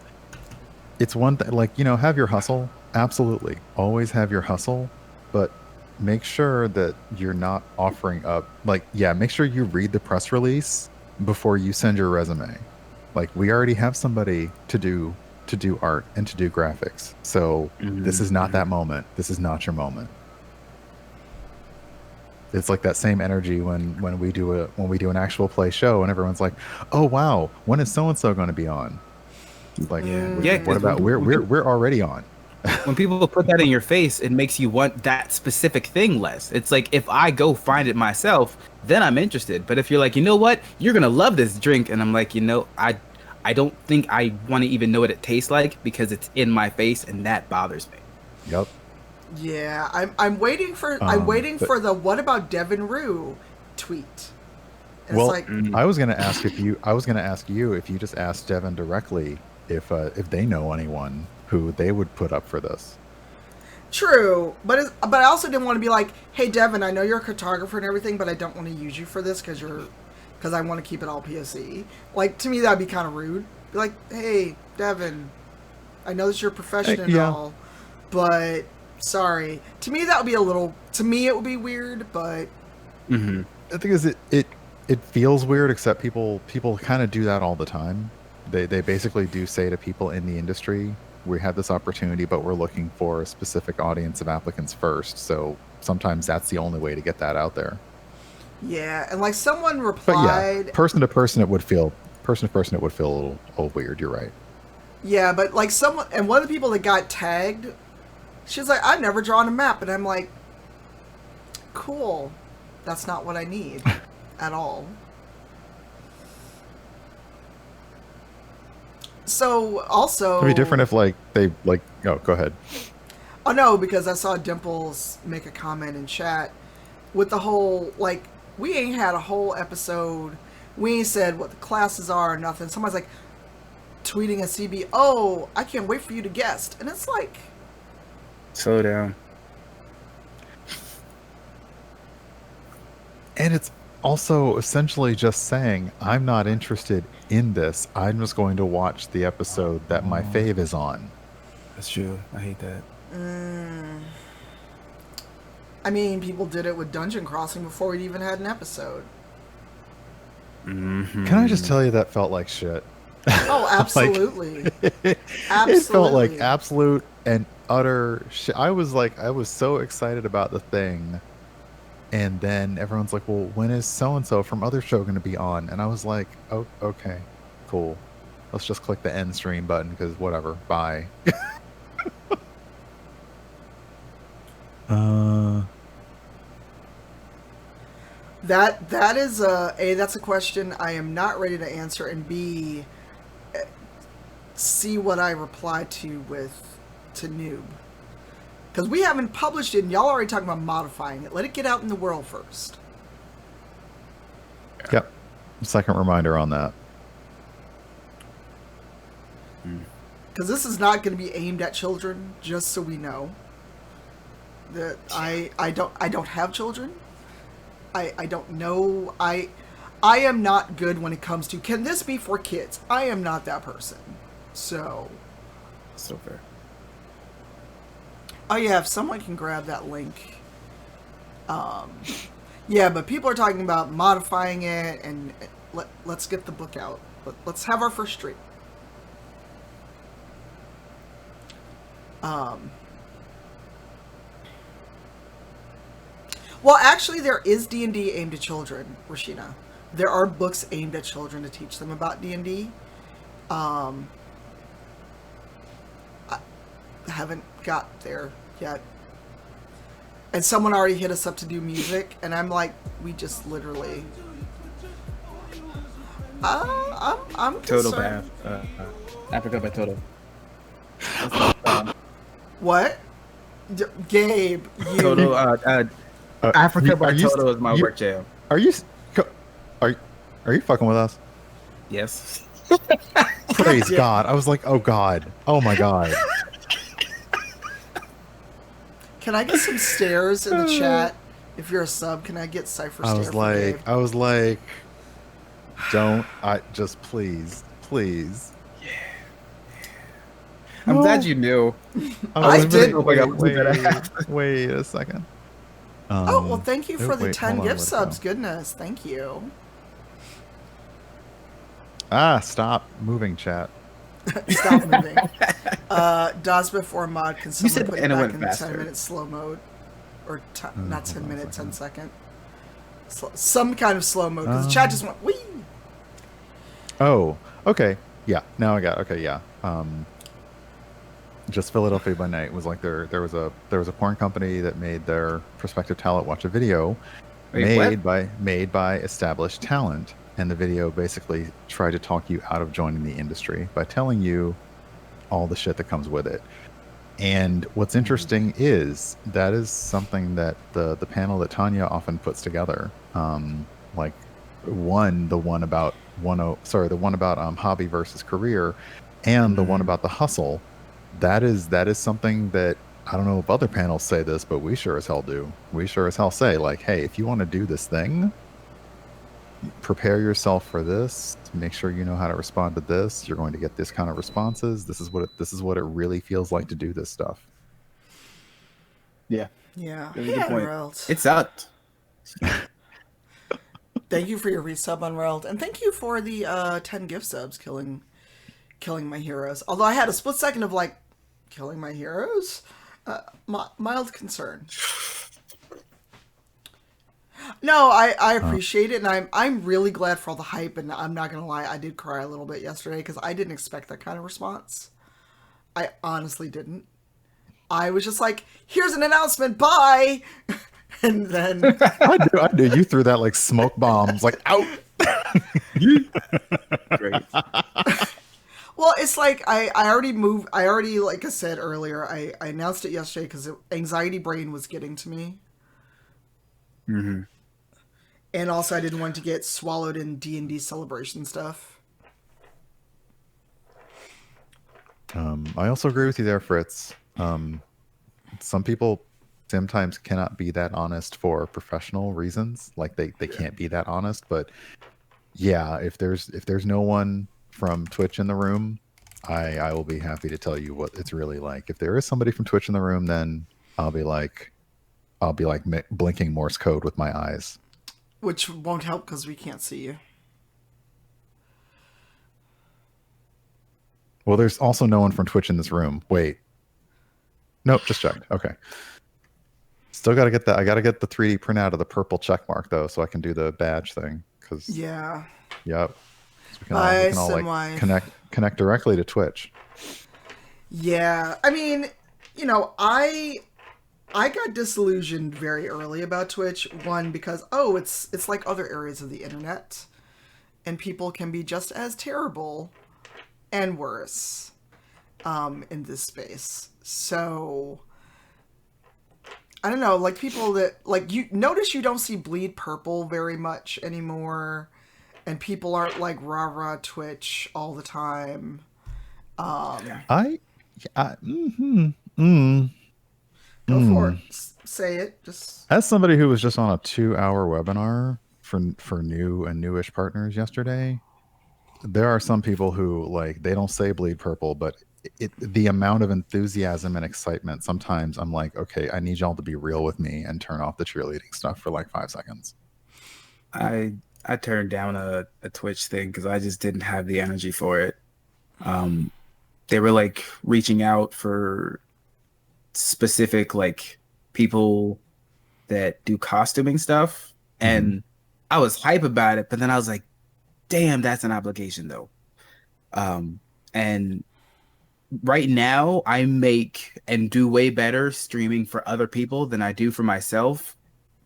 it's one thing, like, you know, have your hustle. Absolutely. Always have your hustle, but make sure that you're not offering up, like, yeah, make sure you read the press release before you send your resume. Like, we already have somebody to do art and to do graphics. So this is not that moment. This is not your moment. It's like that same energy when we do an actual play show and everyone's like, "Oh wow, when is so and so going to be on?" Like, what about we're already on. When people put that in your face, it makes you want that specific thing less. It's like, if I go find it myself, then I'm interested. But if you're like, you know what, you're gonna love this drink, and I'm like, you know, I don't think I want to even know what it tastes like, because it's in my face, and that bothers me. Yep. Yeah, I'm waiting for for the "What about Devin Rue" tweet. And well, it's like, I was gonna ask you if you just asked Devin directly if they know anyone who they would put up for this. true, but I also didn't want to be like, hey Devin, I know you're a cartographer and everything, but I don't want to use you for this because I want to keep it all POC. Like, to me that'd be kind of rude. Be like, hey Devin, I know that you're a professional and all, but sorry. To me that would be it would be weird, but The thing is, it feels weird, except people kind of do that all the time. They basically do say to people in the industry, we have this opportunity, but we're looking for a specific audience of applicants first. So sometimes that's the only way to get that out there. yeah, and like someone But replied, yeah, person to person, it would feel person to person, it would feel a little weird. You're right. Yeah, but like someone, and one of the people that got tagged, she's like, I've never drawn a map. And I'm like, cool. That's not what I need at all. So also, It'd be different if like they like. Oh, go ahead. Oh no, because I saw Dimples make a comment in chat with the whole like we ain't had a whole episode. We ain't said what the classes are or nothing. Somebody's like tweeting a CB. Oh, I can't wait for you to guest, and it's like, slow down. And it's also essentially just saying, I'm not interested in this. I'm just going to watch the episode that my fave is on. That's true. I hate that. I mean, people did it with Dungeon Crossing before we'd even had an episode. Can I just tell you that felt like shit? Oh, absolutely. Absolutely. It felt like absolute and utter shit. I was so excited about the thing. And then everyone's like, well, when is so-and-so from other show going to be on? And I was like, oh, okay, cool. Let's just click the end stream button because whatever. Bye. That is A, that's a question I am not ready to answer, and B, see what I reply to Noob. Because we haven't published it, and y'all already talking about modifying it. Let it get out in the world first. Yep. Second reminder on that. Because this is not going to be aimed at children, just so we know. That I don't have children. I don't know. I am not good when it comes to, can this be for kids? I am not that person. So fair. Oh yeah, if someone can grab that link. Yeah, but people are talking about modifying it, and let's get the book out. Let's have our first stream. Well, actually, there is D&D aimed at children, Rashina. There are books aimed at children to teach them about D&D. I haven't got there yet. And someone already hit us up to do music, and I'm like, we just literally... I'm Total concerned. Bath. Africa by Toto. What? Gabe, you... Toto, Africa by you- Toto is my work jam. Are you fucking with us? Yes. Praise God. I was like, oh God. Oh my God. Can I get some stairs in the chat? If you're a sub, can I get Cypher stairs? I was like, don't. I just please. I'm glad you knew. I did. Wait a second. Oh, well, thank you for the wait, 10 hold on, gift where'd it subs. go? Goodness, thank you. Stop moving, chat. Stop moving. DOS before mod, can someone said put it and it back went in the faster. 10-minute slow mode? Or not 10 hold on a minute, 10 second. second. Some kind of slow mode, because the chat just went, wee! Oh, okay. Yeah, now I got okay, yeah. Just Philadelphia by Night was like there was a porn company that made their prospective talent watch a video made by established talent, and the video basically tried to talk you out of joining the industry by telling you all the shit that comes with it. And what's interesting is that is something that the panel that Tanya often puts together, like the one about hobby versus career, and the one about the hustle. That is something that I don't know if other panels say this, but we sure as hell do. We sure as hell say, like, hey, if you want to do this thing, prepare yourself for this. Make sure you know how to respond to this. You're going to get this kind of responses. This is what it really feels like to do this stuff. Yeah. Yeah. That's a good point. Unrailed. It sucked. Thank you for your resub, Unrailed. And thank you for the 10 gift subs killing my heroes. Although I had a split second of like, killing my heroes? Mild concern. No, I appreciate it, and I'm really glad for all the hype. And I'm not gonna lie, I did cry a little bit yesterday because I didn't expect that kind of response. I honestly didn't. I was just like, "Here's an announcement, bye," and then I do. You threw that like smoke bombs, like out. Great. well, it's like I already moved. I already, like I said earlier, I announced it yesterday because anxiety brain was getting to me, Mm-hmm. and also I didn't want to get swallowed in D&D celebration stuff. I also agree with you there, Fritz. Some people sometimes cannot be that honest for professional reasons. Like they can't be that honest. But yeah, if there's no one from Twitch in the room, I will be happy to tell you what it's really like. If there is somebody from Twitch in the room, then I'll be like blinking Morse code with my eyes. Which won't help because we can't see you. Well, there's also no one from Twitch in this room. Wait. Nope, just checked. Okay. Still got to get that. I got to get the 3D printout of the purple check mark though, so I can do the badge thing. Cause Yeah. yep. So we can all like Wife. connect directly to Twitch. Yeah. I mean, I got disillusioned very early about Twitch. One, because it's like other areas of the internet, and people can be just as terrible and worse in this space. So I don't know, like people that like you notice you don't see Bleed Purple very much anymore, and people aren't like rah Twitch all the time. Go for it. Mm. Say it. Just As somebody who was just on a 2-hour webinar for new and newish partners yesterday, there are some people who like they don't say bleed purple, but the amount of enthusiasm and excitement, sometimes I'm like, okay, I need y'all to be real with me and turn off the cheerleading stuff for like 5 seconds. I turned down a Twitch thing because I just didn't have the energy for it. They were like reaching out for specific like people that do costuming stuff, and I was hype about it, but then I was like, damn, that's an obligation though. And right now I make and do way better streaming for other people than I do for myself.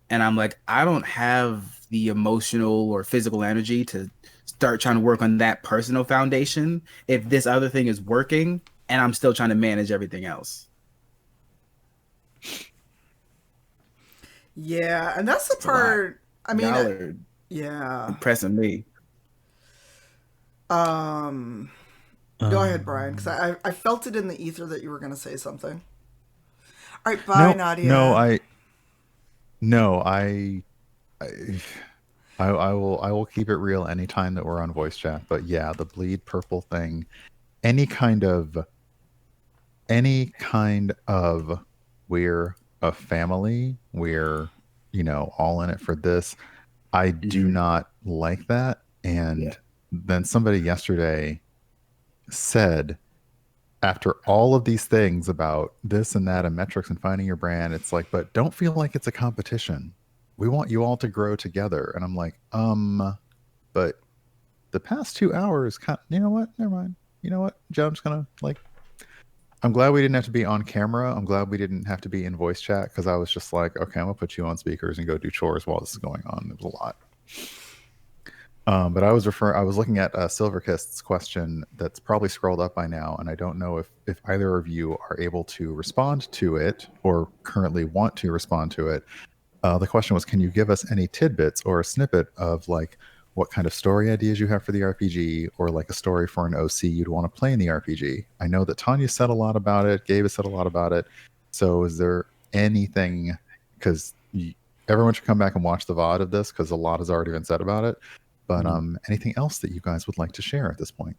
And I'm like, I don't have the emotional or physical energy to start trying to work on that personal foundation if this other thing is working and I'm still trying to manage everything else. yeah, and that's the part. I mean, Y'all are yeah. impressing me. Go ahead, Brian, because I felt it in the ether that you were going to say something. All right, bye, Nadia. I will keep it real anytime that we're on voice chat. But yeah, the bleed purple thing, any kind of we're a family, we're all in it for this. I do not like that. And then somebody yesterday said, after all of these things about this and that and metrics and finding your brand, it's like, but don't feel like it's a competition. We want you all to grow together. And I'm like, but the past 2 hours, you know what? Never mind. You know what, Joe? I'm just gonna I'm glad we didn't have to be on camera. I'm glad we didn't have to be in voice chat, because I was just like, okay, I'm gonna put you on speakers and go do chores while this is going on. It was a lot. But I was looking at Silverkist's question that's probably scrolled up by now, and I don't know if either of you are able to respond to it or currently want to respond to it. The question was, can you give us any tidbits or a snippet of like what kind of story ideas you have for the RPG, or like a story for an OC you'd want to play in the RPG? I know that Tanya said a lot about it, Gabe has said a lot about it. So is there anything, because everyone should come back and watch the VOD of this, because a lot has already been said about it. But anything else that you guys would like to share at this point?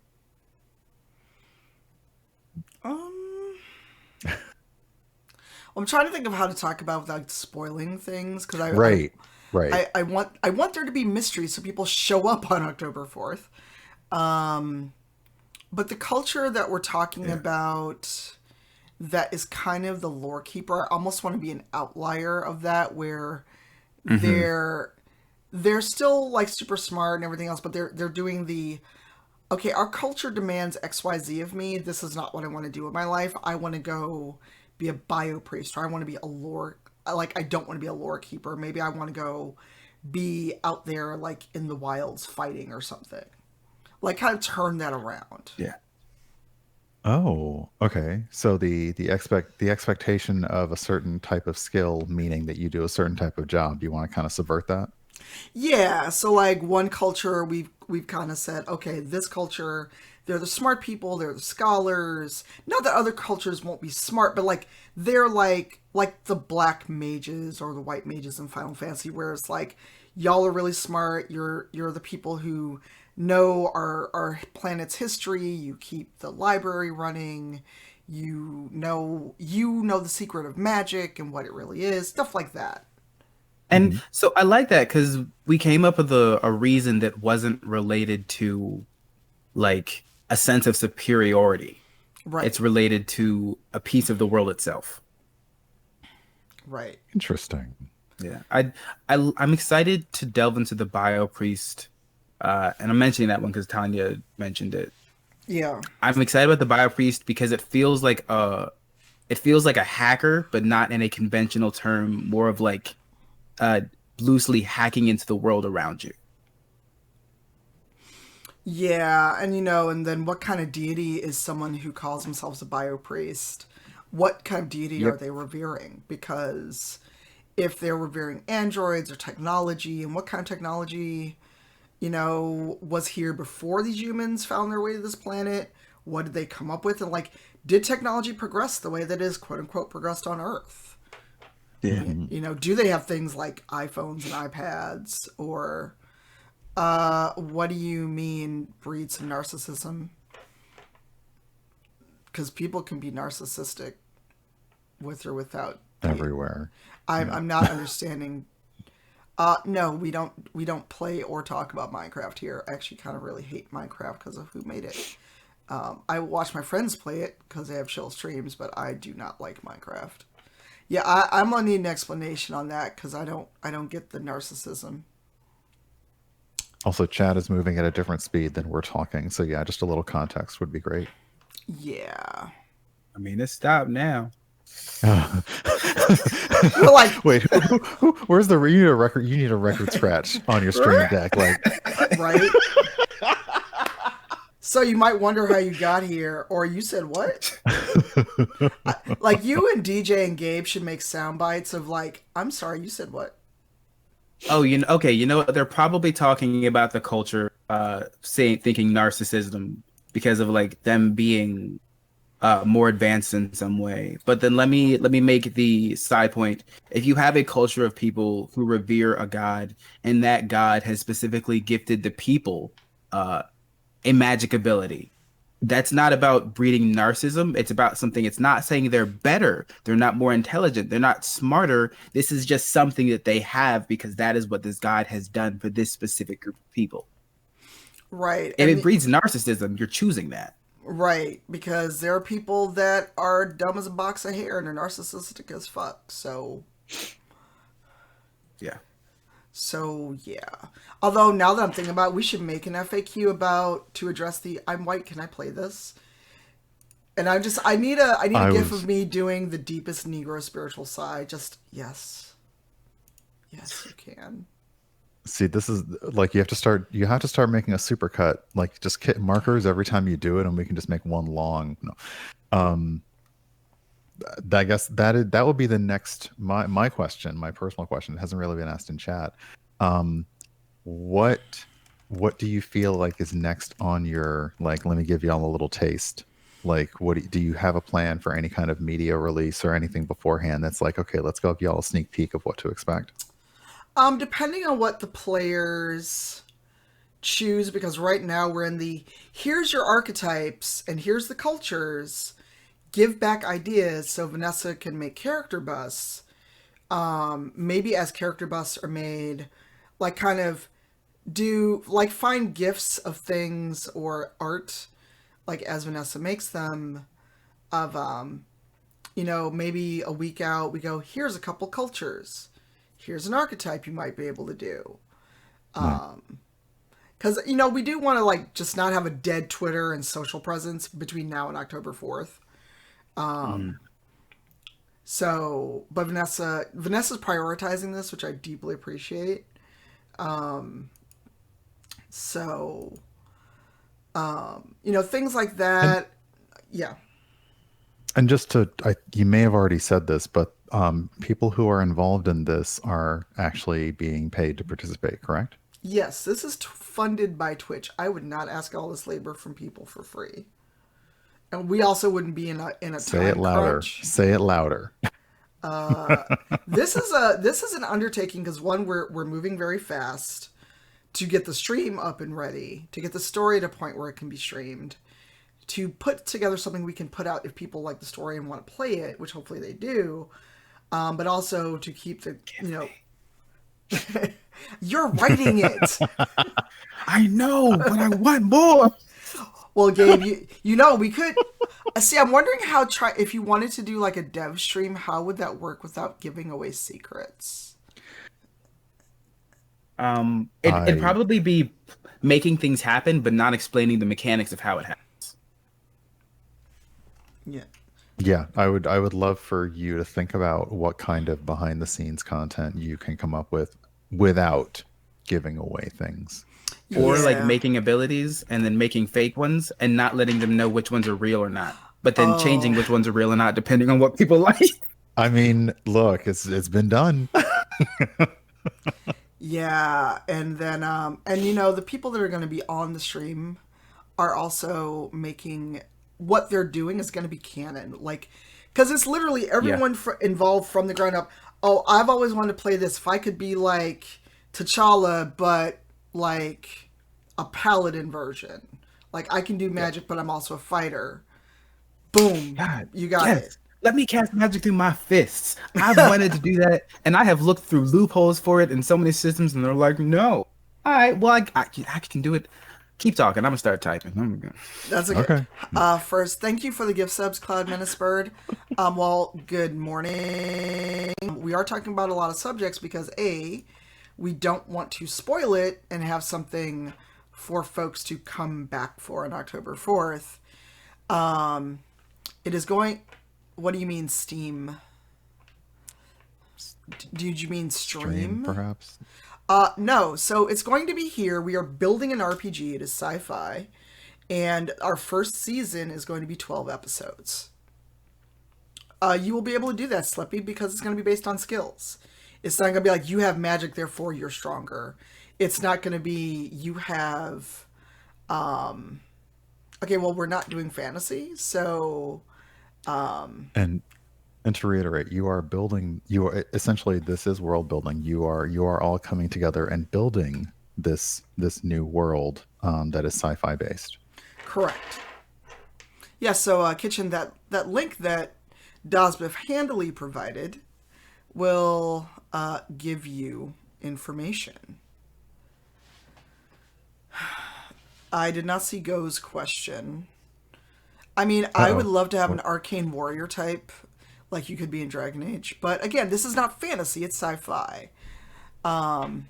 I'm trying to think of how to talk about without spoiling things, because Right. I want there to be mystery so people show up on October 4th. But the culture that we're talking about, that is kind of the lore keeper. I almost want to be an outlier of that, where Mm-hmm. they're still like super smart and everything else, but they're doing the okay, our culture demands XYZ of me. This is not what I want to do with my life. I want to go be a bio priest, or I want to be a lore. Like, I don't want to be a lore keeper. Maybe I want to go be out there, like, in the wilds fighting or something. Like, kind of turn that around. Yeah. Oh, okay. So the expectation of a certain type of skill, meaning that you do a certain type of job, you want to kind of subvert that? Yeah, so like one culture we've kind of said, okay, this culture, they're the smart people, they're the scholars. Not that other cultures won't be smart, but like they're like the black mages or the white mages in Final Fantasy, where it's like y'all are really smart. You're the people who know our planet's history. You keep the library running. You know the secret of magic and what it really is. Stuff like that. And Hmm. so I like that because we came up with a reason that wasn't related to like a sense of superiority. Right. It's related to a piece of the world itself. Right. Interesting. Yeah, I'm excited to delve into the Bio Priest, and I'm mentioning that one because Tanya mentioned it. Yeah. I'm excited about the Bio Priest because it feels like a hacker, but not in a conventional term, more of like uh loosely hacking into the world around you. Yeah, and and then what kind of deity is someone who calls themselves a biopriest? What kind of deity are Yep. they revering? Because if they're revering androids or technology, and what kind of technology, was here before these humans found their way to this planet? What did they come up with? And like, did technology progress the way that is quote unquote progressed on Earth? Yeah. Hmm. Do they have things like iPhones and iPads, or what do you mean breed some narcissism? Because people can be narcissistic with or without the. Everywhere. I'm Yeah. I'm not understanding. No, we don't play or talk about Minecraft here. I actually kind of really hate Minecraft because of who made it. I watch my friends play it because they have chill streams, but I do not like Minecraft. Yeah, I'm gonna need an explanation on that because I don't get the narcissism. Also, chat is moving at a different speed than we're talking. So yeah, just a little context would be great. Yeah, I mean, it's stopped now. we're like Wait, where's the you need a record? You need a record scratch on your stream deck, like. right. So you might wonder how you got here, or you said what? Like you and DJ and Gabe should make sound bites of like, I'm sorry, you said what? Oh, okay, you know what? They're probably talking about the culture, saying thinking narcissism because of like them being more advanced in some way. But then let me make the side point. If you have a culture of people who revere a god, and that god has specifically gifted the people uh, a magic ability, that's not about breeding narcissism. It's about something. It's not saying they're better. They're not more intelligent. They're not smarter. This is just something that they have because that is what this god has done for this specific group of people. Right, If it breeds narcissism, you're choosing that. right, because there are people that are dumb as a box of hair and are narcissistic as fuck. Yeah. So yeah. Although now that I'm thinking about it, we should make an FAQ about to address the I'm white, can I play this? And I need a I gif of was me doing the deepest Negro spiritual sigh. Just yes. Yes, you can. See, this is like you have to start making a supercut, like just hit markers every time you do it, and we can just make one long. No. Um, I guess that would be the next my question, my personal question. It hasn't really been asked in chat. Um, what what do you feel like is next on your like? Let me give y'all a little taste. Like, what do you have a plan for any kind of media release or anything beforehand? That's like, okay, let's go give y'all a sneak peek of what to expect. Depending on what the players choose, because right now we're in the here's your archetypes and here's the cultures. Give back ideas so Vanessa can make character busts. Maybe as character busts are made, like kind of do like find gifts of things or art, like as Vanessa makes them, of maybe a week out we go here's a couple cultures, here's an archetype you might be able to do. Right. Because, you know, we do want to, like, just not have a dead Twitter and social presence between now and October 4th. So, but Vanessa's prioritizing this, which I deeply appreciate. So, you know, things like that. Yeah. And just to, you may have already said this, but people who are involved in this are actually being paid to participate, correct? Yes, this is funded by Twitch. I would not ask all this labor from people for free. And we also wouldn't be in a Say time it louder. crunch. Say it louder. This is an undertaking because one, we're moving very fast to get the stream up and ready, to get the story at a point where it can be streamed, to put together something we can put out if people like the story and want to play it, which hopefully they do, but also to keep the, you know, you're writing it. I know, but I want more. Well, Gabe, you know, we could see. I'm wondering how if you wanted to do like a dev stream, how would that work without giving away secrets? It'd probably be making things happen, but not explaining the mechanics of how it happens. Yeah. Yeah, I would love for you to think about what kind of behind the scenes content you can come up with without giving away things. Or like making abilities and then making fake ones and not letting them know which ones are real or not, but then changing which ones are real or not depending on what people like. I mean, look, it's been done. Yeah, and then and you know, the people that are going to be on the stream are also making what they're doing is going to be canon, like, because it's literally everyone involved from the ground up. Oh, I've always wanted to play this. If I could be like T'Challa, but like a paladin version, like I can do magic, but I'm also a fighter. Boom, God, you got it. Let me cast magic through my fists. I've wanted to do that, and I have looked through loopholes for it in so many systems, and they're like, no. All right, well, I can do it. Keep talking. I'm going to start typing. That's okay. First, thank you for the gift subs, Cloud Menace Bird. Well, good morning. We are talking about a lot of subjects because, A, we don't want to spoil it and have something for folks to come back for on October 4th. It is going... What do you mean Steam? Did you mean stream? Perhaps? No. So it's going to be here. We are building an RPG. It is sci-fi. And our first season is going to be 12 episodes. You will be able to do that, Slippy, because it's going to be based on skills. It's not going to be like, you have magic, therefore you're stronger. It's not going to be, you have... Okay, well, we're not doing fantasy, so... And to reiterate, you are essentially, this is world building. You are all coming together and building this new world that is sci-fi based. Correct. Yeah, so Kitchen, that link that Dosbiff handily provided will give you information. I did not see Go's question. I mean, I would love to have an arcane warrior type, like you could be in Dragon Age. But again, this is not fantasy, it's sci-fi. Let's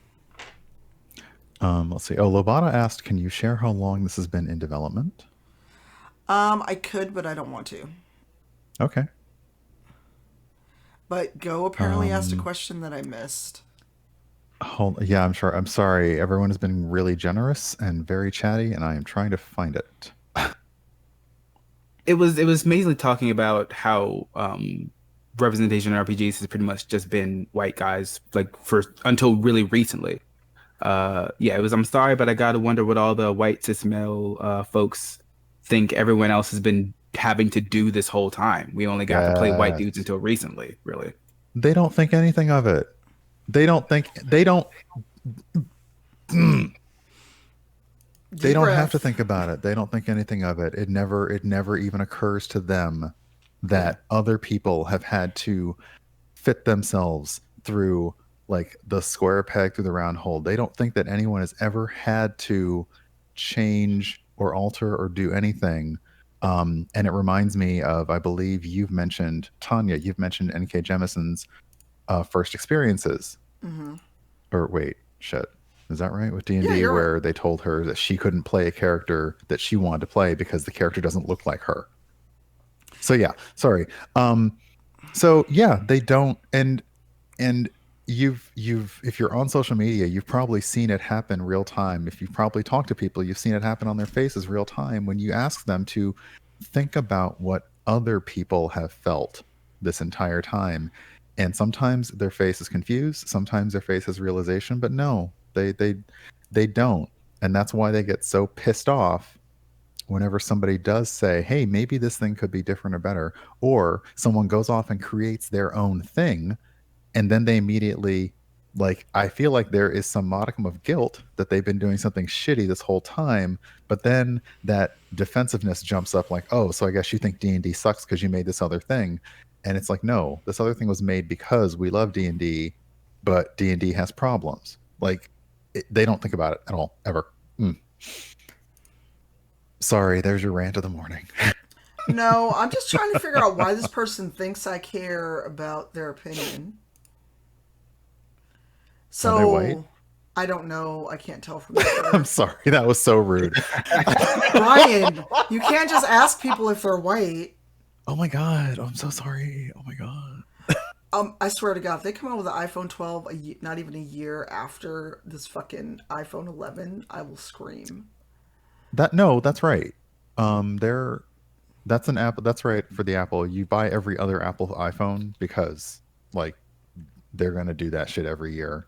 see. Oh, Lobata asked, can you share how long this has been in development? I could, but I don't want to. Okay. But Go apparently asked a question that I missed. Yeah, I'm sure. I'm sorry. Everyone has been really generous and very chatty, and I am trying to find it. It was mainly talking about how representation in RPGs has pretty much just been white guys, like until really recently. It was, I'm sorry, but I gotta wonder what all the white cis male folks think everyone else has been having to do this whole time. We only got to play white dudes until recently, really. They don't think anything of it. They don't have to think about it. They don't think anything of it. It never even occurs to them that other people have had to fit themselves through like the square peg through the round hole. They don't think that anyone has ever had to change or alter or do anything. And it reminds me of, I believe you've mentioned, Tanya, you've mentioned N.K. Jemison's first experiences. Mm-hmm. Or wait, shit. Is that right with Yeah, D&D you're right. where they told her that she couldn't play a character that she wanted to play because the character doesn't look like her? So yeah, sorry. So yeah, they don't, and you've if you're on social media, you've probably seen it happen real time. If you've probably talked to people, you've seen it happen on their faces real time when you ask them to think about what other people have felt this entire time. And sometimes their face is confused, sometimes their face is realization, but no, they don't. And that's why they get so pissed off whenever somebody does say, hey, maybe this thing could be different or better, or someone goes off and creates their own thing, and then they immediately, like, I feel like there is some modicum of guilt that they've been doing something shitty this whole time, but then that defensiveness jumps up like, oh, so I guess you think D&D sucks because you made this other thing. And it's like, no, this other thing was made because we love D&D, but D&D has problems. Like, they don't think about it at all, ever. Sorry, there's your rant of the morning. No, I'm just trying to figure out why this person thinks I care about their opinion. Are they white? So, I don't know. I can't tell from the I'm Twitter. sorry, that was so rude. Brian, you can't just ask people if they're white. Oh my god, I'm so sorry. Oh my god. I swear to God, if they come out with the iPhone 12 not even a year after this fucking iPhone 11, I will scream. No, that's right. They're that's an Apple. That's right for the Apple. You buy every other Apple iPhone because like they're gonna do that shit every year.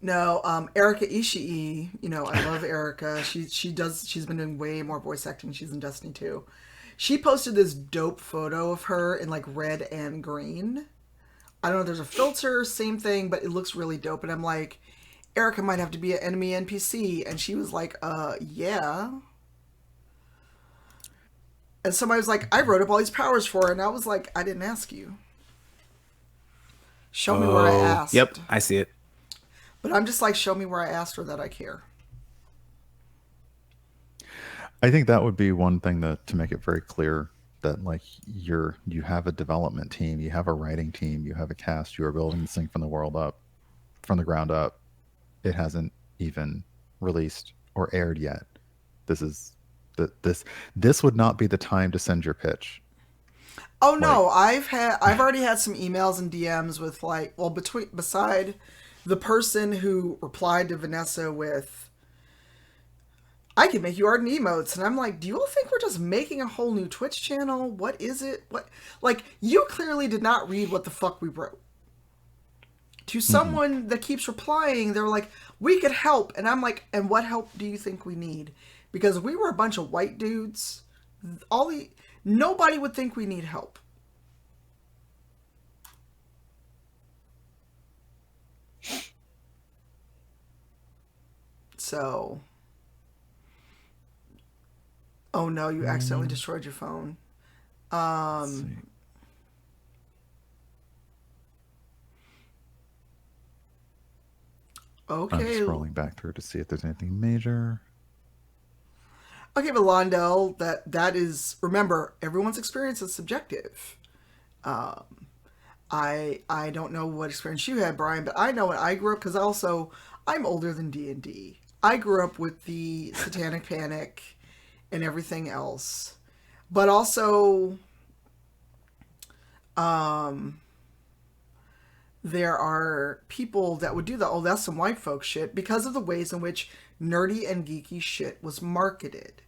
No, Erika Ishii, I love Erika. She's been doing way more voice acting. She's in Destiny 2. She posted this dope photo of her in like red and green. I don't know if there's a filter, same thing, but it looks really dope. And I'm like, Erika might have to be an enemy NPC. And she was like, yeah. And somebody was like, I wrote up all these powers for her. And I was like, I didn't ask you. Show me where I asked. Yep, I see it. But I'm just like, show me where I asked her that I care. I think that would be one thing to make it very clear that like you have a development team, you have a writing team, you have a cast, you are building this thing from the ground up. It hasn't even released or aired yet. This is this would not be the time to send your pitch. Oh no, I've already had some emails and DMs with like, well, beside the person who replied to Vanessa with, I can make you art and emotes, and I'm like, do you all think we're just making a whole new Twitch channel? What is it? What, like, you clearly did not read what the fuck we wrote. To someone that keeps replying, they're like, we could help, and I'm like, and what help do you think we need? Because if we were a bunch of white dudes, nobody would think we need help. So, oh no, you accidentally destroyed your phone. Okay. I'm just scrolling back through to see if there's anything major. Okay, but Londell, that is, remember, everyone's experience is subjective. I don't know what experience you had, Brian, but I know when I grew up, because also I'm older than D&D. I grew up with the Satanic Panic and everything else, but also there are people that would do that. Oh, that's some white folk shit, because of the ways in which nerdy and geeky shit was marketed.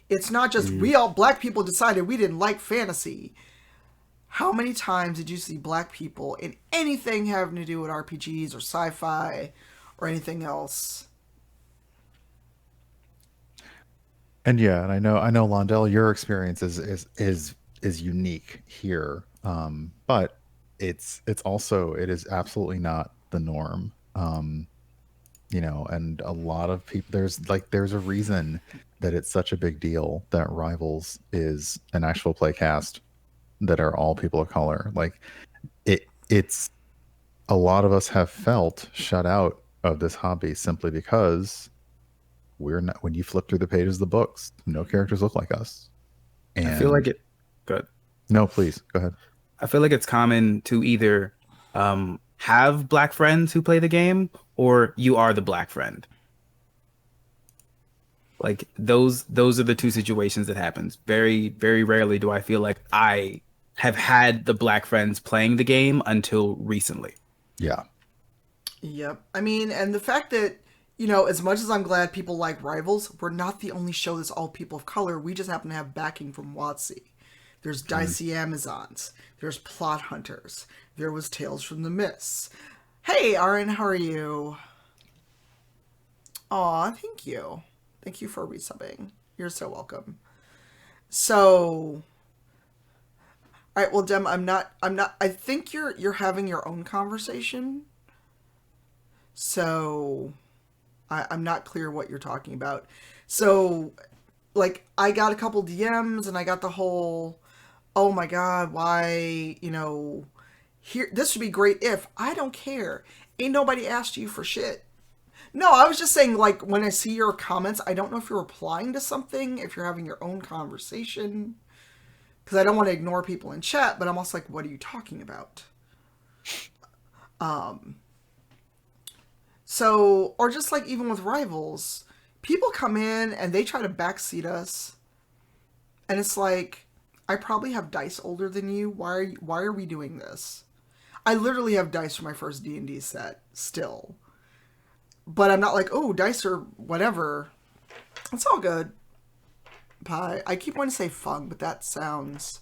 It's not just black people decided we didn't like fantasy. How many times did you see black people in anything having to do with RPGs or sci-fi or anything else? And yeah, and I know Londell, your experience is unique here, but it is absolutely not the norm. And a lot of people, there's a reason that it's such a big deal that Rivals is an actual play cast that are all people of color. Like it's a lot of us have felt shut out of this hobby simply because we're not, when you flip through the pages of the books, no characters look like us. And I feel like it. Good. No, please go ahead. I feel like it's common to either have black friends who play the game, or you are the black friend. Like those are the two situations that happens. Very, very rarely do I feel like I have had the black friends playing the game until recently. Yeah. Yep. I mean, and the fact that, you know, as much as I'm glad people like Rivals, we're not the only show that's all people of color. We just happen to have backing from WotC. There's Dicey Amazons. There's Plot Hunters. There was Tales from the Mists. Hey, Aaron, how are you? Aw, thank you. Thank you for resubbing. You're so welcome. So, all right, well, Dem, I'm not, I think you're having your own conversation. So, I'm not clear what you're talking about. So, like, I got a couple DMs and I got the whole, oh my God, why, you know, here, this would be great if. I don't care. Ain't nobody asked you for shit. No, I was just saying, like, when I see your comments, I don't know if you're replying to something, if you're having your own conversation. Because I don't want to ignore people in chat, but I'm also like, what are you talking about? So, or just like even with Rivals, people come in and they try to backseat us. And it's like, I probably have dice older than you. Why are we doing this? I literally have dice for my first D&D set still. But I'm not like, oh, dice or whatever. It's all good. Pie. I keep wanting to say fung, but that sounds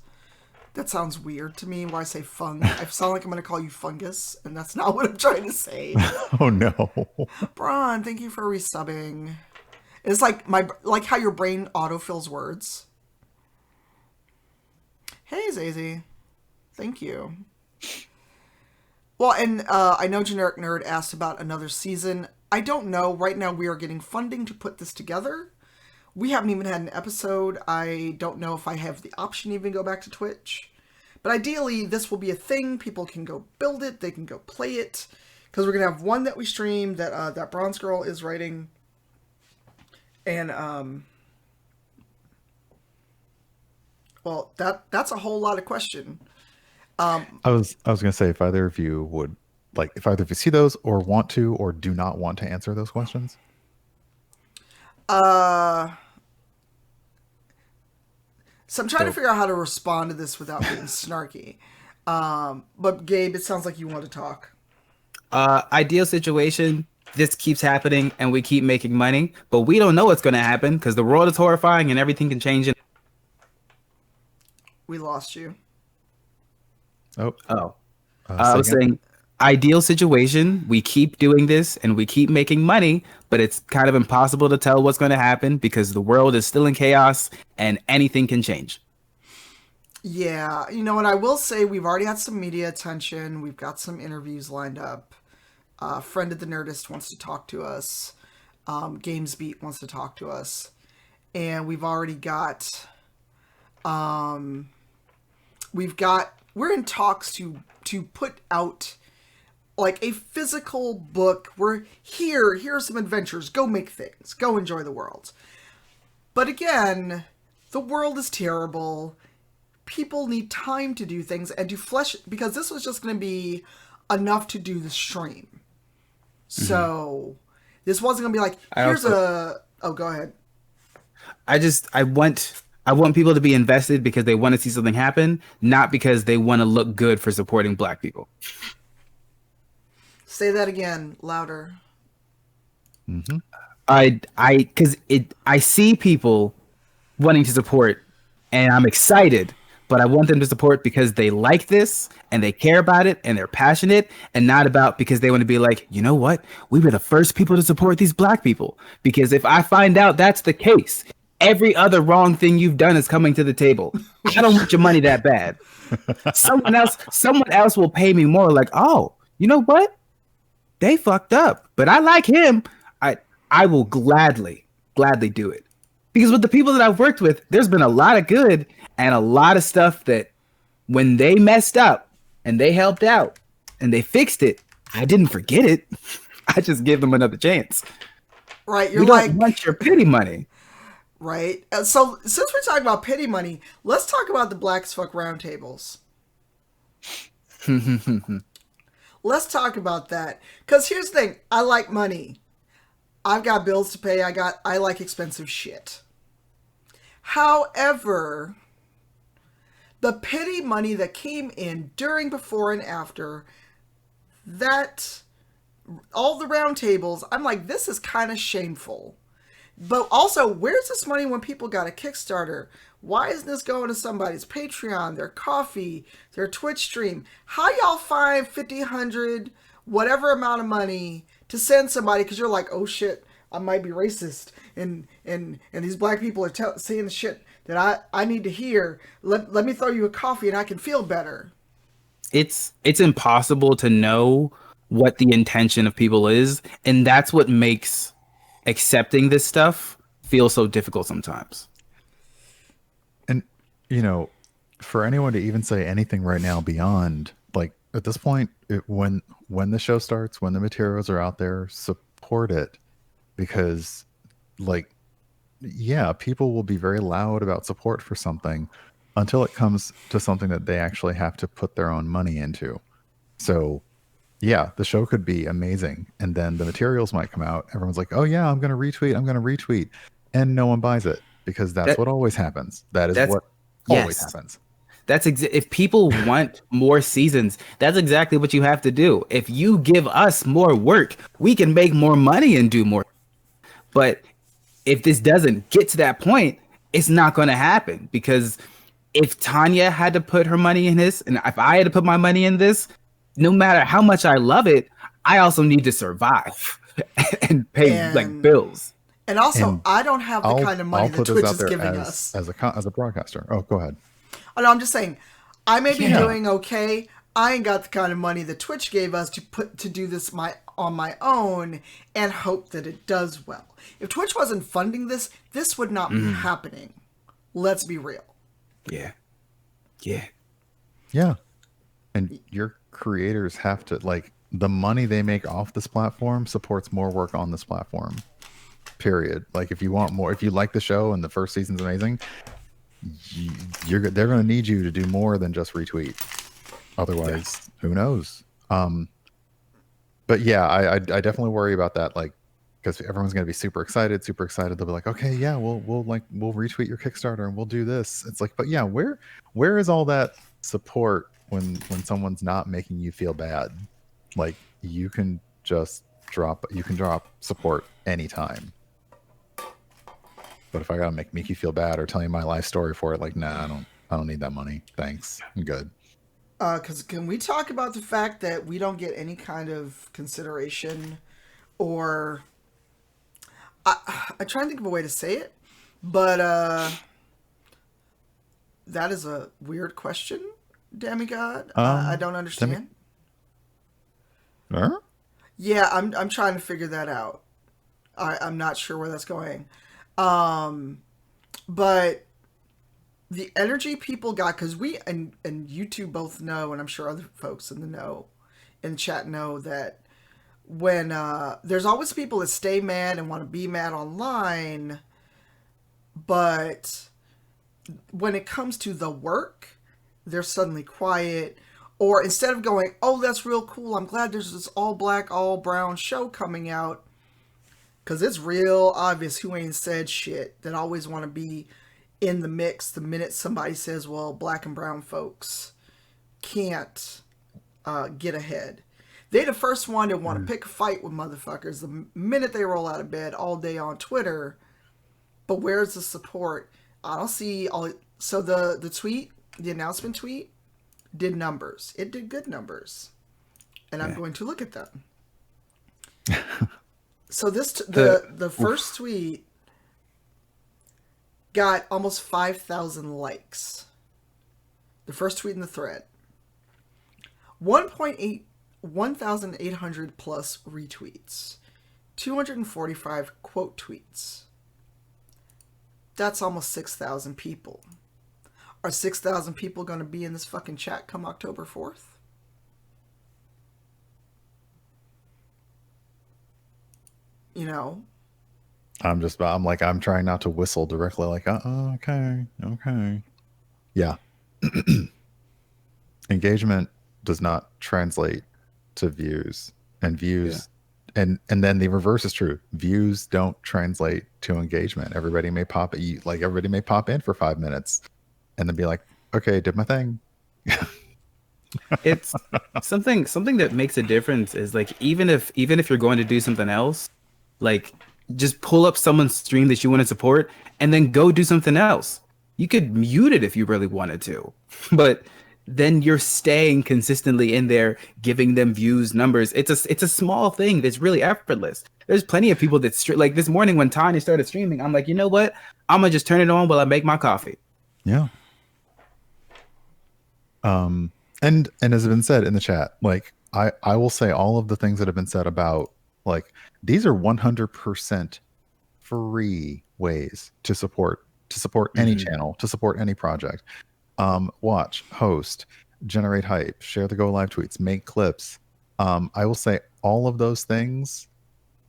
weird to me. Why I say fung? I sound like I'm going to call you fungus, and that's not what I'm trying to say. Oh no. Braun, thank you for resubbing. It's like how your brain autofills words. Hey, Zazie. Thank you. Well, and I know Generic Nerd asked about another season. I don't know. Right now we are getting funding to put this together. We haven't even had an episode. I don't know if I have the option to even go back to Twitch. But ideally, this will be a thing. People can go build it. They can go play it. Because we're going to have one that we stream that that Bronze Girl is writing. And, well, that's a whole lot of question. I was gonna say, if either of you would like, if either of you see those or want to or do not want to answer those questions. So I'm trying to figure out how to respond to this without being snarky. But Gabe, it sounds like you want to talk. Ideal situation, this keeps happening and we keep making money, but we don't know what's going to happen because the world is horrifying and everything can change. We lost you. I was saying, ideal situation, we keep doing this and we keep making money, but it's kind of impossible to tell what's going to happen because the world is still in chaos and anything can change. Yeah, you know, and I will say we've already had some media attention. We've got some interviews lined up. Friend of the Nerdist wants to talk to us. GamesBeat wants to talk to us. And we've already got... we're in talks to put out like a physical book. Here are some adventures. Go make things. Go enjoy the world. But again, the world is terrible. People need time to do things and to flesh, because this was just going to be enough to do the stream. So this wasn't going to be like, oh, go ahead. I want people to be invested because they want to see something happen, not because they want to look good for supporting Black people. Say that again, louder. Mm-hmm. I see people wanting to support, and I'm excited, but I want them to support because they like this and they care about it and they're passionate, and not about because they want to be like, you know what? We were the first people to support these Black people. Because if I find out that's the case, every other wrong thing you've done is coming to the table. I don't want your money that bad. Someone else will pay me more. Like, oh, you know what? They fucked up, but I like him. I will gladly do it. Because with the people that I've worked with, there's been a lot of good and a lot of stuff that when they messed up and they helped out and they fixed it, I didn't forget it. I just gave them another chance. Right. You're we like, don't want your pity money. Right. So since we're talking about pity money, let's talk about the Black as Fuck roundtables. Let's talk about that. Because here's the thing. I like money. I've got bills to pay. I like expensive shit. However, the petty money that came in during, before, and after that, all the round tables, I'm like, this is kind of shameful. But also, where's this money when people got a Kickstarter? Why isn't this going to somebody's Patreon, their coffee, their Twitch stream? How y'all find 50, 100, whatever amount of money to send somebody because you're like, oh shit, I might be racist, and these black people are saying the shit that I need to hear. Let me throw you a coffee and I can feel better. It's impossible to know what the intention of people is, and that's what makes accepting this stuff feel so difficult sometimes. And for anyone to even say anything right now beyond, like, at this point, when the show starts, when the materials are out there, support it, because, like, yeah, people will be very loud about support for something until it comes to something that they actually have to put their own money into. So yeah, the show could be amazing, and then the materials might come out. Everyone's like, oh yeah, I'm going to retweet, and no one buys it, because that's what always happens. That is what always happens. If people want more seasons, that's exactly what you have to do. If you give us more work, we can make more money and do more. But if this doesn't get to that point, it's not going to happen, because if Tanya had to put her money in this, and if I had to put my money in this, no matter how much I love it, I also need to survive and pay like bills. And also, I don't have the kind of money that Twitch is giving us. As a broadcaster. Oh, go ahead. Oh, no, I'm just saying, I may be doing okay. I ain't got the kind of money that Twitch gave us to do this on my own and hope that it does well. If Twitch wasn't funding this, this would not be happening. Let's be real. Yeah. And your creators have to, like, the money they make off this platform supports more work on this platform. Period. Like, if you want more, if you like the show and the first season's amazing, they're going to need you to do more than just retweet. Otherwise, who knows? But yeah, I definitely worry about that. Like, because everyone's going to be super excited. They'll be like, okay, yeah, we'll retweet your Kickstarter and we'll do this. It's like, but yeah, where is all that support when someone's not making you feel bad? Like, you can just drop support anytime. But if I gotta make Miki feel bad or tell you my life story for it, like, nah, I don't need that money. Thanks, I'm good. Because can we talk about the fact that we don't get any kind of consideration, or I try and think of a way to say it, but that is a weird question, Demigod. I don't understand. Huh? Yeah, I'm trying to figure that out. I'm not sure where that's going. But the energy people got, because we and you two both know, and I'm sure other folks in the chat know, that when there's always people that stay mad and want to be mad online, but when it comes to the work, they're suddenly quiet. Or instead of going, oh, that's real cool, I'm glad there's this all black, all brown show coming out, because it's real obvious who ain't said shit, that always want to be in the mix the minute somebody says, well, black and brown folks can't get ahead. They the first one to want to pick a fight with motherfuckers the minute they roll out of bed all day on Twitter. But where's the support? I don't see all. So the tweet, the announcement tweet, did numbers. It did good numbers, and I'm going to look at them. So the first tweet got almost 5,000 likes. The first tweet in the thread. 1,800 plus retweets. 245 quote tweets. That's almost 6,000 people. Are 6,000 people going to be in this fucking chat come October 4th? You know? I'm trying not to whistle directly, like, okay. Yeah. Engagement does not translate to views, and views, and then the reverse is true. Views don't translate to engagement. Everybody may pop everybody may pop in for 5 minutes, and then be like, okay, did my thing. It's something that makes a difference is like even if you're going to do something else, like just pull up someone's stream that you want to support and then go do something else. You could mute it if you really wanted to, but then you're staying consistently in there, giving them views, numbers. It's a small thing that's really effortless. There's plenty of people that like this morning when Tanya started streaming, I'm like, you know what? I'm gonna just turn it on while I make my coffee. Yeah. And as has been said in the chat, like I will say all of the things that have been said about, like, these are 100% free ways to support any channel, to support any project. Watch, host, generate hype, share the go live tweets, make clips. I will say all of those things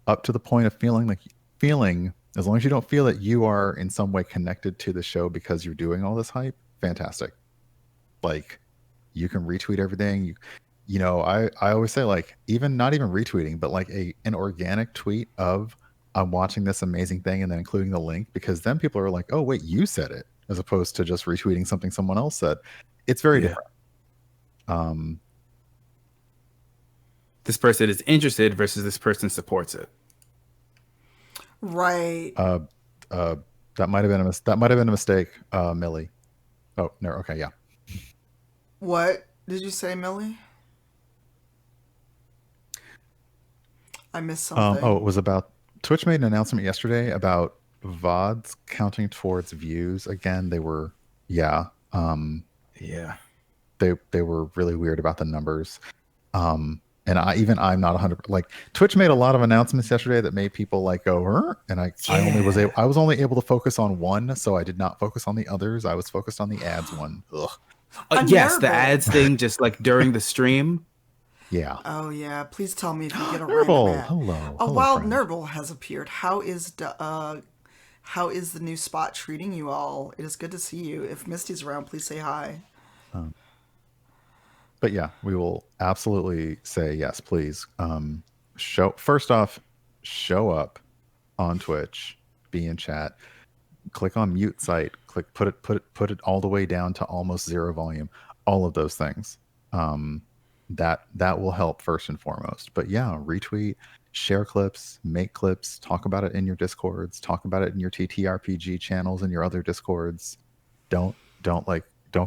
up to the point of feeling, as long as you don't feel that you are in some way connected to the show because you're doing all this hype, fantastic. Like, you can retweet everything. I always say, like, not even retweeting, but like an organic tweet of, I'm watching this amazing thing, and then including the link, because then people are like, oh wait, you said it, as opposed to just retweeting something someone else said. It's very different. This person is interested versus this person supports it. Right. That might have been a mistake, Millie. Oh no, okay, yeah. What did you say, Millie? I missed something. It was about Twitch made an announcement yesterday about VODs counting towards views again. They were they were really weird about the numbers. And I'm not 100, like, Twitch made a lot of announcements yesterday that made people like go, and I was only able to focus on one, so I did not focus on the others. I was focused on the ads one. Ugh. Yes, the ads thing, just like during the stream. Yeah. Oh yeah. Please tell me if you get a Nurble, random ad. hello. A hello, wild friend. Nurble has appeared. How is the new spot treating you all? It is good to see you. If Misty's around, please say hi. But yeah, we will absolutely say yes, please. First off, show up on Twitch, be in chat, click on mute site, put it all the way down to almost zero volume. All of those things. That will help first and foremost. But yeah, retweet, share clips, make clips, talk about it in your Discords, talk about it in your TTRPG channels and your other Discords. Don't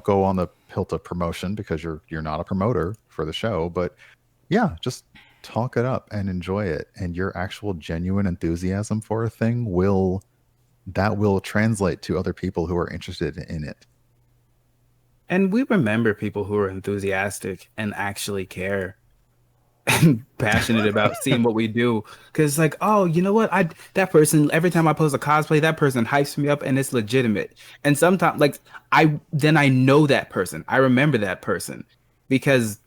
go on the hilt of promotion, because you're not a promoter for the show, but yeah, just talk it up and enjoy it. And your actual genuine enthusiasm for a thing will translate to other people who are interested in it. And we remember people who are enthusiastic and actually care and passionate about seeing what we do. Because, like, oh, you know what? That person, every time I post a cosplay, that person hypes me up and it's legitimate. And sometimes, like, I know that person. I remember that person. Because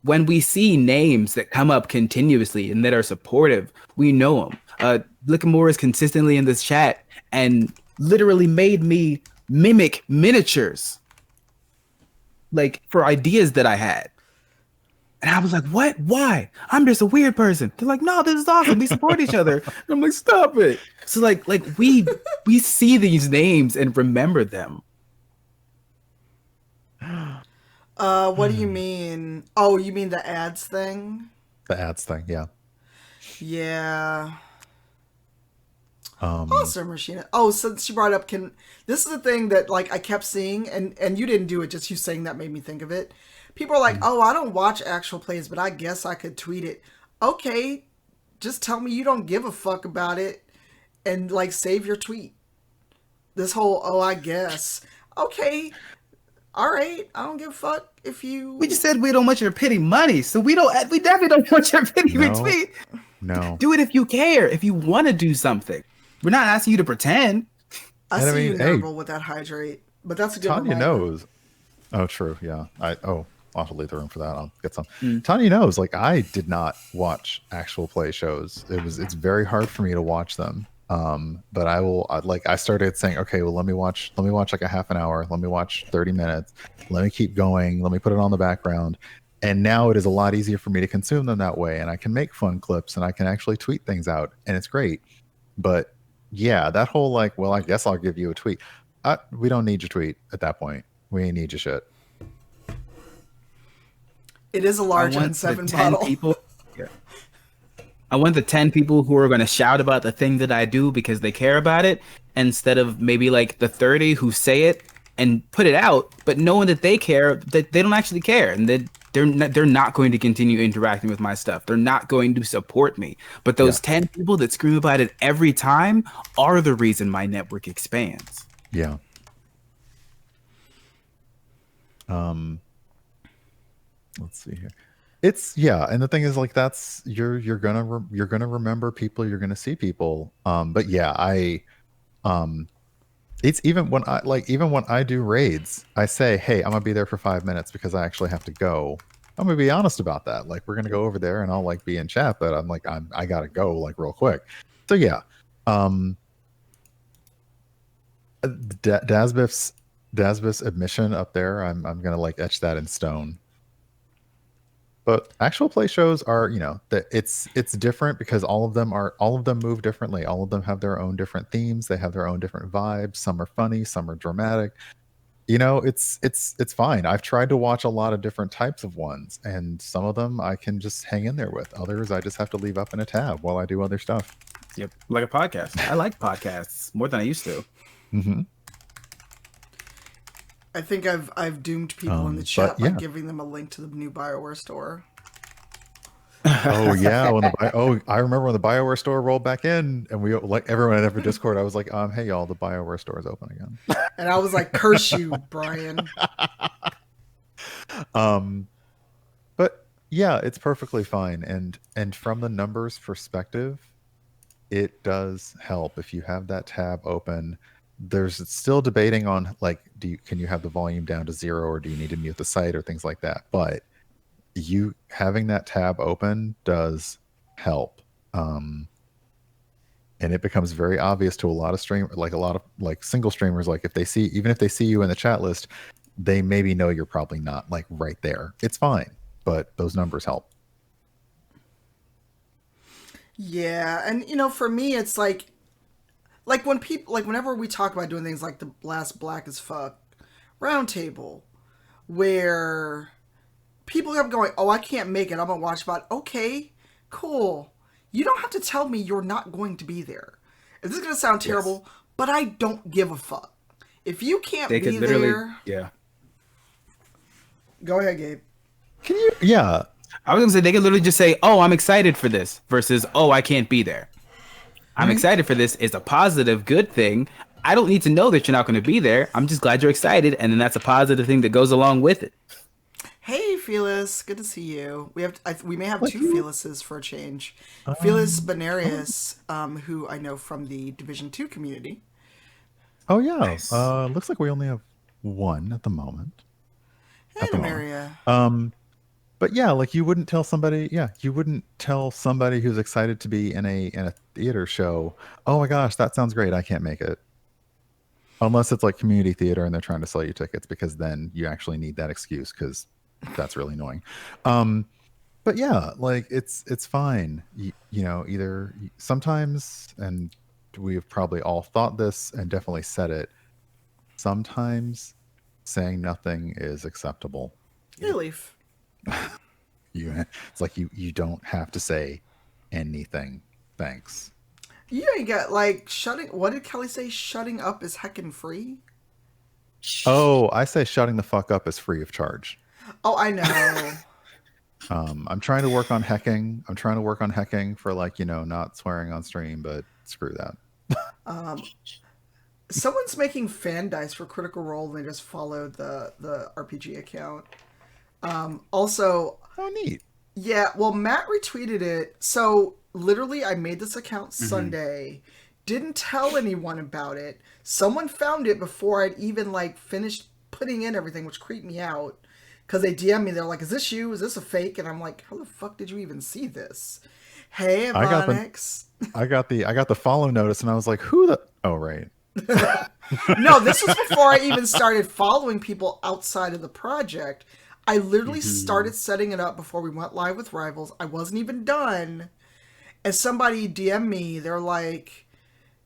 when we see names that come up continuously and that are supportive, we know them. Lickamore is consistently in this chat and literally made me mimic miniatures, like, for ideas that I had. And I was like, what? Why? I'm just a weird person. They're like, no, this is awesome. We support each other. And I'm like, stop it. So like we see these names and remember them. What do you mean? Oh, you mean the ads thing? The ads thing, yeah. Yeah. Awesome, Rashina. Oh, since you brought up, this is the thing that, like, I kept seeing, and you didn't do it, just you saying that made me think of it. People are like, oh, I don't watch actual plays, but I guess I could tweet it. Okay, just tell me you don't give a fuck about it, and, like, save your tweet. This whole, oh, I guess. Okay, all right, I don't give a fuck if you... We just said we don't want your pity money, so we definitely don't want your pity retweet. No. Do it if you care, if you want to do something. We're not asking you to pretend. I see you, Nurble, with that hydrate, but that's a good Tanya reminder. knows. Oh, true, yeah. I'll have to leave the room for that. I'll get some. Tanya knows, like, I did not watch actual play shows. It's very hard for me to watch them. But I started saying, okay, well, let me watch like a half an hour. Let me watch 30 minutes. Let me keep going. Let me put it on the background. And now it is a lot easier for me to consume them that way. And I can make fun clips and I can actually tweet things out. And it's great. But yeah, that whole like, well, I guess I'll give you a tweet. We don't need your tweet at that point. We ain't need your shit. It is a large I want N7 the 10 bottle. people. Yeah. I want the 10 people who are going to shout about the thing that I do because they care about it, instead of maybe like the 30 who say it and put it out, but knowing that they care, that they don't actually care, and that they're not going to continue interacting with my stuff. They're not going to support me. But those 10 people that scream about it every time are the reason my network expands. Yeah. Let's see here. And the thing is, like, that's you're gonna remember people, you're gonna see people. But yeah, it's even when I do raids, I say, hey, I'm gonna be there for 5 minutes because I actually have to go. I'm gonna be honest about that. Like, we're gonna go over there and I'll like be in chat, but I'm like, I gotta go like real quick. So yeah. Dasbiff's admission up there, I'm gonna like etch that in stone. But actual play shows are, it's different because all of them move differently. All of them have their own different themes. They have their own different vibes. Some are funny, some are dramatic. It's fine. I've tried to watch a lot of different types of ones, and some of them I can just hang in there with. Others I just have to leave up in a tab while I do other stuff. Yep, like a podcast. I like podcasts more than I used to. Mm-hmm. I think I've doomed people in the chat by giving them a link to the new BioWare store. Oh yeah, I remember when the BioWare store rolled back in, and we like everyone in every Discord. I was like, hey y'all, the BioWare store is open again. And I was like, curse you, Brian. But yeah, it's perfectly fine, and from the numbers perspective, it does help if you have that tab open. There's still debating on like, can you have the volume down to 0, or do you need to mute the site or things like that? But you having that tab open does help, and it becomes very obvious to a lot of single streamers. Like if they see you in the chat list, they maybe know you're probably not like right there. It's fine, but those numbers help. Yeah, and for me, it's like when people, like whenever we talk about doing things like the last Black as Fuck roundtable, where people kept going, oh, I can't make it, I'm gonna watch about. Okay, cool. You don't have to tell me you're not going to be there. This is gonna sound terrible, but I don't give a fuck. If you can't be there, yeah. Go ahead, Gabe. Can you? Yeah. I was gonna say they could literally just say, "Oh, I'm excited for this," versus "Oh, I can't be there." I'm excited for this is a positive, good thing. I don't need to know that you're not going to be there. I'm just glad you're excited, and then that's a positive thing that goes along with it. Hey, Felis, good to see you. We may have two Felises for a change. Felis Benarius, who I know from the Division 2 community. Oh yeah. Nice. Looks like we only have one at the moment. Hey, Maria. But yeah, like you wouldn't tell somebody who's excited to be in a theater show, oh my gosh, that sounds great, I can't make it. Unless it's like community theater and they're trying to sell you tickets, because then you actually need that excuse, because that's really annoying. But yeah, like it's fine. Either sometimes, and we've probably all thought this and definitely said it, sometimes saying nothing is acceptable. Relief. It's like you don't have to say anything. Thanks. You ain't got like shutting. What did Kelly say? Shutting up is heckin' free. Oh, I say shutting the fuck up is free of charge. Oh, I know. I'm trying to work on hecking. I'm trying to work on hecking for not swearing on stream, but screw that. Someone's making fan dice for Critical Role, and they just followed the RPG account. Also, oh neat. Yeah, well, Matt retweeted it. So literally, I made this account Sunday, didn't tell anyone about it. Someone found it before I'd even finished putting in everything, which creeped me out. Because they DM'd me, they're like, "Is this you? Is this a fake?" And I'm like, "How the fuck did you even see this?" Hey, Evonix. I got the follow notice, and I was like, "Who the?" Oh, right. No, this was before I even started following people outside of the project. I literally started setting it up before we went live with Rivals. I wasn't even done. And somebody DM'd me. They're like,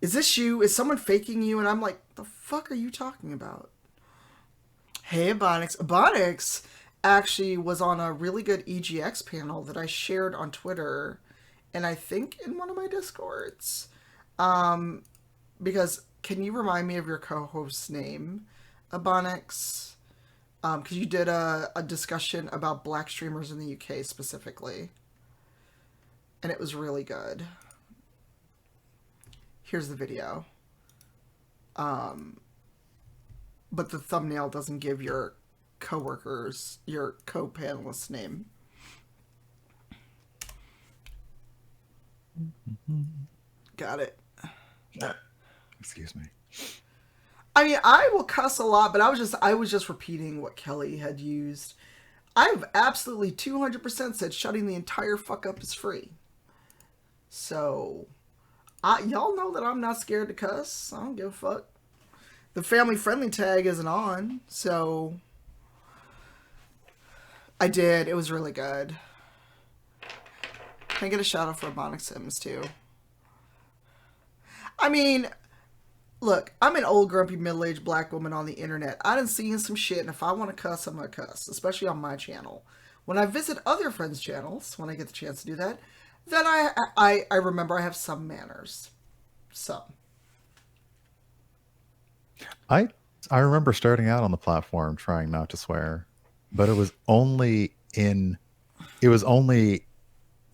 is this you? Is someone faking you? And I'm like, the fuck are you talking about? Hey, Ebonix. Ebonix actually was on a really good EGX panel that I shared on Twitter and I think in one of my Discords. Because, can you remind me of your co-host's name, Ebonix? Because you did a discussion about black streamers in the UK specifically. And it was really good. Here's the video. But the thumbnail doesn't give your co-workers, your co-panelist's name. Got it. Excuse me. I mean, I will cuss a lot, but I was just repeating what Kelly had used. I've absolutely 200% said shutting the entire fuck up is free. So, y'all know that I'm not scared to cuss. I don't give a fuck. The family friendly tag isn't on, so I did. It was really good. Can I get a shout out for Ebonic Sims too? I mean, look, I'm an old grumpy middle-aged black woman on the internet. I done seen some shit, and if I want to cuss, I'm gonna cuss, especially on my channel. When I visit other friends' channels, when I get the chance to do that, then I remember I have some manners. Some. I remember starting out on the platform trying not to swear, but it was only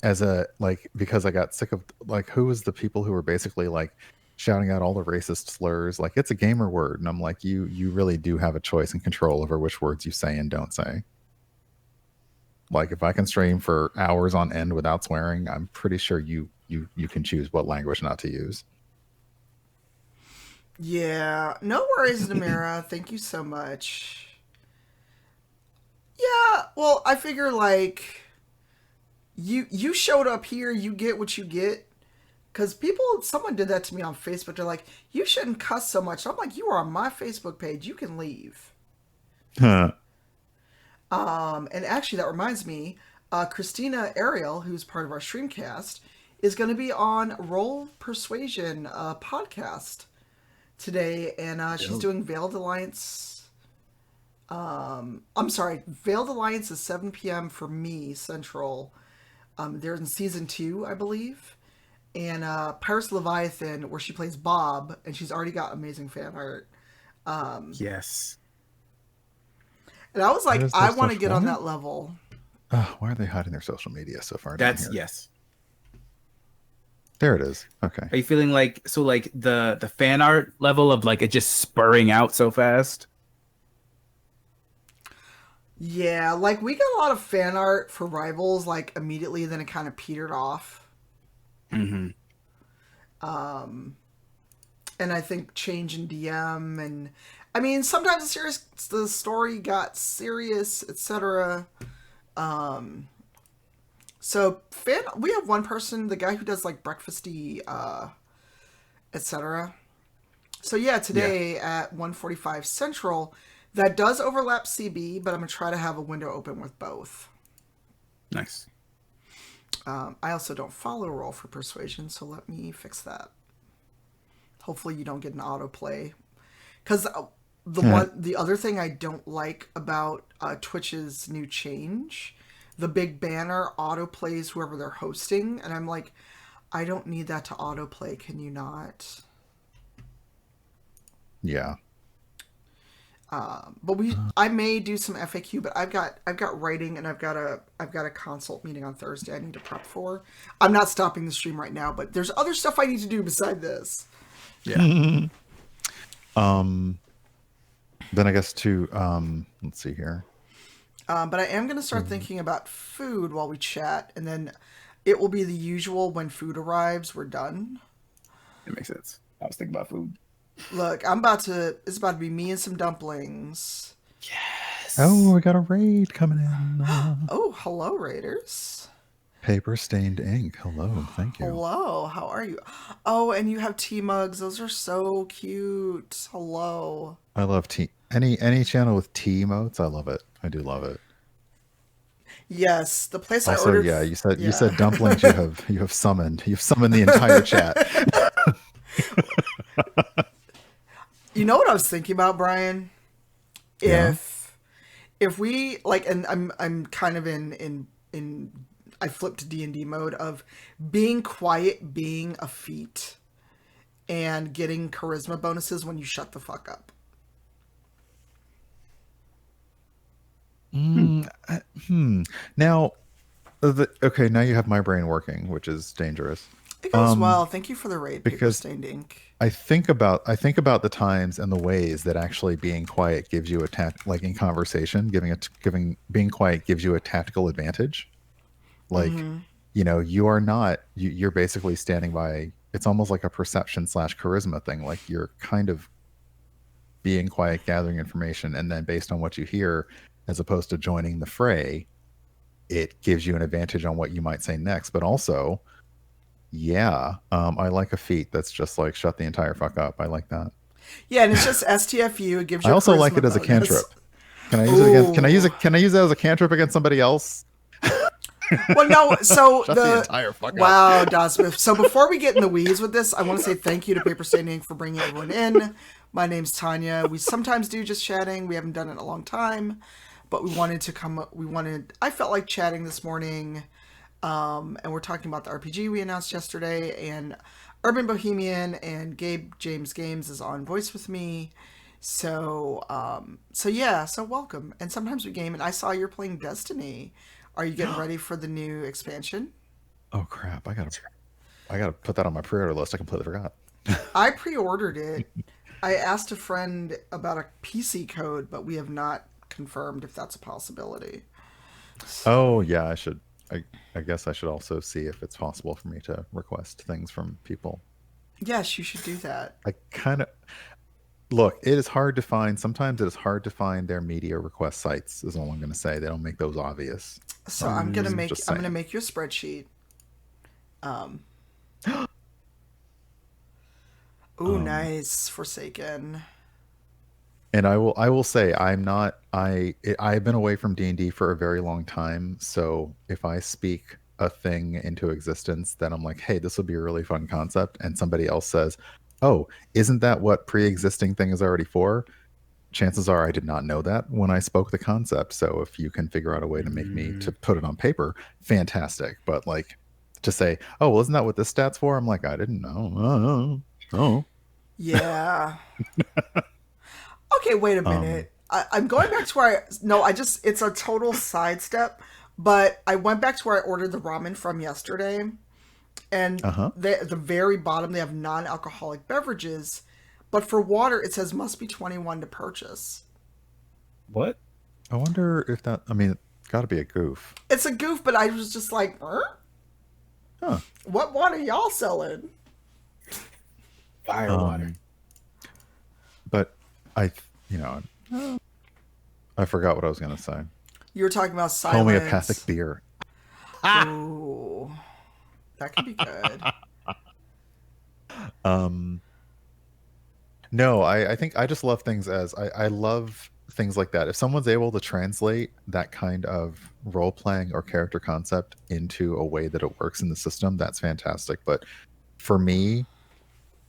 as a, like, because I got sick of, like, who was the people who were basically like shouting out all the racist slurs, like, it's a gamer word, and I'm like, you really do have a choice and control over which words you say and don't say. Like, if I can stream for hours on end without swearing, I'm pretty sure you can choose what language not to use. Yeah, no worries, Namira. Thank you so much. Yeah, well, I figure, like, you showed up here, you get what you get. Because someone did that to me on Facebook. They're like, you shouldn't cuss so much. I'm like, you are on my Facebook page. You can leave. Huh. And actually, that reminds me, Christina Ariel, who's part of our Streamcast, is going to be on Roll Persuasion podcast today, and she's doing Veiled Alliance. I'm sorry, Veiled Alliance is 7 p.m. for me, Central. They're in season 2, I believe. And Pirates Leviathan, where she plays Bob, and she's already got amazing fan art. Yes. And I was like, Where's their I want to social get on media? that level. Why are they hiding their social media so far down here? Yes. There it is. Okay. Are you feeling like the fan art level of like it just spurring out so fast? Yeah, like we got a lot of fan art for Rivals, like immediately, then it kind of petered off. Mm-hmm. And I think change in DM, and I mean sometimes the story got serious, etc. So we have one person, the guy who does like breakfasty, etc. So yeah, today at 1:45 Central, that does overlap CB, but I'm gonna try to have a window open with both. Nice. I also don't follow Roll for Persuasion, so let me fix that. Hopefully you don't get an autoplay. Because the other thing I don't like about Twitch's new change, the big banner autoplays whoever they're hosting, and I'm like, I don't need that to autoplay. Can you not? Yeah. But I may do some FAQ, but I've got writing, and I've got a consult meeting on Thursday I need to prep for. I'm not stopping the stream right now, but there's other stuff I need to do beside this. Yeah. Then I guess let's see here. But I am going to start thinking about food while we chat, and then it will be the usual when food arrives, we're done. It makes sense. I was thinking about food. Look, it's about to be me and some dumplings. Yes. Oh, we got a raid coming in. Oh, hello, Raiders. Paper stained ink. Hello, thank you. Hello, how are you? Oh, and you have tea mugs. Those are so cute. Hello. I love tea. Any channel with tea emotes, I love it. I do love it. Yes, the place I Also, ordered. yeah, you Yeah. said dumplings. You've summoned the entire chat. You know what I was thinking about, Brian? Yeah. If we like, and I'm kind of in I flipped to D&D mode of being quiet being a feat and getting charisma bonuses when you shut the fuck up. Now, okay, now you have my brain working, which is dangerous. It goes well. Thank you for the raid, Paper Because Stained Ink. I think about the times and the ways that actually being quiet gives you like in conversation, being quiet gives you a tactical advantage. Like, you are not you're basically standing by. It's almost like a perception slash charisma thing. Like you're kind of being quiet, gathering information, and then based on what you hear, as opposed to joining the fray, it gives you an advantage on what you might say next. But also, yeah, I like a feat that's just like shut the entire fuck up. I like that. Yeah, and it's just STFU. It gives I you a also like charisma it as a bonus. cantrip. Can I use it against? Ooh. Can I use it as a cantrip against somebody else? Well, no. So Shut the entire fuck up. wow, Dosmith. So before we get in the weeds with this, I want to say thank you to Paper Stained Ink for bringing everyone in. My name's Tanya. We sometimes do just chatting. We haven't done it in a long time, but we wanted to come. I felt like chatting this morning, and we're talking about the RPG we announced yesterday, and Urban Bohemian and Gabe James Games is on voice with me. So yeah, so welcome. And sometimes we game, and I saw you're playing Destiny. Are you getting ready for the new expansion? Oh crap! I gotta put that on my pre-order list. I completely forgot. I pre-ordered it. I asked a friend about a PC code, but we have not confirmed if that's a possibility. Oh yeah, I should. I guess I should also see if it's possible for me to request things from people. Yes, you should do that. I kind of look. It is hard to find. Sometimes it is hard to find their media request sites. Is all I'm going to say. They don't make those obvious. So I'm gonna make just I'm gonna saying. make you a spreadsheet. Ooh, nice. Forsaken. And I will say I'm not I've been away from D&D for a very long time, so if I speak a thing into existence that I'm like, hey, this would be a really fun concept, and somebody else says, oh, isn't that what pre-existing thing is already for? Chances are I did not know that when I spoke the concept. So if you can figure out a way to make me to put it on paper, fantastic. But like to say, oh, well, isn't that what this stat's for? I'm like, I didn't know. Oh. Yeah. Okay, wait a minute. I'm going back to where it's a total sidestep, but I went back to where I ordered the ramen from yesterday, and at the very bottom they have non-alcoholic beverages, but for water it says must be 21 to purchase. What? I wonder if that, I mean, it's got to be a goof. It's a goof, but I was just like, Huh. what water y'all selling? Fire water. But I forgot what I was going to say. You were talking about silence. Homeopathic beer. Ooh, that could be good. No, I think I just love things as I love things like that. If someone's able to translate that kind of role playing or character concept into a way that it works in the system, that's fantastic. But for me,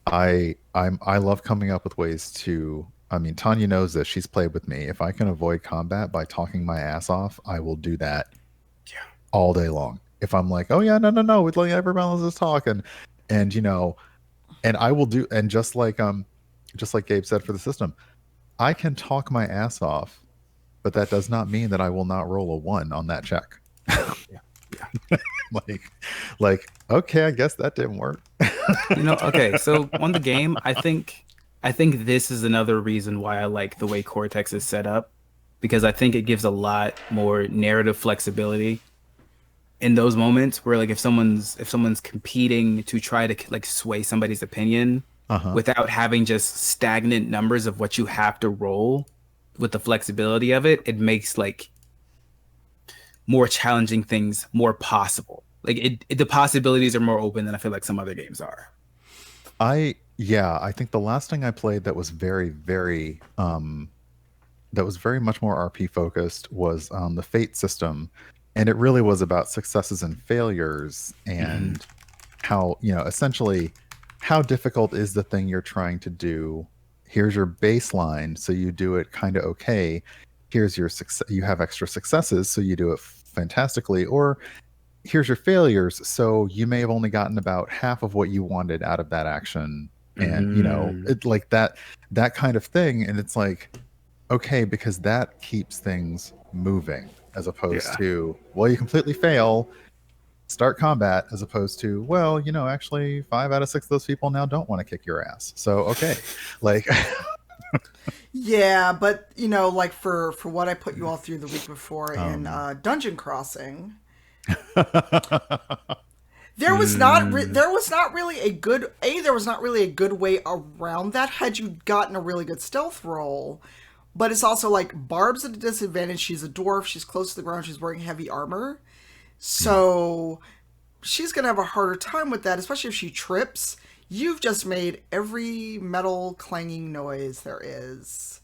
I love coming up with ways to. I mean, Tanya knows this. She's played with me. If I can avoid combat by talking my ass off, I will do that all day long. If I'm like, oh yeah, no, we'd let everyone else talk, and and I will do, and just like Gabe said for the system, I can talk my ass off, but that does not mean that I will not roll a 1 on that check. Yeah. like, okay, I guess that didn't work. Okay, so on the game, I think this is another reason why I like the way Cortex is set up, because I think it gives a lot more narrative flexibility in those moments where, like, if someone's competing to try to like sway somebody's opinion without having just stagnant numbers of what you have to roll, with the flexibility of it, it makes like more challenging things more possible. Like the possibilities are more open than I feel like some other games are. I think the last thing I played that was very much more RP focused was the Fate system, And it really was about successes and failures Mhm. and how, essentially how difficult is the thing you're trying to do. Here's your baseline, so you do it kind of okay. Here's your success, you have extra successes, so you do it fantastically. Or here's your failures, so you may have only gotten about half of what you wanted out of that action. And Mhm. it like that kind of thing. And it's like, okay, because that keeps things moving, as opposed Yeah. to, well, you completely fail, start combat, as opposed to, well, actually 5 out of 6 of those people now don't want to kick your ass, so okay. Like Yeah, but like for what I put you all through the week before in um Dungeon Crossing, Mm. there was not really a good there was not really a good way around that had you gotten a really good stealth roll. But it's also like Barb's at a disadvantage. She's a dwarf. She's close to the ground. She's wearing heavy armor. yeah, So she's going to have a harder time with that, especially if she trips. You've just made every metal clanging noise there is.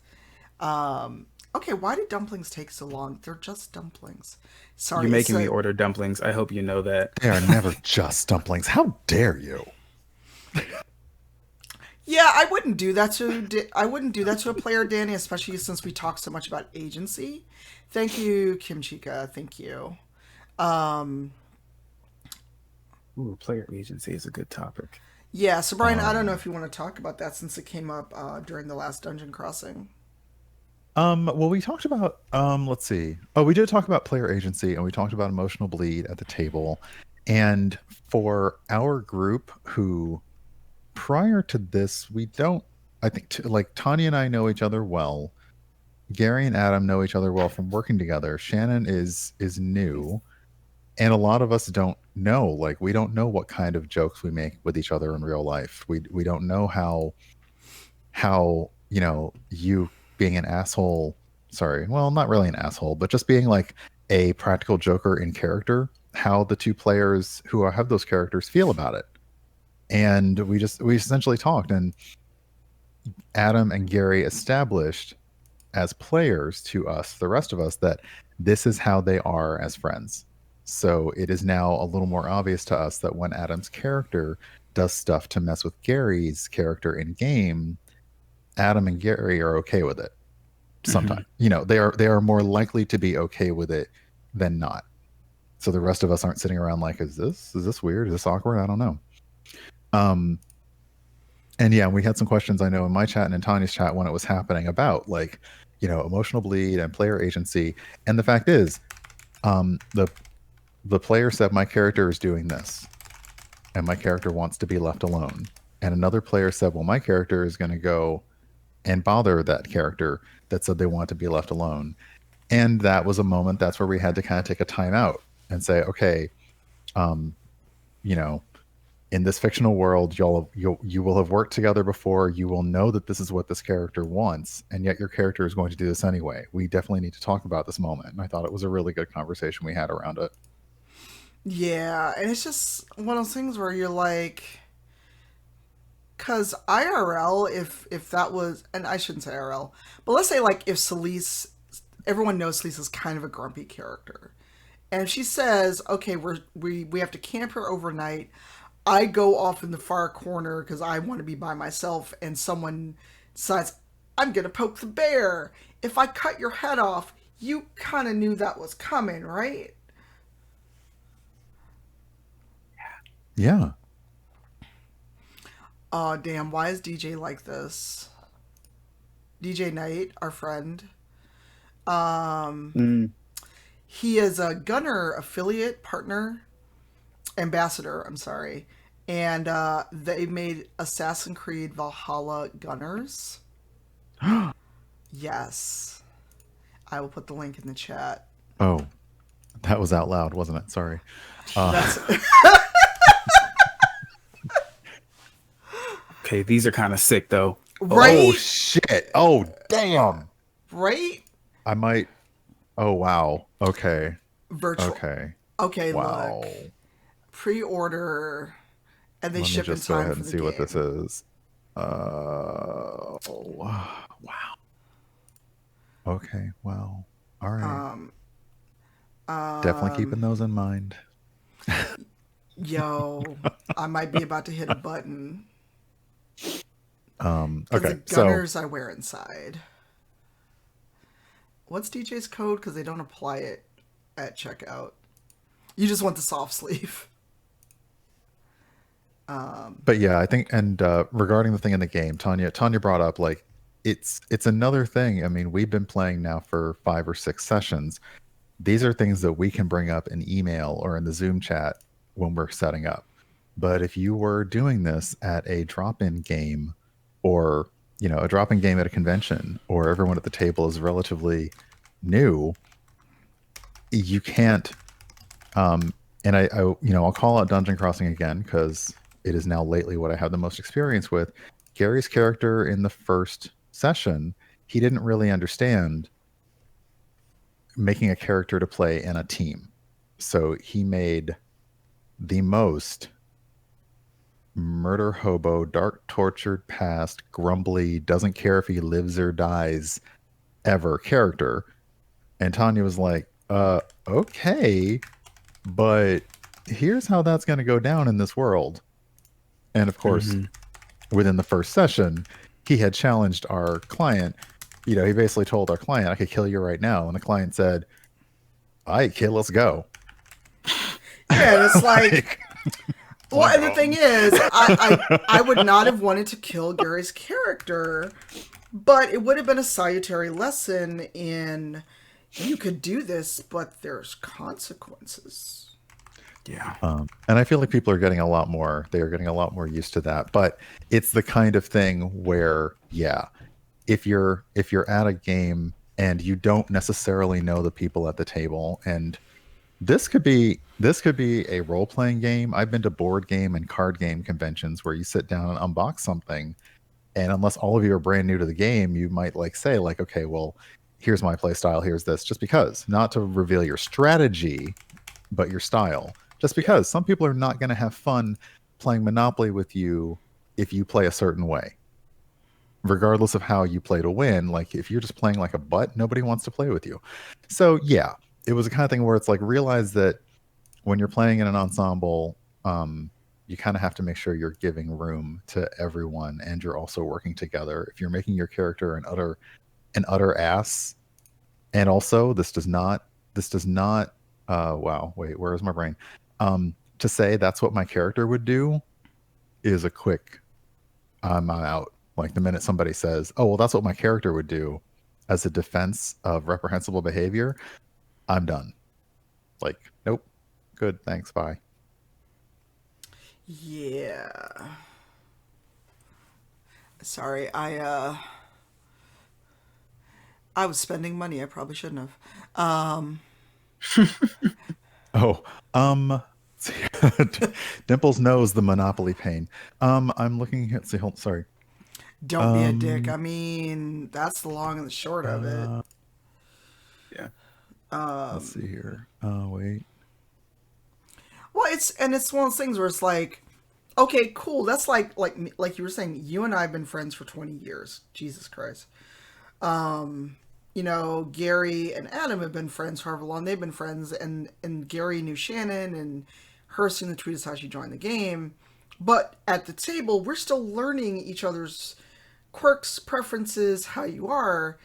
Okay, why did dumplings take so long? They're just dumplings. You're Sorry, it's making me a. order dumplings. I hope you know that. they are never just dumplings. How dare you? Yeah, I wouldn't do that I wouldn't do that to a player, Danny, especially since we talk so much about agency. Thank you, Kim Chica. Thank you. Um, Ooh, player agency is a good topic. yeah, so Brian, I don't know um if you want to talk about that since it came up during the last Dungeon Crossing. well, we talked about, let's see. Oh, we did talk about player agency, and we talked about emotional bleed at the table. And for our group, who prior to this, we don't, I think, like Tanya and I know each other well. Gary and Adam know each other well from working together. Shannon is new, and a lot of us don't know. Like, we don't know what kind of jokes we make with each other in real life. We don't know how you being an asshole. Sorry, well, not really an asshole, but just being like a practical joker in character. How the two players who have those characters feel about it. And we essentially talked, and Adam and Gary established as players to us, the rest of us, that this is how they are as friends. So it is now a little more obvious to us that when Adam's character does stuff to mess with Gary's character in game, Adam and Gary are okay with it. Hmm. Sometimes, they are more likely to be okay with it than not. So the rest of us aren't sitting around like, is this weird? Is this awkward? I don't know. Um, and yeah, we had some questions, I know, in my chat and in Tanya's chat when it was happening about, like, emotional bleed and player agency. And the fact is, the player said my character is doing this, and my character wants to be left alone. And another player said, well, my character is going to go and bother that character that said they want to be left alone. And that was a moment, that's where we had to kind of take a time out and say, okay, um, you know, in this fictional world, you will have worked together before. You will know that this is what this character wants, and yet your character is going to do this anyway. We definitely need to talk about this moment. And I thought it was a really good conversation we had around it. Yeah, and it's just one of those things where you're like, because IRL, if that was, and I shouldn't say IRL, but let's say like if Celise, everyone knows Celise is kind of a grumpy character, and if she says, okay, we have to camp here overnight, I go off in the far corner because I want to be by myself, and someone decides I'm gonna poke the bear. If I cut your head off, you kind of knew that was coming, right? Yeah. Oh damn! Why is DJ like this? DJ Knight, our friend. Um, Mm. he is a Gunner affiliate partner, ambassador. I'm sorry, and they made Assassin's Creed Valhalla Gunners. Yes, I will put the link in the chat. Oh, that was out loud, wasn't it? Sorry. That's Okay, these are kind of sick though. Oh right, shit. Oh damn. right. I might. Oh wow. Okay. Virtual. Okay. Okay, Wow. look, pre-order, and they Let me ship in just go time ahead for and the see what this game. is. Wow. Okay. Well. All right. Definitely keeping those in mind. Yo, I might be about to hit a button. Because the Okay, so gunners I wear inside. What's DJ's code? Because they don't apply it at checkout. You just want the soft sleeve. but yeah, I think, and regarding the thing in the game, Tanya brought up like it's another thing. I mean, we've been playing now for 5 or 6 sessions. These are things that we can bring up in email or in the Zoom chat when we're setting up. But if you were doing this at a drop-in game, or a drop-in game at a convention, or everyone at the table is relatively new, you can't. And I'll call out Dungeon Crossing again because it is now lately what I have the most experience with. Gary's character in the first session, he didn't really understand making a character to play in a team. So he made the most murder hobo, dark tortured past, grumbly, doesn't care if he lives or dies ever character. And Tanya was like, okay, but here's how that's going to go down in this world. And of course, within the first session, he had challenged our client. He basically told our client, I could kill you right now. And the client said, all right, kid, let's go. Yeah, and it's like well, and the thing is, I would not have wanted to kill Gary's character, but it would have been a salutary lesson in you could do this, but there's consequences. Yeah. And I feel like people are getting a lot more. They are getting a lot more used to that. But it's the kind of thing where, yeah, if you're at a game and you don't necessarily know the people at the table, and this could be a role playing game. I've been to board game and card game conventions where you sit down and unbox something, and unless all of you are brand new to the game, you might say okay, well, here's my play style, here's this, just because, not to reveal your strategy, but your style. Just because some people are not going to have fun playing Monopoly with you if you play a certain way, regardless of how you play to win. Like if you're just playing like a butt, nobody wants to play with you. So yeah, it was a kind of thing where it's like, realize that when you're playing in an ensemble, you kind of have to make sure you're giving room to everyone and you're also working together. If you're making your character an utter ass, and also this does not wow, wait, where is my brain? To say that's what my character would do is a quick I'm out. Like the minute somebody says, oh, well, that's what my character would do as a defense of reprehensible behavior, I'm done. Like, nope. Good. Thanks. Bye. Yeah. Sorry, I was spending money I probably shouldn't have. Oh, Dimples knows the Monopoly pain. I'm looking at, see, hold, sorry. Don't be a dick. I mean, that's the long and the short of it. Yeah. Let's see here. Wait. Well, it's one of those things where it's like, okay, cool. That's like you were saying, you and I have been friends for 20 years. Jesus Christ. Gary and Adam have been friends however long they've been friends, and Gary knew Shannon, and her seeing the tweet is how she joined the game. But at the table, we're still learning each other's quirks, preferences, how you are.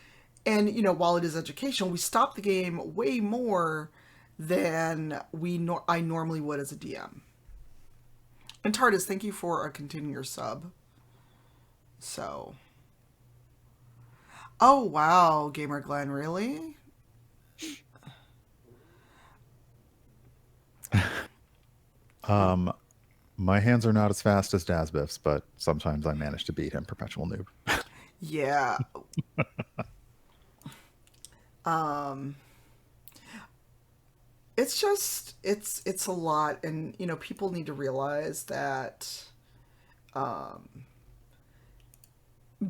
And, while it is educational, we stop the game way more than I normally would as a DM. And Tardis, thank you for continuing your sub. So. Oh, wow, Gamer Glenn, really? My hands are not as fast as Dazbiff's, but sometimes I manage to beat him, perpetual noob. Yeah. It's just, it's a lot, and, people need to realize that,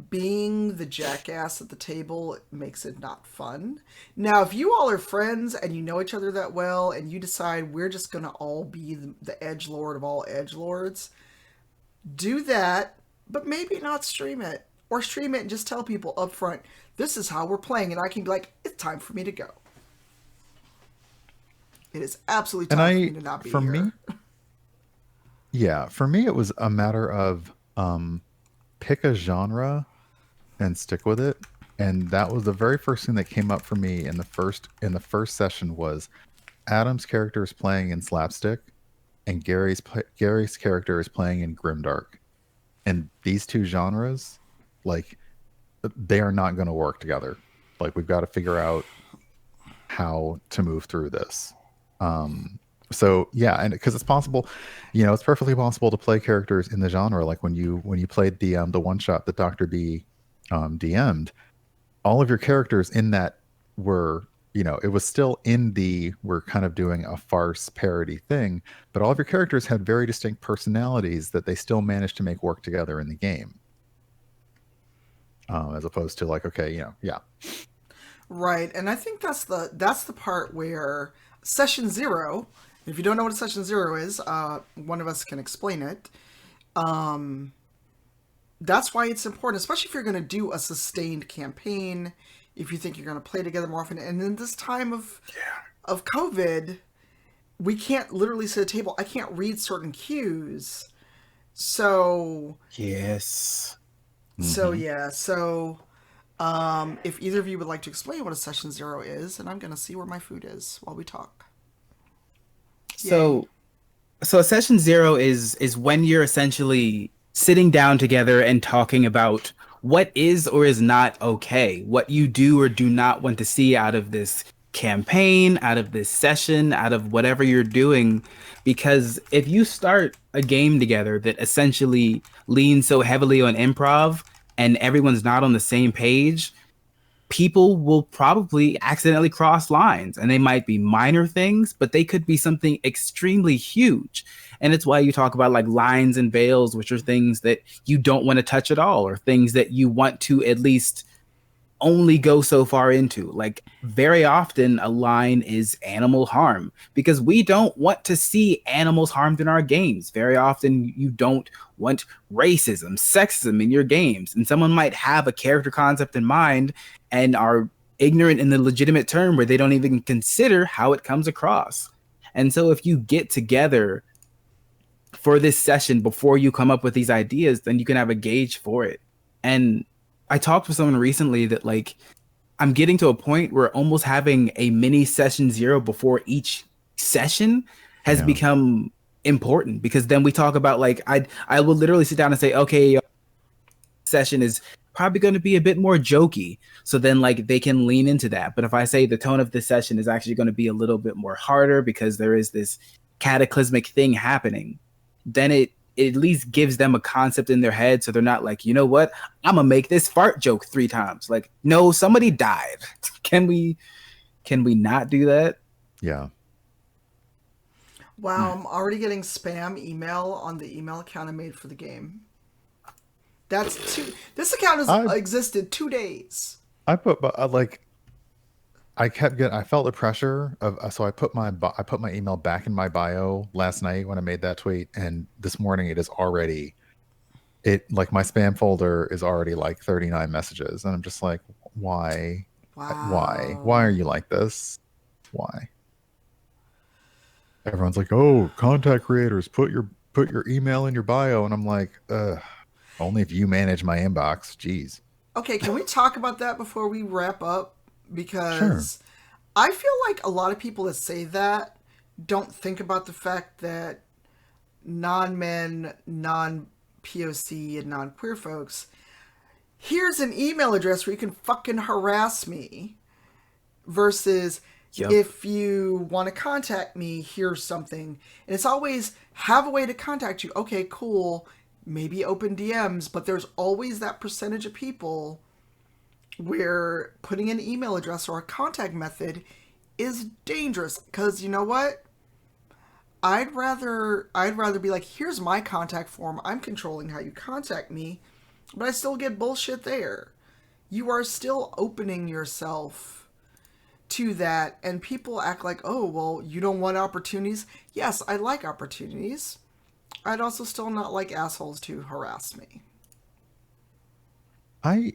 being the jackass at the table makes it not fun. Now, if you all are friends and you know each other that well and you decide we're just going to all be the edgelord of all edgelords, do that, but maybe not stream it. Or stream it and just tell people up front, this is how we're playing, and I can be like, it's time for me to go. It is absolutely And time for me to not be for here. me, yeah, for me, it was a matter of pick a genre and stick with it. And that was the very first thing that came up for me in the first session was Adam's character is playing in slapstick, and Gary's character is playing in grimdark. And these two genres, like, they are not going to work together. Like, we've got to figure out how to move through this. So yeah, and because it's possible, it's perfectly possible to play characters in the genre. Like when you played the one shot that Dr. B DM'd, all of your characters in that were, it was still in the we're kind of doing a farce parody thing, but all of your characters had very distinct personalities that they still managed to make work together in the game. As opposed to like, okay, yeah. Right, and I think that's the part where session zero. If you don't know what a session zero is, one of us can explain it. That's why it's important, especially if you're going to do a sustained campaign. If you think you're going to play together more often, and in this time of COVID, we can't literally sit at a table. I can't read certain cues, so Yes. Mhm. yeah, so. If either of you would like to explain what a session zero is, and I'm going to see where my food is while we talk. Yay. So a session zero is when you're essentially sitting down together and talking about what is or is not okay, what you do or do not want to see out of this campaign, out of this session, out of whatever you're doing. Because if you start a game together that essentially leans so heavily on improv and everyone's not on the same page, people will probably accidentally cross lines, and they might be minor things, but they could be something extremely huge. And it's why you talk about like lines and veils, which are things that you don't want to touch at all, or things that you want to at least only go so far into. Like very often a line is animal harm because we don't want to see animals harmed in our games. Very often you don't want racism, sexism in your games. And someone might have a character concept in mind and are ignorant in the legitimate term where they don't even consider how it comes across. And so if you get together for this session before you come up with these ideas, then you can have a gauge for it. And I talked with someone recently that like I'm getting to a point where almost having a mini session zero before each session has Yeah. become important because then we talk about like I will literally sit down and say, okay, session is probably going to be a bit more jokey. So then like they can lean into that. But if I say the tone of this session is actually going to be a little bit more harder because there is this cataclysmic thing happening, then it at least gives them a concept in their head so they're not like, you know what, I'm gonna make this fart joke 3 times. Like, no, somebody died. Can we not do that? Yeah. Wow, I'm already getting spam email on the email account I made for the game. This account has I existed 2 days. I put like I felt the pressure of so I put my email back in my bio last night when I made that tweet, and this morning it is already like my spam folder is already like 39 messages, and I'm just like, why are Wow. you like this? Why? Everyone's like, oh, content creators, put your email in your bio, and I'm like, only if you manage my inbox. Jeez. Okay, can we talk about that before we wrap up? Sure. Because I feel like a lot of people that say that don't think about the fact that non-men, non-POC, and non-queer folks, here's an email address where you can fucking harass me versus Yep. if you want to contact me, here's something. And it's always have a way to contact you. Okay, cool. Maybe open DMs, but there's always that percentage of people where putting an email address or a contact method is dangerous because you know what? I'd rather be like, here's my contact form. I'm controlling how you contact me, but I still get bullshit there. You are still opening yourself to that, and people act like, oh, well, you don't want opportunities. Yes, I like opportunities. I'd also still not like assholes to harass me. I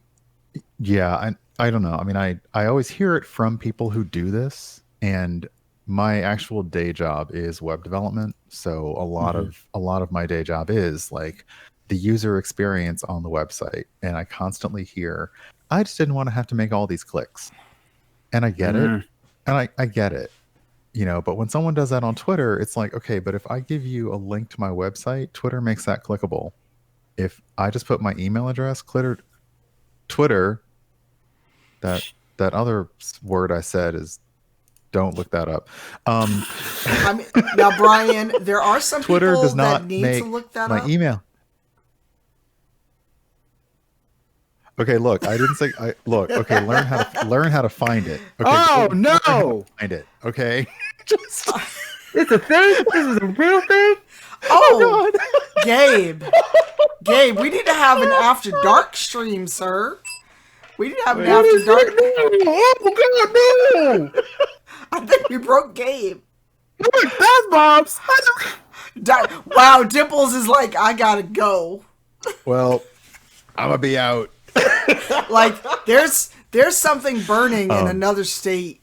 Yeah, I don't know. I mean, I always hear it from people who do this, and my actual day job is web development, so a lot of my day job is like the user experience on the website, and I constantly hear, I just didn't want to have to make all these clicks. And I get it. And I get it. But when someone does that on Twitter, it's like, okay, but if I give you a link to my website, Twitter makes that clickable. If I just put my email address, Twitter, that other word I said is, don't look that up. I mean, now, Brian, there are some Twitter people does not that need make to look that my up. email. Okay, look, I didn't say look, okay, learn how to find it. Okay, Oh learn how no! to find it. Okay. Just It's a thing? This is a real thing? Oh, Gabe, we need to have an after dark stream, sir. We need to have an after dark. Oh god, no! I think we broke Gabe. That's Bob's. Wow, Dimples is like, I gotta go. Well, I'm gonna be out. Like, there's something burning in another state.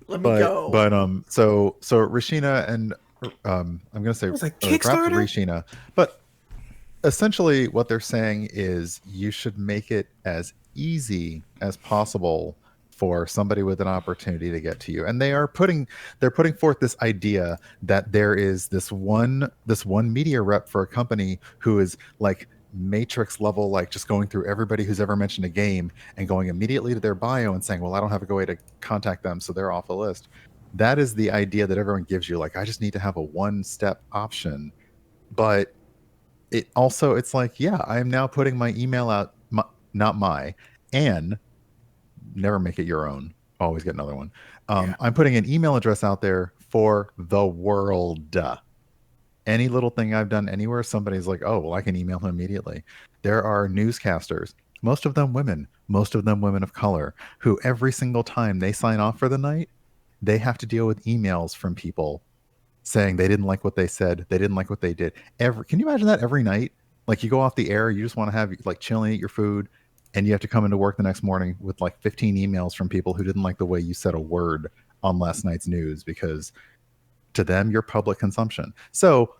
Let me go. But so Rashina and I'm gonna say Kickstarter? Rashina, but essentially what they're saying is you should make it as easy as possible for somebody with an opportunity to get to you. And they're putting forth this idea that there is this one media rep for a company who is like Matrix level, like just going through everybody who's ever mentioned a game and going immediately to their bio and saying, well, I don't have a good way to contact them, so they're off the list. That is the idea that everyone gives you. Like, I just need to have a one-step option. But it's like, yeah, I am now putting my email out, and never make it your own. Always get another one. I'm putting an email address out there for the world. Any little thing I've done anywhere, somebody's like, oh, well, I can email him immediately. There are newscasters, most of them women of color, who every single time they sign off for the night, they have to deal with emails from people saying they didn't like what they said, they didn't like what they did. Can you imagine that every night? Like, you go off the air, you just want to have like chill and eat your food, and you have to come into work the next morning with like 15 emails from people who didn't like the way you said a word on last night's news, because to them, you're public consumption. So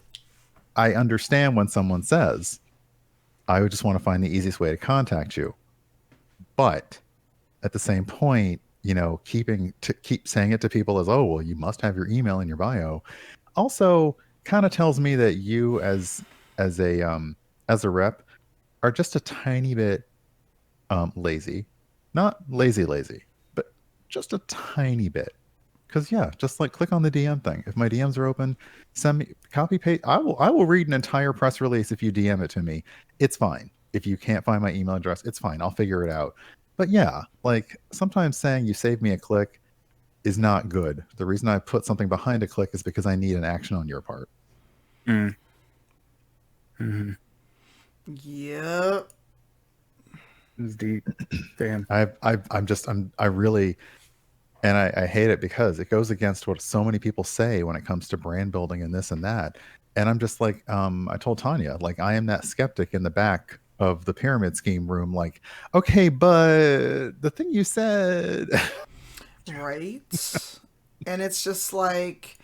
I understand when someone says, I would just want to find the easiest way to contact you. But at the same point, keep saying it to people as, oh, well, you must have your email in your bio, also kind of tells me that you as a rep are just a tiny bit lazy. Not lazy, but just a tiny bit. Because just like click on the DM thing. If my DMs are open, send me copy paste. I will read an entire press release if you DM it to me. It's fine. If you can't find my email address, it's fine. I'll figure it out. But like sometimes saying you saved me a click is not good. The reason I put something behind a click is because I need an action on your part. Mm-hmm. Yep. It's deep. Damn. I really. And I hate it because it goes against what so many people say when it comes to brand building and this and that. And I'm just like, I told Tanya, like, I am that skeptic in the back of the pyramid scheme room. Like, okay, but the thing you said. Right. And it's just like,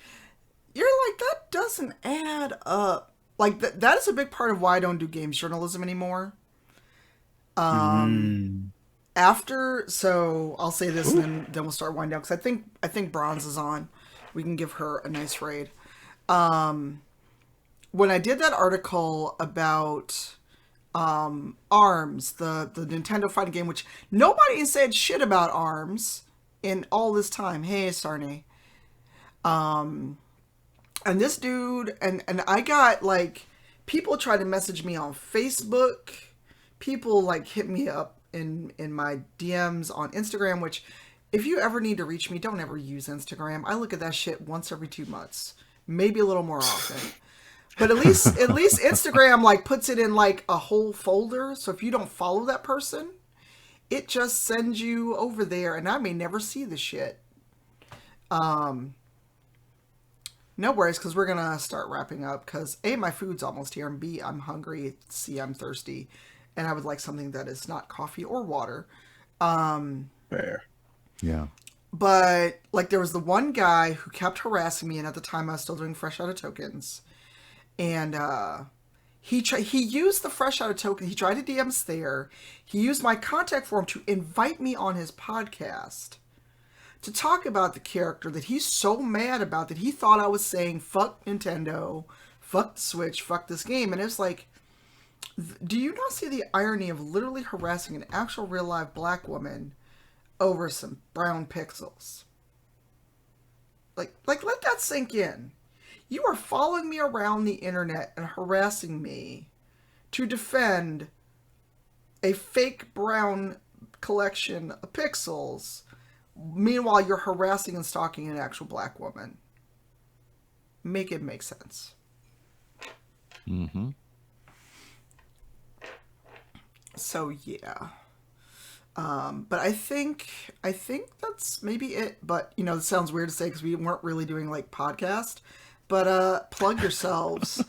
you're like, that doesn't add up. Like, that is a big part of why I don't do games journalism anymore. So I'll say this, and then we'll start winding down, because I think Bronze is on. We can give her a nice raid. When I did that article about ARMS, the Nintendo fighting game, which nobody said shit about ARMS in all this time. Hey, Sarney. And this dude, and I got like people try to message me on Facebook. People like hit me up in my DMs on Instagram, which if you ever need to reach me, don't ever use Instagram. I look at that shit once every 2 months, maybe a little more often. But at least Instagram like puts it in like a whole folder. So if you don't follow that person, it just sends you over there, and I may never see the shit. No worries, because we're gonna start wrapping up, because A, my food's almost here, and B, I'm hungry, C, I'm thirsty, and I would like something that is not coffee or water. Fair. Yeah. But like there was the one guy who kept harassing me, and at the time I was still doing fresh out of tokens, and he used the fresh out of token. He tried to DMs there. He used my contact form to invite me on his podcast to talk about the character that he's so mad about that he thought I was saying fuck Nintendo, fuck the Switch, fuck this game, and it's like, do you not see the irony of literally harassing an actual real life black woman over some brown pixels? Like let that sink in. You are following me around the internet and harassing me to defend a fake brown collection of pixels. Meanwhile, you're harassing and stalking an actual black woman. Make it make sense. Mm-hmm. So yeah. But I think that's maybe it. But you know, it sounds weird to say because we weren't really doing like podcast. But plug yourselves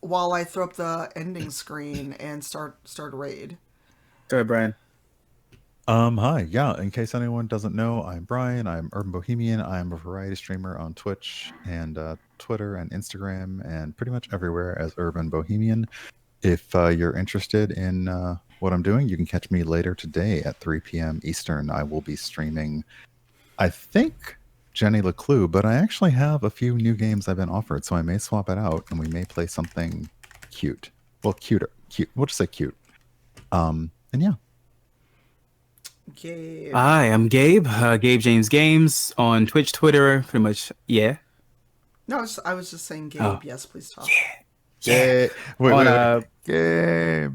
while I throw up the ending screen and start a raid. Go ahead, Brian. Hi. Yeah, in case anyone doesn't know, I'm Brian. I'm Urban Bohemian. I'm a variety streamer on Twitch and Twitter and Instagram and pretty much everywhere as Urban Bohemian. If you're interested in what I'm doing, you can catch me later today at 3 p.m. Eastern. I will be streaming, I think, Jenny LeClue, but I actually have a few new games I've been offered, so I may swap it out and we may play something cute. Well, cuter. Cute. We'll just say cute. And yeah. Gabe. Hi, I'm Gabe. Gabe James Games on Twitch, Twitter, pretty much. Yeah. No, I was just saying, Gabe. Oh. Yes, please talk. Yeah. Wait. Gabe.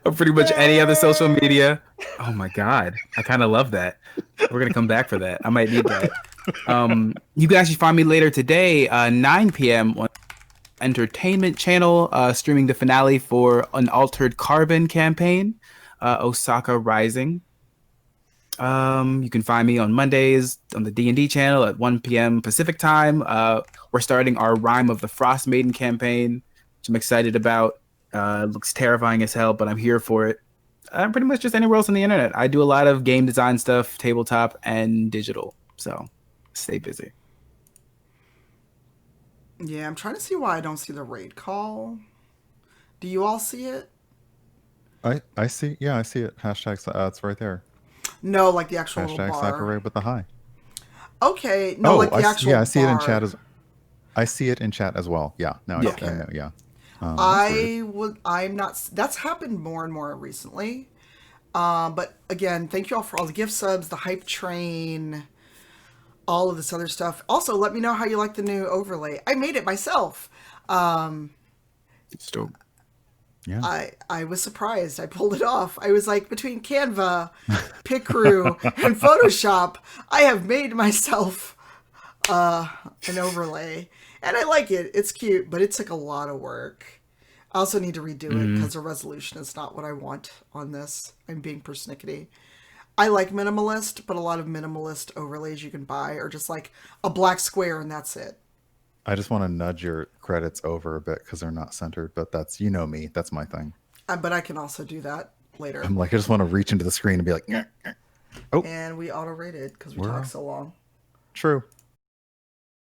on pretty much any other social media. Oh my god, I kind of love that. We're gonna come back for that. I might need that. You can actually find me later today, 9 p.m. on Entertainment Channel, streaming the finale for an Altered Carbon campaign, Osaka Rising. You can find me on Mondays on the D&D channel at 1 p.m. Pacific time. We're starting our Rime of the Frost Maiden campaign, which I'm excited about. Looks terrifying as hell, but I'm here for it. I'm pretty much just anywhere else on the internet. I do a lot of game design stuff, tabletop, and digital. So stay busy. Yeah, I'm trying to see why I don't see the raid call. Do you all see it? I see. Yeah, I see it. Hashtag. It's right there. No, like the actual little Hashtag bar. Cypher raid with the hi. Okay, no, like the actual yeah, I see bar. it in chat as. I see it in chat as well. Yeah. No. Yeah. I know. Yeah. I'm not. That's happened more and more recently. But again, thank you all for all the gift subs, the hype train, all of this other stuff. Also, let me know how you like the new overlay. I made it myself. It's dope. Yeah. I was surprised. I pulled it off. I was like, between Canva, Picrew, and Photoshop, I have made myself an overlay. And I like it. It's cute, but it took a lot of work. I also need to redo it because the resolution is not what I want on this. I'm being persnickety. I like minimalist, but a lot of minimalist overlays you can buy are just like a black square and that's it. I just want to nudge your credits over a bit because they're not centered, but that's, you know me, that's my thing. But I can also do that later. I'm like, I just want to reach into the screen and be like, oh. And we auto-rated because we We're talked off. so long. True.